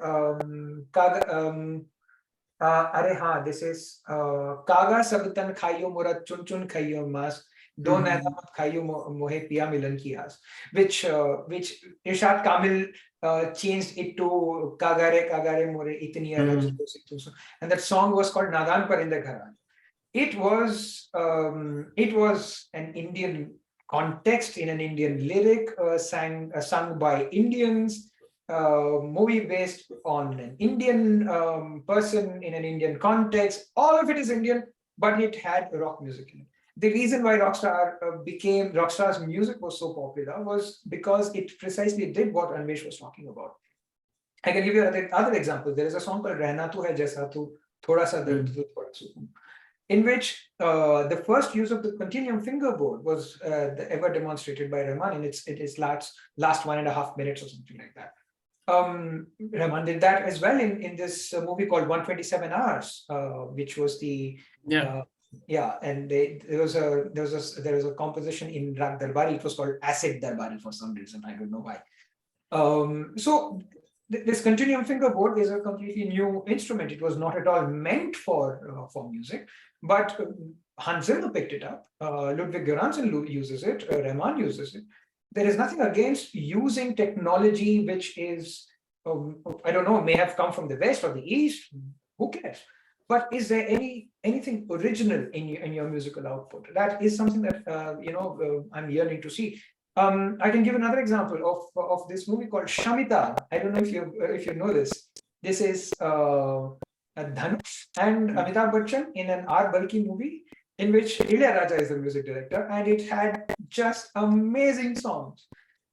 अरे हाँ, this is कागा सब तन खाइयो मोरा चुन चुन खाइयो मास दो नैना मत खाइयो मोहे पिया मिलन की आस, which Irshad Kamil changed it to kagare more itni araj, and that song was called Nadan Parinder Gharan. It was an Indian context in an Indian lyric, sung by Indians, movie based on an Indian person in an Indian context. All of it is Indian, but it had rock music in it. The reason why Rockstar's music was so popular was because it precisely did what Anvesh was talking about. I can give you other examples. There is a song called Rehna Tu Hai Jaisa Tu, Thoda Sa Dard Tu Thoda Sukun, in which the first use of the continuum fingerboard was ever demonstrated by Rahman in its last 1.5 minutes or something like that. Rahman did that as well in this movie called 127 Hours, which was the and there was a composition in Rag Darbari. It was called Acid Darbari for some reason. I don't know why. So this continuum fingerboard is a completely new instrument. It was not at all meant for music, but Hans Zimmer picked it up. Ludwig Göransson uses it. Rahman uses it. There is nothing against using technology which is, I don't know, may have come from the West or the East. Who cares? But is there anything original in your musical output? That is something that I'm yearning to see. I can give another example of this movie called Shamita. I don't know if you know this. This is Dhanush and Amitabh Bachchan in an R. Balki movie in which Ilayaraja is the music director, and it had just amazing songs.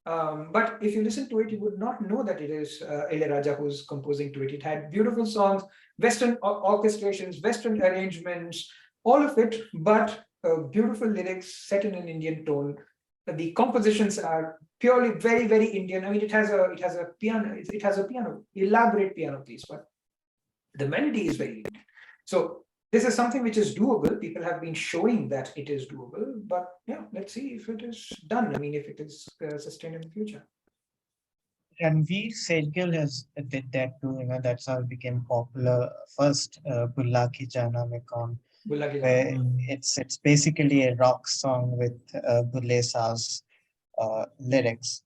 But if you listen to it, you would not know that it is Ilayaraja who's composing to it. It had beautiful songs, Western orchestrations, Western arrangements, all of it, but beautiful lyrics set in an Indian tone. The compositions are purely very, very Indian. I mean, it has a piano, elaborate piano piece, but the melody is very Indian. So this is something which is doable. People have been showing that it is doable, but yeah, let's see if it is done. I mean, if it is sustained in the future. Ranveer Sehgal did that too. That's how it became popular. First, Bulla Ki Jana Mein Kaun, where it's basically a rock song with Bulle Shah's lyrics.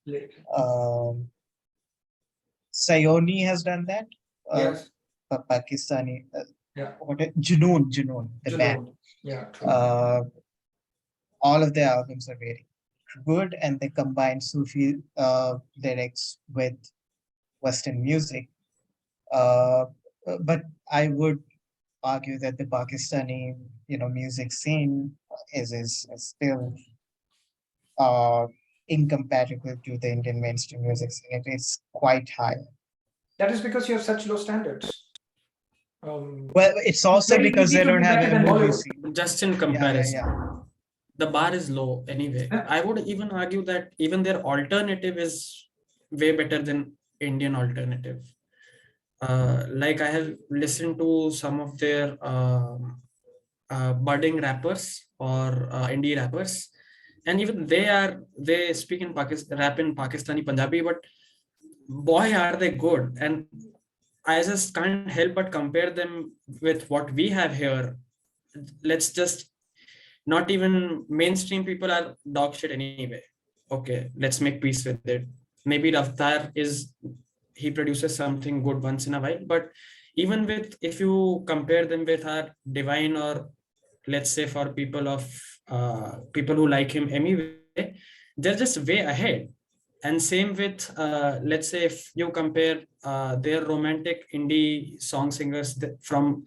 Sayoni has done that. Yes. Pakistani. What Junoon, the band. Yeah. All of their albums are very good, and they combine Sufi lyrics with Western music. But I would argue that the Pakistani, music scene is still incompatible to the Indian mainstream music scene. It is quite high. That is because you have such low standards. Well, it's also because they don't have a movie scene. Just in comparison, the bar is low anyway. I would even argue that even their alternative is way better than Indian alternative. Like I have listened to some of their budding rappers or indie rappers, and even they speak in rap in Pakistani Punjabi, but boy are they good. And I just can't help but compare them with what we have here. Let's just not even mainstream people are dog shit anyway. Okay, let's make peace with it. Maybe Raftar he produces something good once in a while, but even if you compare them with our Divine, or let's say for people who like him anyway, they're just way ahead. And same with let's say if you compare their romantic indie song singers from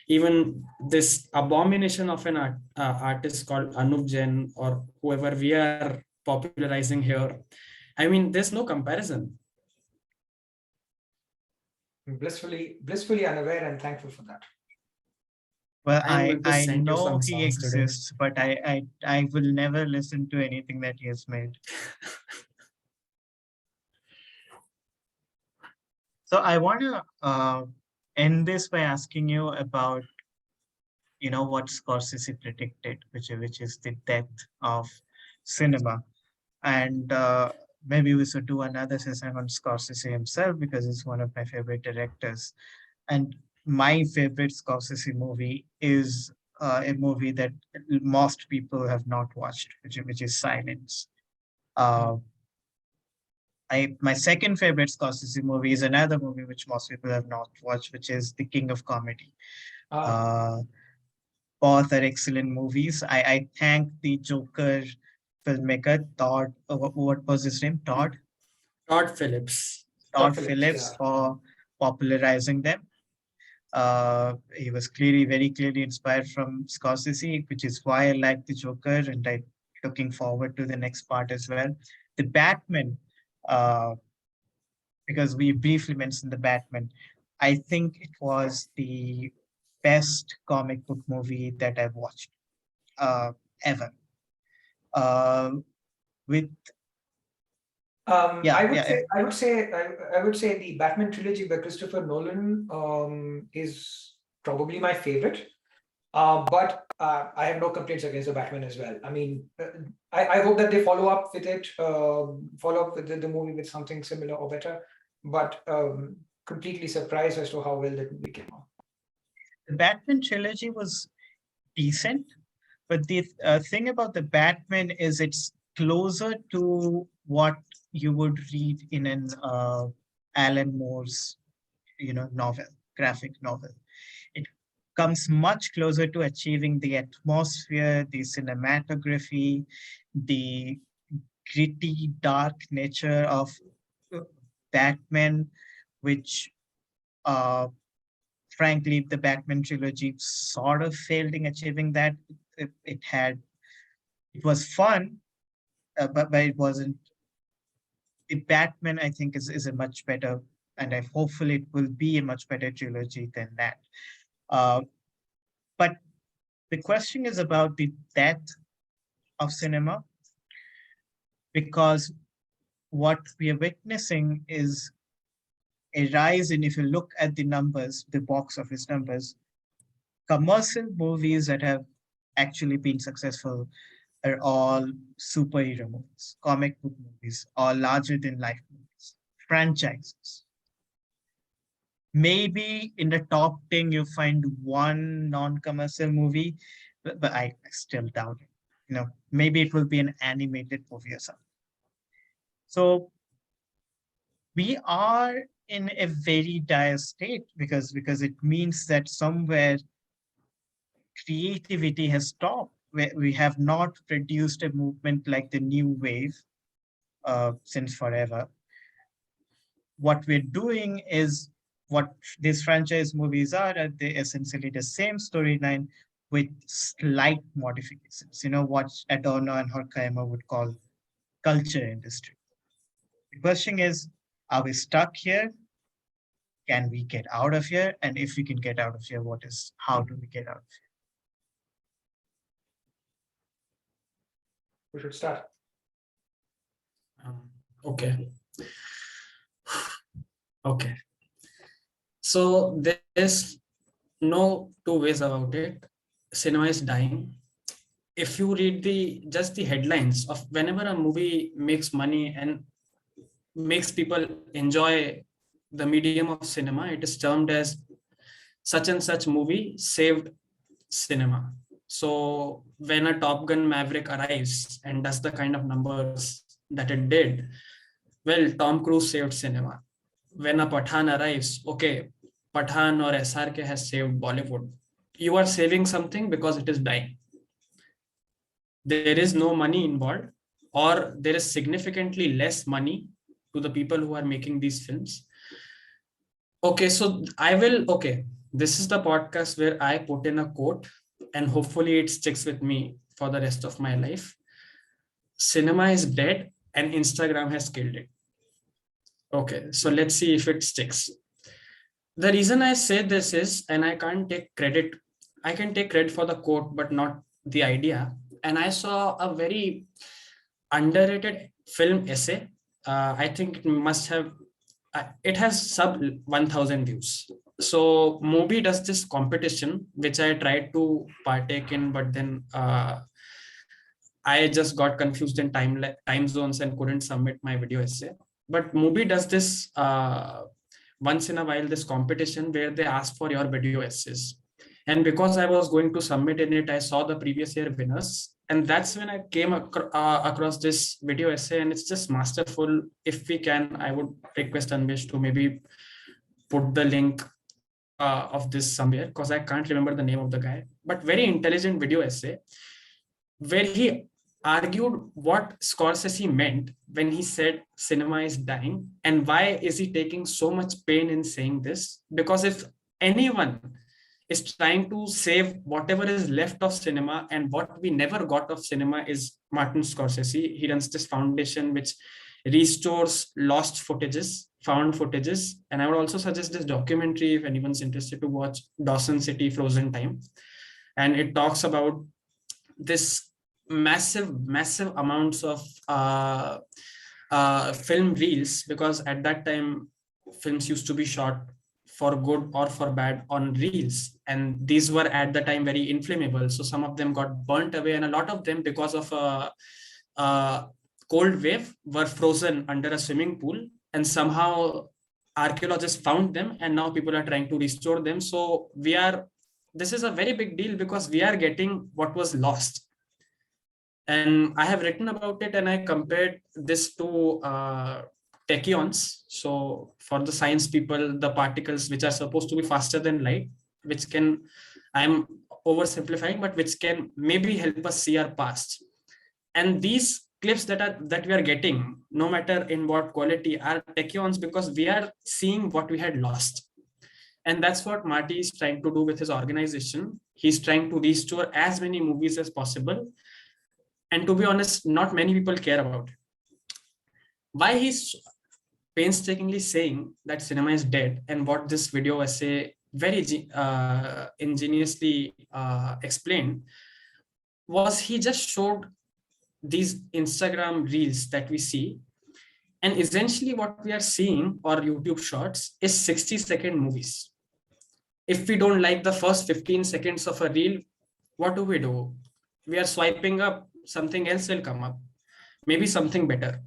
Even this abomination of an artist called Anup Jain or whoever we are popularizing here, I mean, there's no comparison. Blissfully unaware and thankful for that. Well, I'm going to I send you know some he songs today. exists, but I will never listen to anything that he has made. So I want to end this by asking you about, what Scorsese predicted, which is the death of cinema. And maybe we should do another session on Scorsese himself because he's one of my favorite directors. And my favorite Scorsese movie is a movie that most people have not watched, which is Silence. Uh, my second favorite Scorsese movie is another movie which most people have not watched, which is The King of Comedy. Uh, Both are excellent movies. I thank the Joker filmmaker, Todd, what was his name? Todd Todd Phillips. Todd Phillips, Phillips yeah. for popularizing them. He was very clearly inspired from Scorsese, which is why I like the Joker, and I'm looking forward to the next part as well. The Batman, uh, because we briefly mentioned the Batman, I think it was the best comic book movie that I've watched uh, ever. Uh, with I would yeah, say, I would say the Batman trilogy by Christopher Nolan is probably my favorite. But I have no complaints against the Batman as well. I mean, I hope that they follow up with it, follow up with the movie with something similar or better. But completely surprised as to how well that movie came out. the Batman trilogy was decent, but the thing about the Batman is it's closer to what you would read in an Alan Moore's, novel, graphic novel. It comes much closer to achieving the atmosphere, the cinematography, the gritty, dark nature of uh, Batman, which frankly, the Batman trilogy sort of failed in achieving that. It was fun, but it wasn't. The Batman, I think, is a much better, and I hopefully it will be a much better trilogy than that. Uh, but the question is about the death of cinema, because what we are witnessing is a rise in, if you look at the numbers, the box office numbers, commercial movies that have actually been successful are all superhero movies, comic book movies, or larger than life movies, franchises. Maybe in the top 10, you find one non commercial movie, but I still doubt it. Maybe it will be an animated movie or something. So we are in a very dire state because it means that somewhere creativity has stopped. We have not produced a movement like the new wave since forever. What we're doing is what these franchise movies are they essentially the same storyline with slight modifications. What Adorno and Horkheimer would call culture industry. The question is, are we stuck here? Can we get out of here? And if we can get out of here, how do we get out of here? We should start. Okay. Okay. So there's no two ways about it. Cinema is dying. If you read just the headlines of whenever a movie makes money and makes people enjoy the medium of cinema, it is termed as such and such movie saved cinema. So when a Top Gun Maverick arrives and does the kind of numbers that it did, well, Tom Cruise saved cinema. When a Pathan arrives, okay, Pathan or SRK has saved Bollywood. You are saving something because it is dying. There is no money involved, or there is significantly less money to the people who are making these films. Okay, so okay, This is the podcast where I put in a quote and hopefully it sticks with me for the rest of my life. Cinema is dead and Instagram has killed it. Okay, so let's see if it sticks. The reason I say this is, and I can't take credit, I can take credit for the quote, but not the idea. And I saw a very underrated film essay. I think it must have, it has sub 1000 views. So Movie does this competition, which I tried to partake in, but then I just got confused in time zones and couldn't submit my video essay. But Movie does this once in a while, this competition where they ask for your video essays. And because I was going to submit in it, I saw the previous year winners. And that's when I came across this video essay, and it's just masterful. If we can, I would request Anvesh to maybe put the link of this somewhere, because I can't remember the name of the guy, but very intelligent video essay where he argued what Scorsese meant when he said cinema is dying, and why is he taking so much pain in saying this? Because if anyone is trying to save whatever is left of cinema, and what we never got of cinema, is Martin Scorsese. He runs this foundation which restores lost footages, found footages. And I would also suggest this documentary if anyone's interested to watch, Dawson City Frozen Time. And it talks about this massive amounts of film reels, because at that time films used to be shot for good or for bad on reels, and these were at the time very inflammable, so some of them got burnt away, and a lot of them, because of a cold wave, were frozen under a swimming pool, and somehow archaeologists found them, and now people are trying to restore them. So this is a very big deal, because we are getting what was lost. And I have written about it, and I compared this to tachyons. So for the science people, the particles which are supposed to be faster than light, which can, I'm oversimplifying, but which can maybe help us see our past. And these clips that we are getting, no matter in what quality, are tachyons, because we are seeing what we had lost. And that's what Marty is trying to do with his organization. He's trying to restore as many movies as possible. And to be honest, not many people care about it. Why he's painstakingly saying that cinema is dead, and what this video essay very ingeniously explained, was he just showed these Instagram reels that we see. And essentially what we are seeing, or YouTube shorts, is 60-second movies. If we don't like the first 15 seconds of a reel, what do? We are swiping up, something else will come up, maybe something better.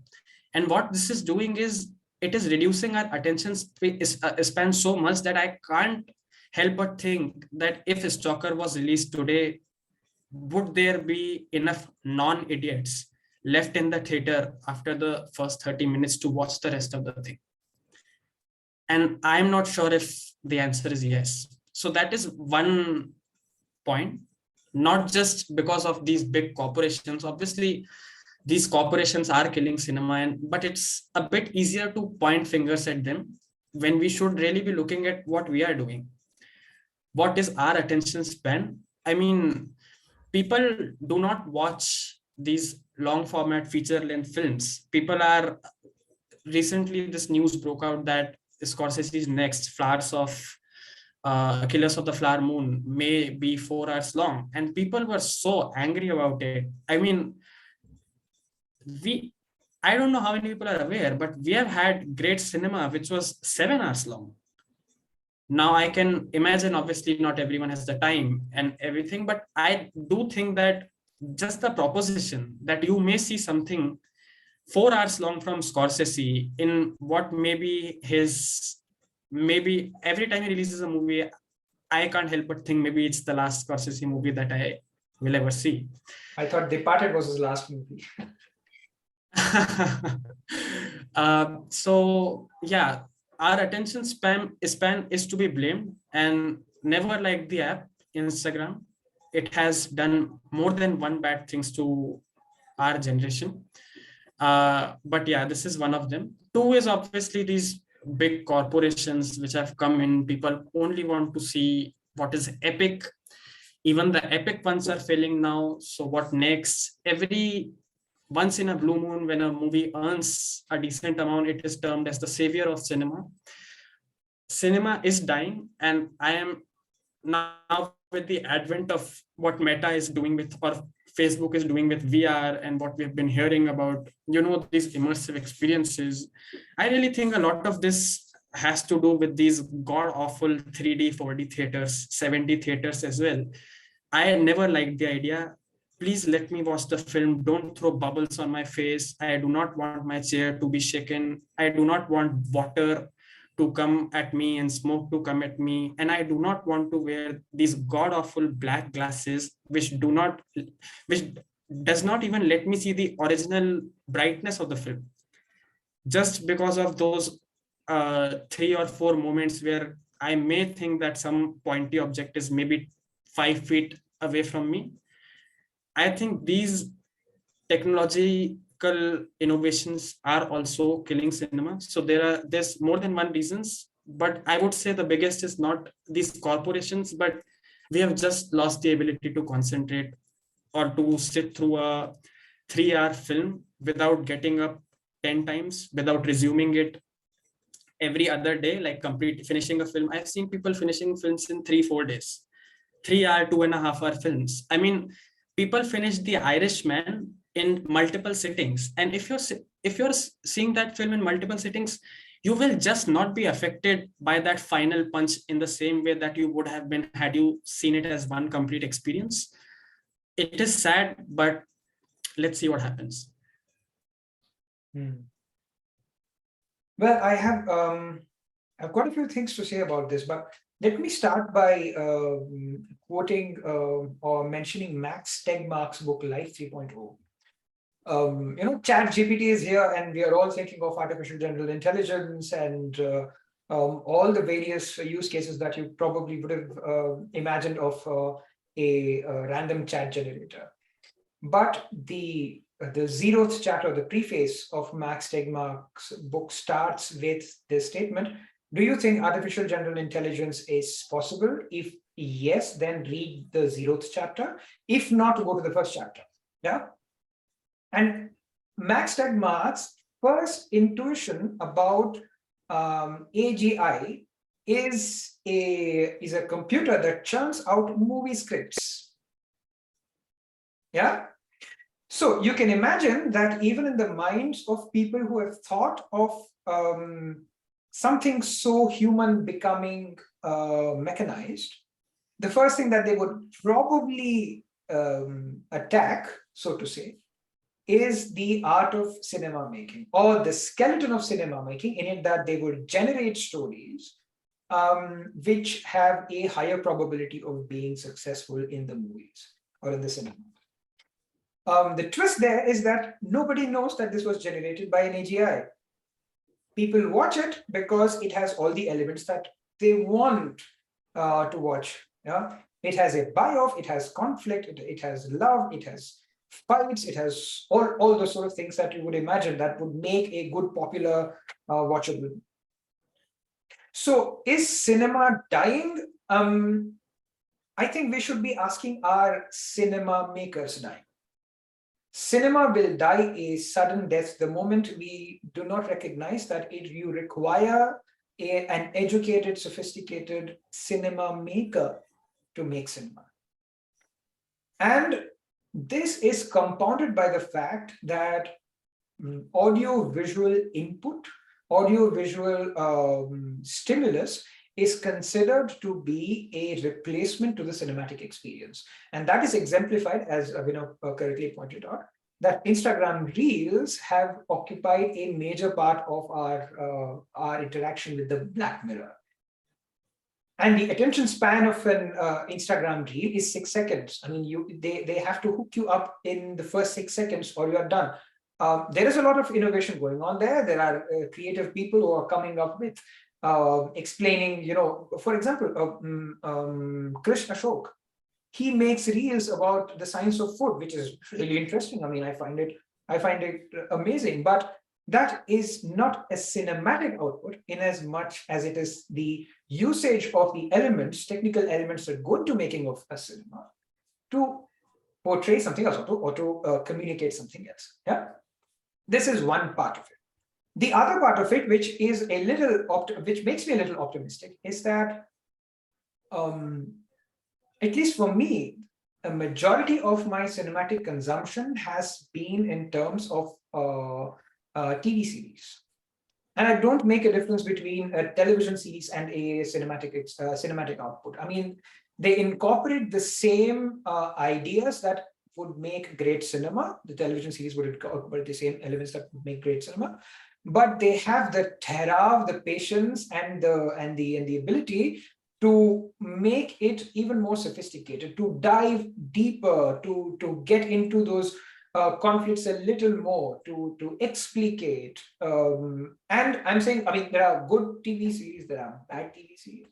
And what this is doing is, it is reducing our attention span so much that I can't help but think that if Stalker was released today, would there be enough non-idiots left in the theater after the first 30 minutes to watch the rest of the thing? And I'm not sure if the answer is yes. So that is one point. Not just because of these big corporations, obviously these corporations are killing cinema, but it's a bit easier to point fingers at them when we should really be looking at what we are doing. What is our attention span? I mean, people do not watch these long format feature length films. Recently this news broke out that Scorsese's next Flowers of Killers of the Flower Moon may be 4 hours long, and people were so angry about it. I mean, I don't know how many people are aware, but we have had great cinema which was 7 hours long. Now I can imagine, obviously not everyone has the time and everything, but I do think that just the proposition that you may see something 4 hours long from Scorsese in what maybe every time he releases a movie, I can't help but think maybe it's the last Scorsese movie that I will ever see. I thought Departed was his last movie. So yeah, our attention span is to be blamed, and never like the app Instagram. It has done more than one bad things to our generation. But yeah, this is one of them. Two is obviously these big corporations which have come in. People only want to see what is epic. Even the epic ones are failing now. So what next? Every once in a blue moon, when a movie earns a decent amount, it is termed as the savior of cinema. Cinema is dying, and I am now, with the advent of what Meta is doing with, or Facebook is doing with VR, and what we have been hearing about, these immersive experiences, I really think a lot of this has to do with these god awful 3D 4D theaters, 7D theaters as well. I never liked the idea. Please let me watch the film. Don't throw bubbles on my face. I do not want my chair to be shaken. I do not want water to come at me and smoke to come at me. And I do not want to wear these god awful black glasses, which does not even let me see the original brightness of the film. Just because of those 3 or 4 moments where I may think that some pointy object is maybe 5 feet away from me. I think these technological innovations are also killing cinema. So there's more than one reasons, but I would say the biggest is not these corporations, but we have just lost the ability to concentrate or to sit through a 3-hour film without getting up 10 times, without resuming it every other day, like finishing a film. I've seen people finishing films in 3-4 days, 3-hour, 2.5-hour films. I mean, people finish The Irishman in multiple sittings. And if you're seeing that film in multiple sittings, you will just not be affected by that final punch in the same way that you would have been had you seen it as one complete experience. It is sad, but let's see what happens. Well, I've got a few things to say about this, but let me start by quoting or mentioning Max Tegmark's book Life 3.0. Chat GPT is here, and we are all thinking of artificial general intelligence and all the various use cases that you probably would have imagined of a random chat generator. But the 0th chapter, the preface of Max Tegmark's book starts with this statement: do you think artificial general intelligence is possible? If yes, then read the 0th chapter. If not, go to the 1st chapter. Yeah. And Max Tegmark's first intuition about AGI is a computer that churns out movie scripts. Yeah. So you can imagine that even in the minds of people who have thought of something so human becoming mechanized, the first thing that they would probably attack, so to say, is the art of cinema making, or the skeleton of cinema making, in it that they would generate stories which have a higher probability of being successful in the movies or in the cinema. The twist there is that nobody knows that this was generated by an AGI. People watch it because it has all the elements that they want to watch. Yeah, it has a buy-off, it has conflict, it has love, it has fights, it has all those sort of things that you would imagine that would make a good, popular, watchable. So, is cinema dying? I think we should be asking, are cinema makers dying? Cinema will die a sudden death the moment we do not recognize that you require an educated, sophisticated cinema maker to make cinema. And this is compounded by the fact that audio-visual input, audio-visual stimulus is considered to be a replacement to the cinematic experience. And that is exemplified, as Abhinav correctly pointed out, that Instagram Reels have occupied a major part of our interaction with the Black Mirror. And the attention span of an Instagram Reel is 6 seconds. I mean, they have to hook you up in the first 6 seconds or you are done. There is a lot of innovation going on there. There are creative people who are coming up with explaining, for example, Krish Ashok. He makes reels about the science of food, which is really interesting. I mean, I find it amazing. But that is not a cinematic output in as much as it is the usage of the elements, technical elements that go into making of a cinema to portray something else or to communicate something else. Yeah, this is one part of it. The other part of it, which is a little which makes me a little optimistic, is that at least for me, a majority of my cinematic consumption has been in terms of TV series. And I don't make a difference between a television series and a cinematic output. I mean, they incorporate the same ideas that would make great cinema. The television series would incorporate the same elements that would make great cinema, but they have the terror, the patience, and the ability to make it even more sophisticated, to dive deeper, to get into those conflicts a little more, to explicate. And I'm saying, I mean, there are good TV series, there are bad TV series.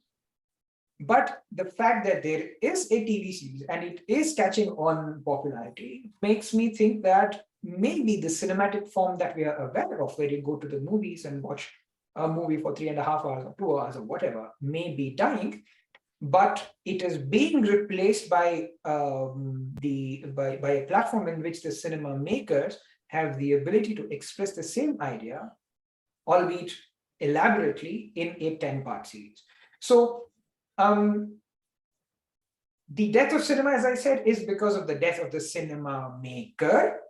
But the fact that there is a TV series and it is catching on popularity makes me think that maybe the cinematic form that we are aware of, where you go to the movies and watch a movie for 3.5 hours or 2 hours or whatever, may be dying, but it is being replaced by by a platform in which the cinema makers have the ability to express the same idea, albeit elaborately, in a 10-part series. So the death of cinema, as I said, is because of the death of the cinema maker.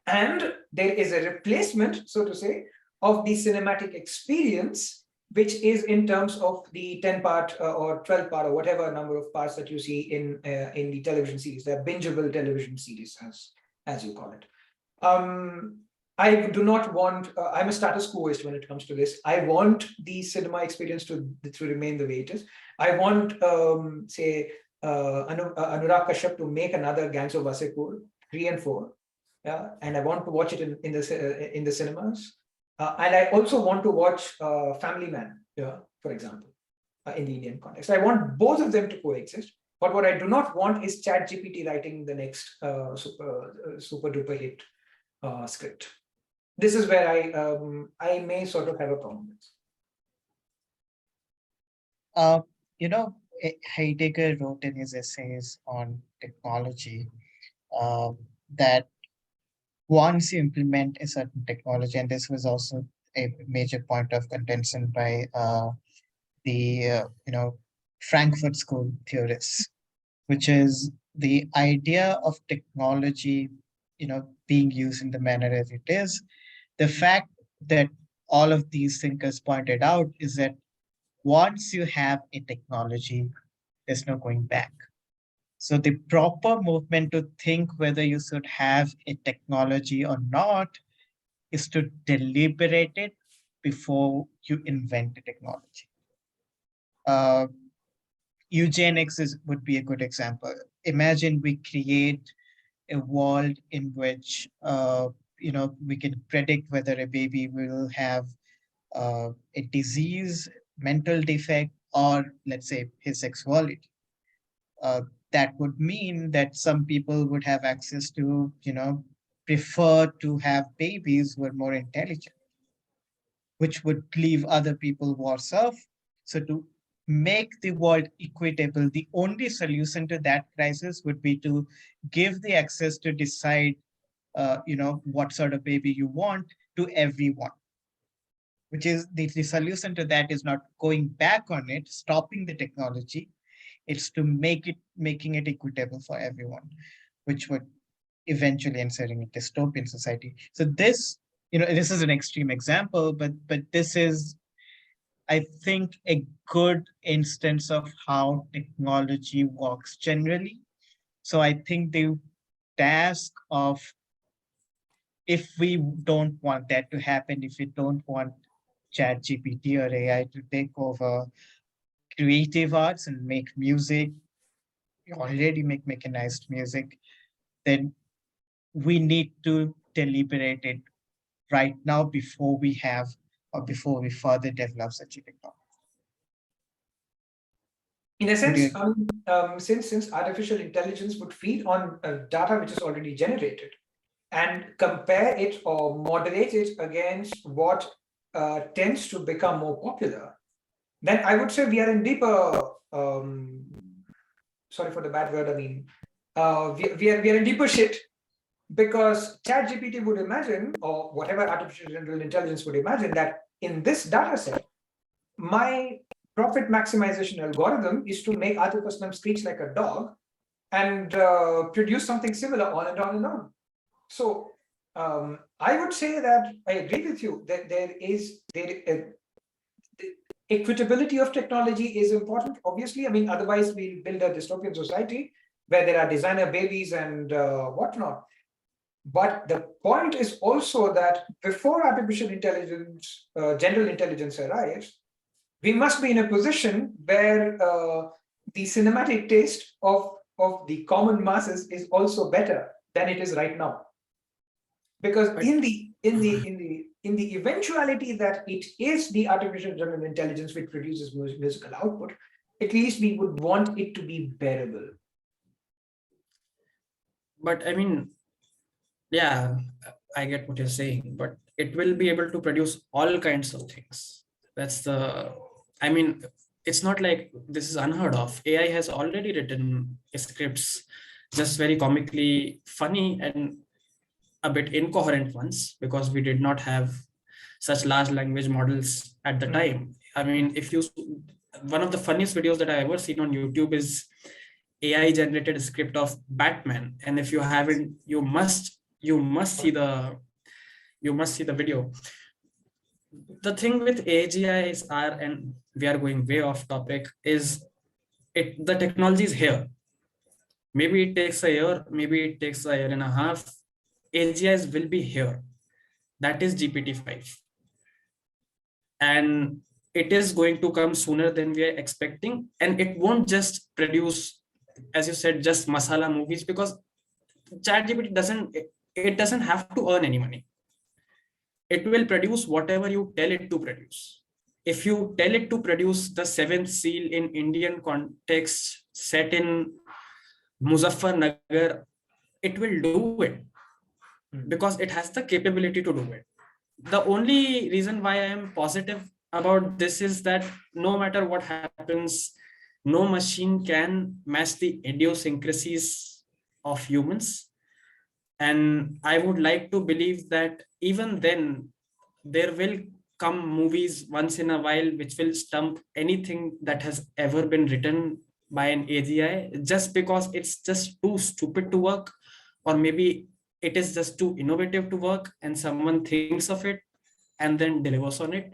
And there is a replacement, so to say, of the cinematic experience, which is in terms of the 10-part or 12-part or whatever number of parts that you see in the television series, the bingeable television series, as you call it. I do not want, I'm a status quoist when it comes to this. I want the cinema experience to remain the way it is. I want, say, Anurag Kashyap to make another Gangs of Wasseypur 3 and 4. Yeah, and I want to watch it in the cinemas. And I also want to watch Family Man, yeah, for example, in the Indian context. I want both of them to coexist. But what I do not want is ChatGPT writing the next super duper hit script. This is where I may sort of have a problem with. You know, Heidegger wrote in his essays on technology that once you implement a certain technology, and this was also a major point of contention by the Frankfurt School theorists, which is the idea of technology, being used in the manner as it is. The fact that all of these thinkers pointed out is that once you have a technology, there's no going back. So the proper movement to think whether you should have a technology or not is to deliberate it before you invent the technology. Eugenics would be a good example. Imagine we create a world in which we can predict whether a baby will have a disease, mental defect, or let's say his sexuality. That would mean that some people would have access to, prefer to have babies who are more intelligent, which would leave other people worse off. So to make the world equitable, the only solution to that crisis would be to give the access to decide, what sort of baby you want to everyone. Which is the solution to that is not going back on it, stopping the technology. It's to making it equitable for everyone, which would eventually ensure in a dystopian society. So this is an extreme example, but this is, I think, a good instance of how technology works generally. So I think the task of, if we don't want that to happen, if we don't want ChatGPT or AI to take over creative arts and make music, we already make mechanized music, then we need to deliberate it right now before we have or before we further develop such a technology. In a sense, since artificial intelligence would feed on data which is already generated, and compare it or moderate it against what tends to become more popular, then I would say we are in deeper, sorry for the bad word, I mean, we are in deeper shit, because ChatGPT would imagine, or whatever artificial general intelligence would imagine, that in this data set, my profit maximization algorithm is to make Atif Aslam screech like a dog and produce something similar on and on and on. So I would say that I agree with you that the equitability of technology is important. Obviously, I mean, otherwise we'll build a dystopian society where there are designer babies and whatnot. But the point is also that before artificial intelligence, general intelligence arrives, we must be in a position where the cinematic taste of the common masses is also better than it is right now. Because But in the eventuality that it is the artificial general intelligence which produces musical output, at least we would want it to be bearable. I mean, yeah, I get what you're saying, but it will be able to produce all kinds of things. That's the, I mean, it's not like this is unheard of. AI has already written scripts, just very comically funny and a bit incoherent ones, because we did not have such large language models at the time. I mean, if you, one of the funniest videos that I ever seen on YouTube is AI generated script of Batman, and if you haven't, you must see the video. The thing with AGIs are, and we are going way off topic, is the technology is here. Maybe it takes a year, maybe it takes a year and a half. AGIs will be here. That is GPT-5. And it is going to come sooner than we are expecting. And it won't just produce, as you said, just masala movies, because ChatGPT doesn't have to earn any money. It will produce whatever you tell it to produce. If you tell it to produce the seventh seal in Indian context set in Muzaffarnagar, it will do it because it has the capability to do it. The only reason why I am positive about this is that no matter what happens, no machine can match the idiosyncrasies of humans. And I would like to believe that even then, there will come movies once in a while which will stump anything that has ever been written by an AGI, just because it's just too stupid to work, or maybe it is just too innovative to work and someone thinks of it and then delivers on it.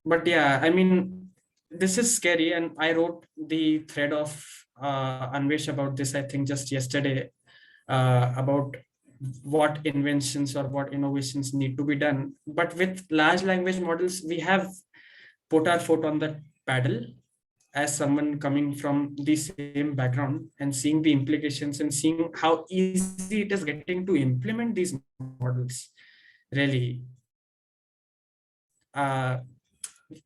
But yeah, I mean, this is scary. And I wrote the thread of Anvesh about this, I think just yesterday, about what inventions or what innovations need to be done. But with large language models, we have put our foot on the paddle as someone coming from the same background and seeing the implications and seeing how easy it is getting to implement these models. Really,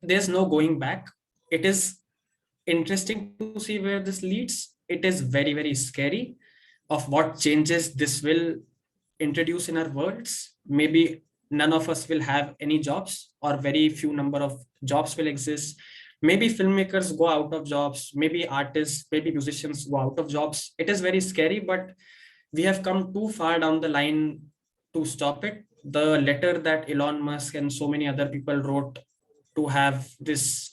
there's no going back. It is interesting to see where this leads. It is very, very scary of what changes this will introduce in our worlds. Maybe none of us will have any jobs, or very few number of jobs will exist. Maybe filmmakers go out of jobs, maybe artists, maybe musicians go out of jobs. It is very scary, but we have come too far down the line to stop it. The letter that Elon Musk and so many other people wrote to have this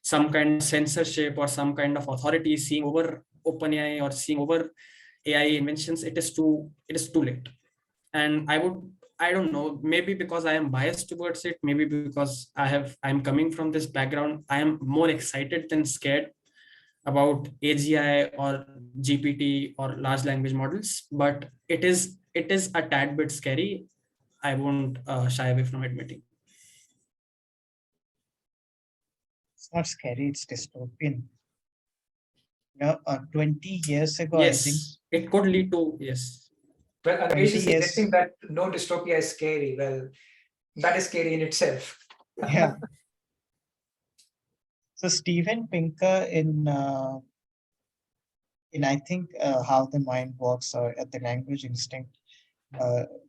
some kind of censorship or some kind of authority seeing over OpenAI or seeing over AI inventions, it is too late. And I don't know, maybe because I am biased towards it, maybe because I'm coming from this background, I am more excited than scared about AGI or GPT or large language models, but it is a tad bit scary. I won't shy away from admitting. It's not scary, it's dystopian. 20 years ago, I think. Yes, it could lead to, yes. Well, Anvesh 20 is years. suggesting that no dystopia is scary. Well, that is scary in itself. Yeah. So Steven Pinker in I think How the Mind Works, or at the Language Instinct,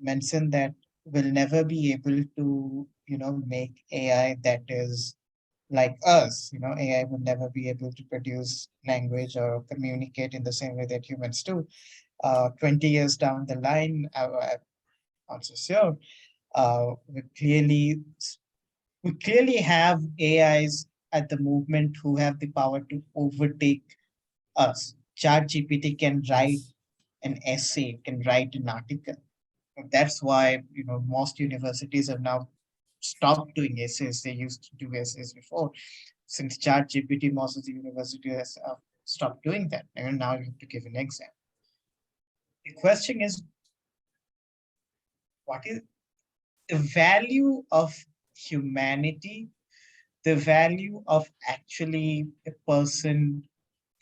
mentioned that we'll never be able to, make AI that is like us. AI will never be able to produce language or communicate in the same way that humans do. 20 years down the line, I'm not so sure. We clearly have AIs at the movement who have the power to overtake us. ChatGPT can write an essay, can write an article. That's why most universities have now stopped doing essays. They used to do essays before. Since ChatGPT, most of the universities have stopped doing that, and now you have to give an exam. The question is, what is the value of humanity, the value of actually a person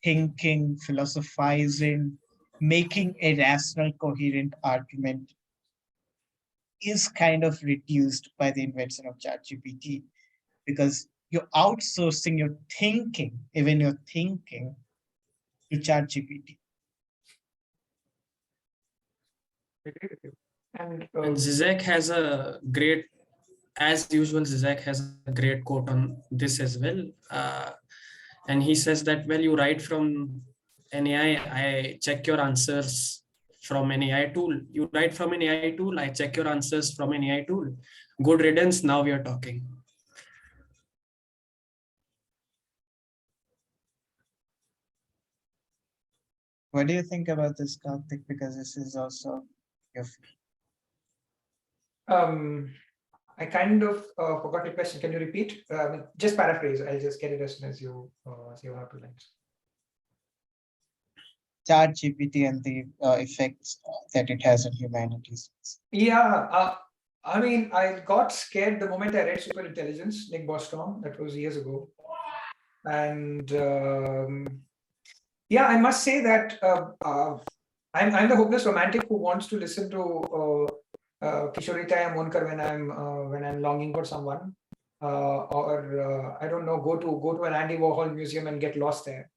thinking, philosophizing, making a rational, coherent argument is kind of reduced by the invention of ChatGPT, because you're outsourcing your thinking, even your thinking, to ChatGPT. And And Zizek has a great, as usual, Zizek has a great quote on this as well. And he says that, well, you write from an AI, I check your answers from an AI tool. You write from an AI tool, I check your answers from an AI tool. Good riddance, now we are talking. What do you think about this, Karthik? Because this is also your I kind of forgot your question. Can you repeat? Just paraphrase. I'll just get it as soon as you say one or two lines. ChatGPT and the effects that it has on humanity. Yeah, I mean, I got scared the moment I read Super Intelligence, Nick Bostrom. That was years ago, and yeah, I must say that I'm the hopeless romantic who wants to listen to Kishoritaya Monkar when I'm longing for someone, or I don't know, go to an Andy Warhol museum and get lost there.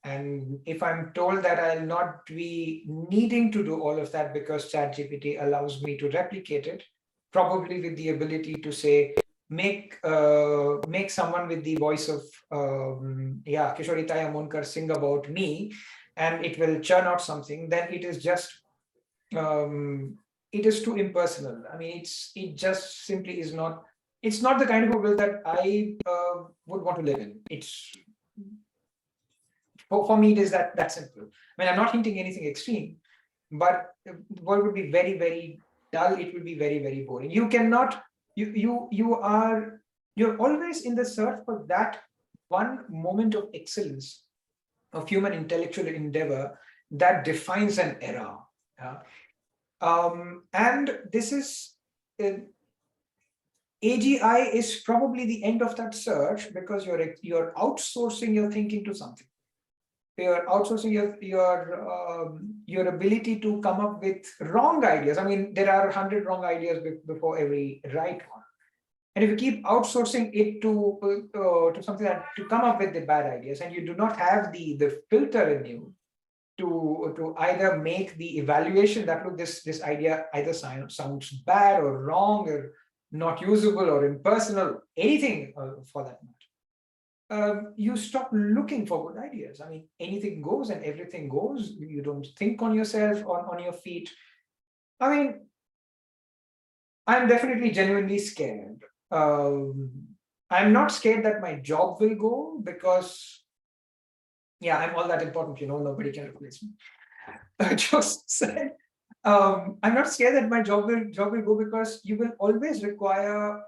And if I'm told that I'll not be needing to do all of that because ChatGPT allows me to replicate it, probably with the ability to say, make someone with the voice of Kishoritaya Monkar sing about me, and it will churn out something, then it is just it is too impersonal. I mean, it just simply is not. It's not the kind of a world that I would want to live in. It's for me, it is that simple. I mean, I'm not hinting anything extreme, but the world would be very, very dull. It would be very, very boring. You cannot. You're always in the search for that one moment of excellence of human intellectual endeavor that defines an era. And this is AGI is probably the end of that search, because you're outsourcing your thinking to something. You're outsourcing your ability to come up with wrong ideas. I mean, there are 100 wrong ideas before every right one. And if you keep outsourcing it to something that to come up with the bad ideas, and you do not have the filter in you to either make the evaluation that, look, this idea either sounds bad or wrong or not usable or impersonal, anything for that matter, you stop looking for good ideas. I mean, anything goes and everything goes. You don't think on yourself, on your feet. I mean, I'm definitely genuinely scared. I'm not scared that my job will go, because I'm all that important, nobody can replace me. Just said, I'm not scared that my job will go, because you will always require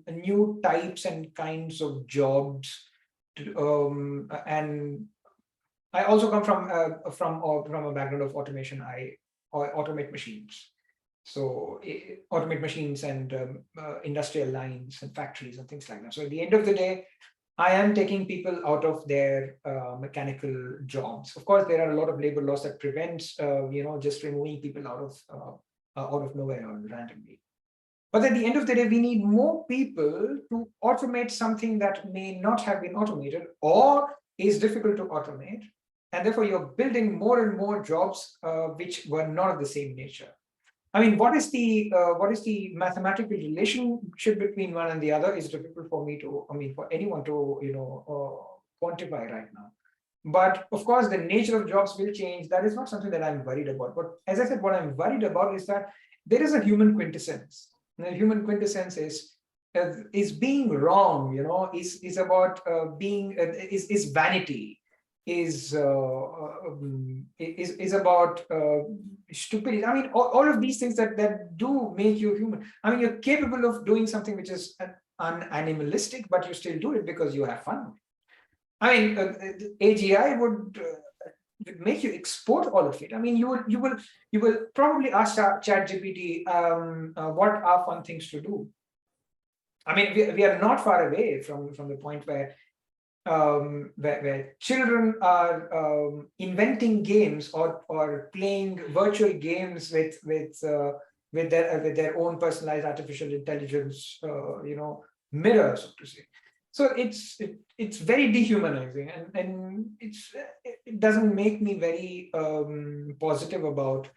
new types and kinds of jobs. And I also come from a background of automation. I automate machines. So automate machines and industrial lines and factories and things like that. So at the end of the day, I am taking people out of their mechanical jobs. Of course, there are a lot of labor laws that prevents just removing people out of nowhere or randomly. But at the end of the day, we need more people to automate something that may not have been automated or is difficult to automate. And therefore, you're building more and more jobs which were not of the same nature. I mean, what is the mathematical relationship between one and the other is difficult for me to, I mean, for anyone to, quantify right now. But of course, the nature of jobs will change. That is not something that I'm worried about. But as I said, what I'm worried about is that there is a human quintessence. And the human quintessence is being wrong. Is about being is vanity. Is about stupidity. I mean, all of these things that do make you human. I mean, you're capable of doing something which is unanimalistic, but you still do it because you have fun. I mean, AGI would make you export all of it. I mean, you will probably ask ChatGPT what are fun things to do. I mean, we are not far away from the point where children are inventing games or playing virtual games with their own personalized artificial intelligence, mirror, so to say. So it's very dehumanizing, and it doesn't make me very positive about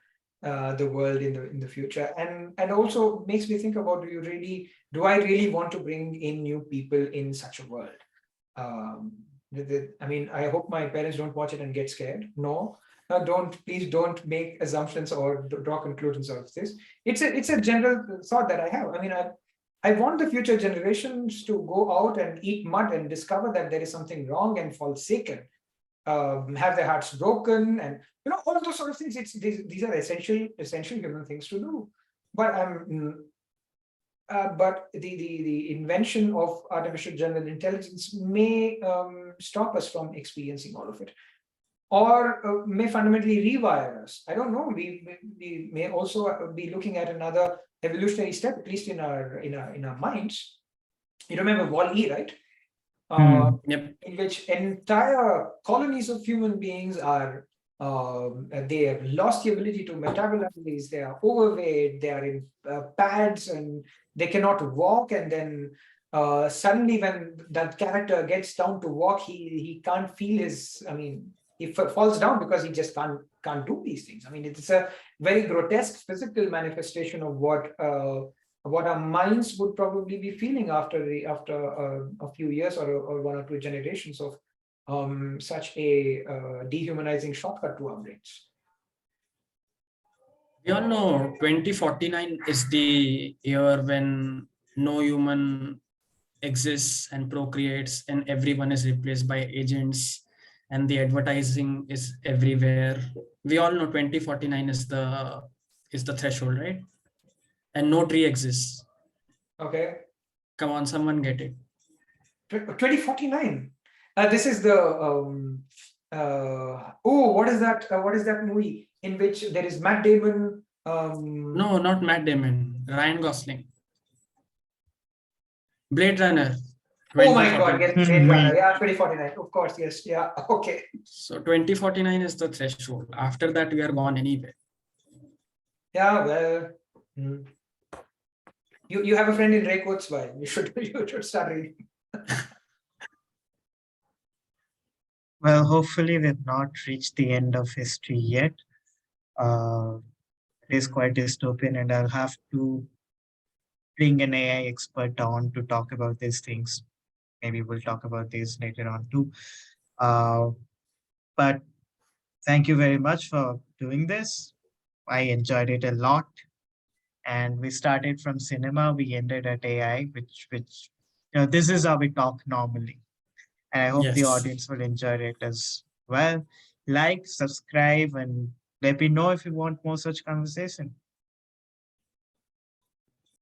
the world in the future, and also makes me think about, do I really want to bring in new people in such a world? I mean, I hope my parents don't watch it and get scared. No, please don't make assumptions or draw conclusions out of this. It's a general thought that I have. I mean, I want the future generations to go out and eat mud and discover that there is something wrong and fall sick and have their hearts broken, and all of those sort of things. These are essential human things to do. But the invention of artificial general intelligence may stop us from experiencing all of it, or may fundamentally rewire us. I don't know. We may also be looking at another evolutionary step, at least in our minds. You remember Wall-E, right? Yep. In which entire colonies of human beings are they have lost the ability to metabolize. They are overweight. They are in pads and they cannot walk. And then suddenly, when that character gets down to walk, he can't feel his. I mean, he falls down because he just can't do these things. I mean, it's a very grotesque physical manifestation of what our minds would probably be feeling after a few years or one or two generations of such a dehumanizing shortcut to our brains. We all know 2049 is the year when no human exists and procreates, and everyone is replaced by agents, and the advertising is everywhere. We all know 2049 is the threshold, right? And no tree exists. Okay. Come on, someone get it. 2049. This is the what is that? What is that movie in which there is Matt Damon? No, not Matt Damon. Ryan Gosling. Blade Runner. Oh my God! 2049. Yes, Blade Runner. Yeah, 2049. Of course, yes. Yeah. Okay. So 2049 is the threshold. After that, we are gone anyway. Yeah. Well. You have a friend in Ray Kurzweil. You should start reading. Well, hopefully we've not reached the end of history yet. It is quite dystopian, and I'll have to bring an AI expert on to talk about these things. Maybe we'll talk about these later on too. But thank you very much for doing this. I enjoyed it a lot. And we started from cinema, we ended at AI, which this is how we talk normally. And I hope the Yes. audience will enjoy it as well. Like, subscribe, and let me know if you want more such conversation.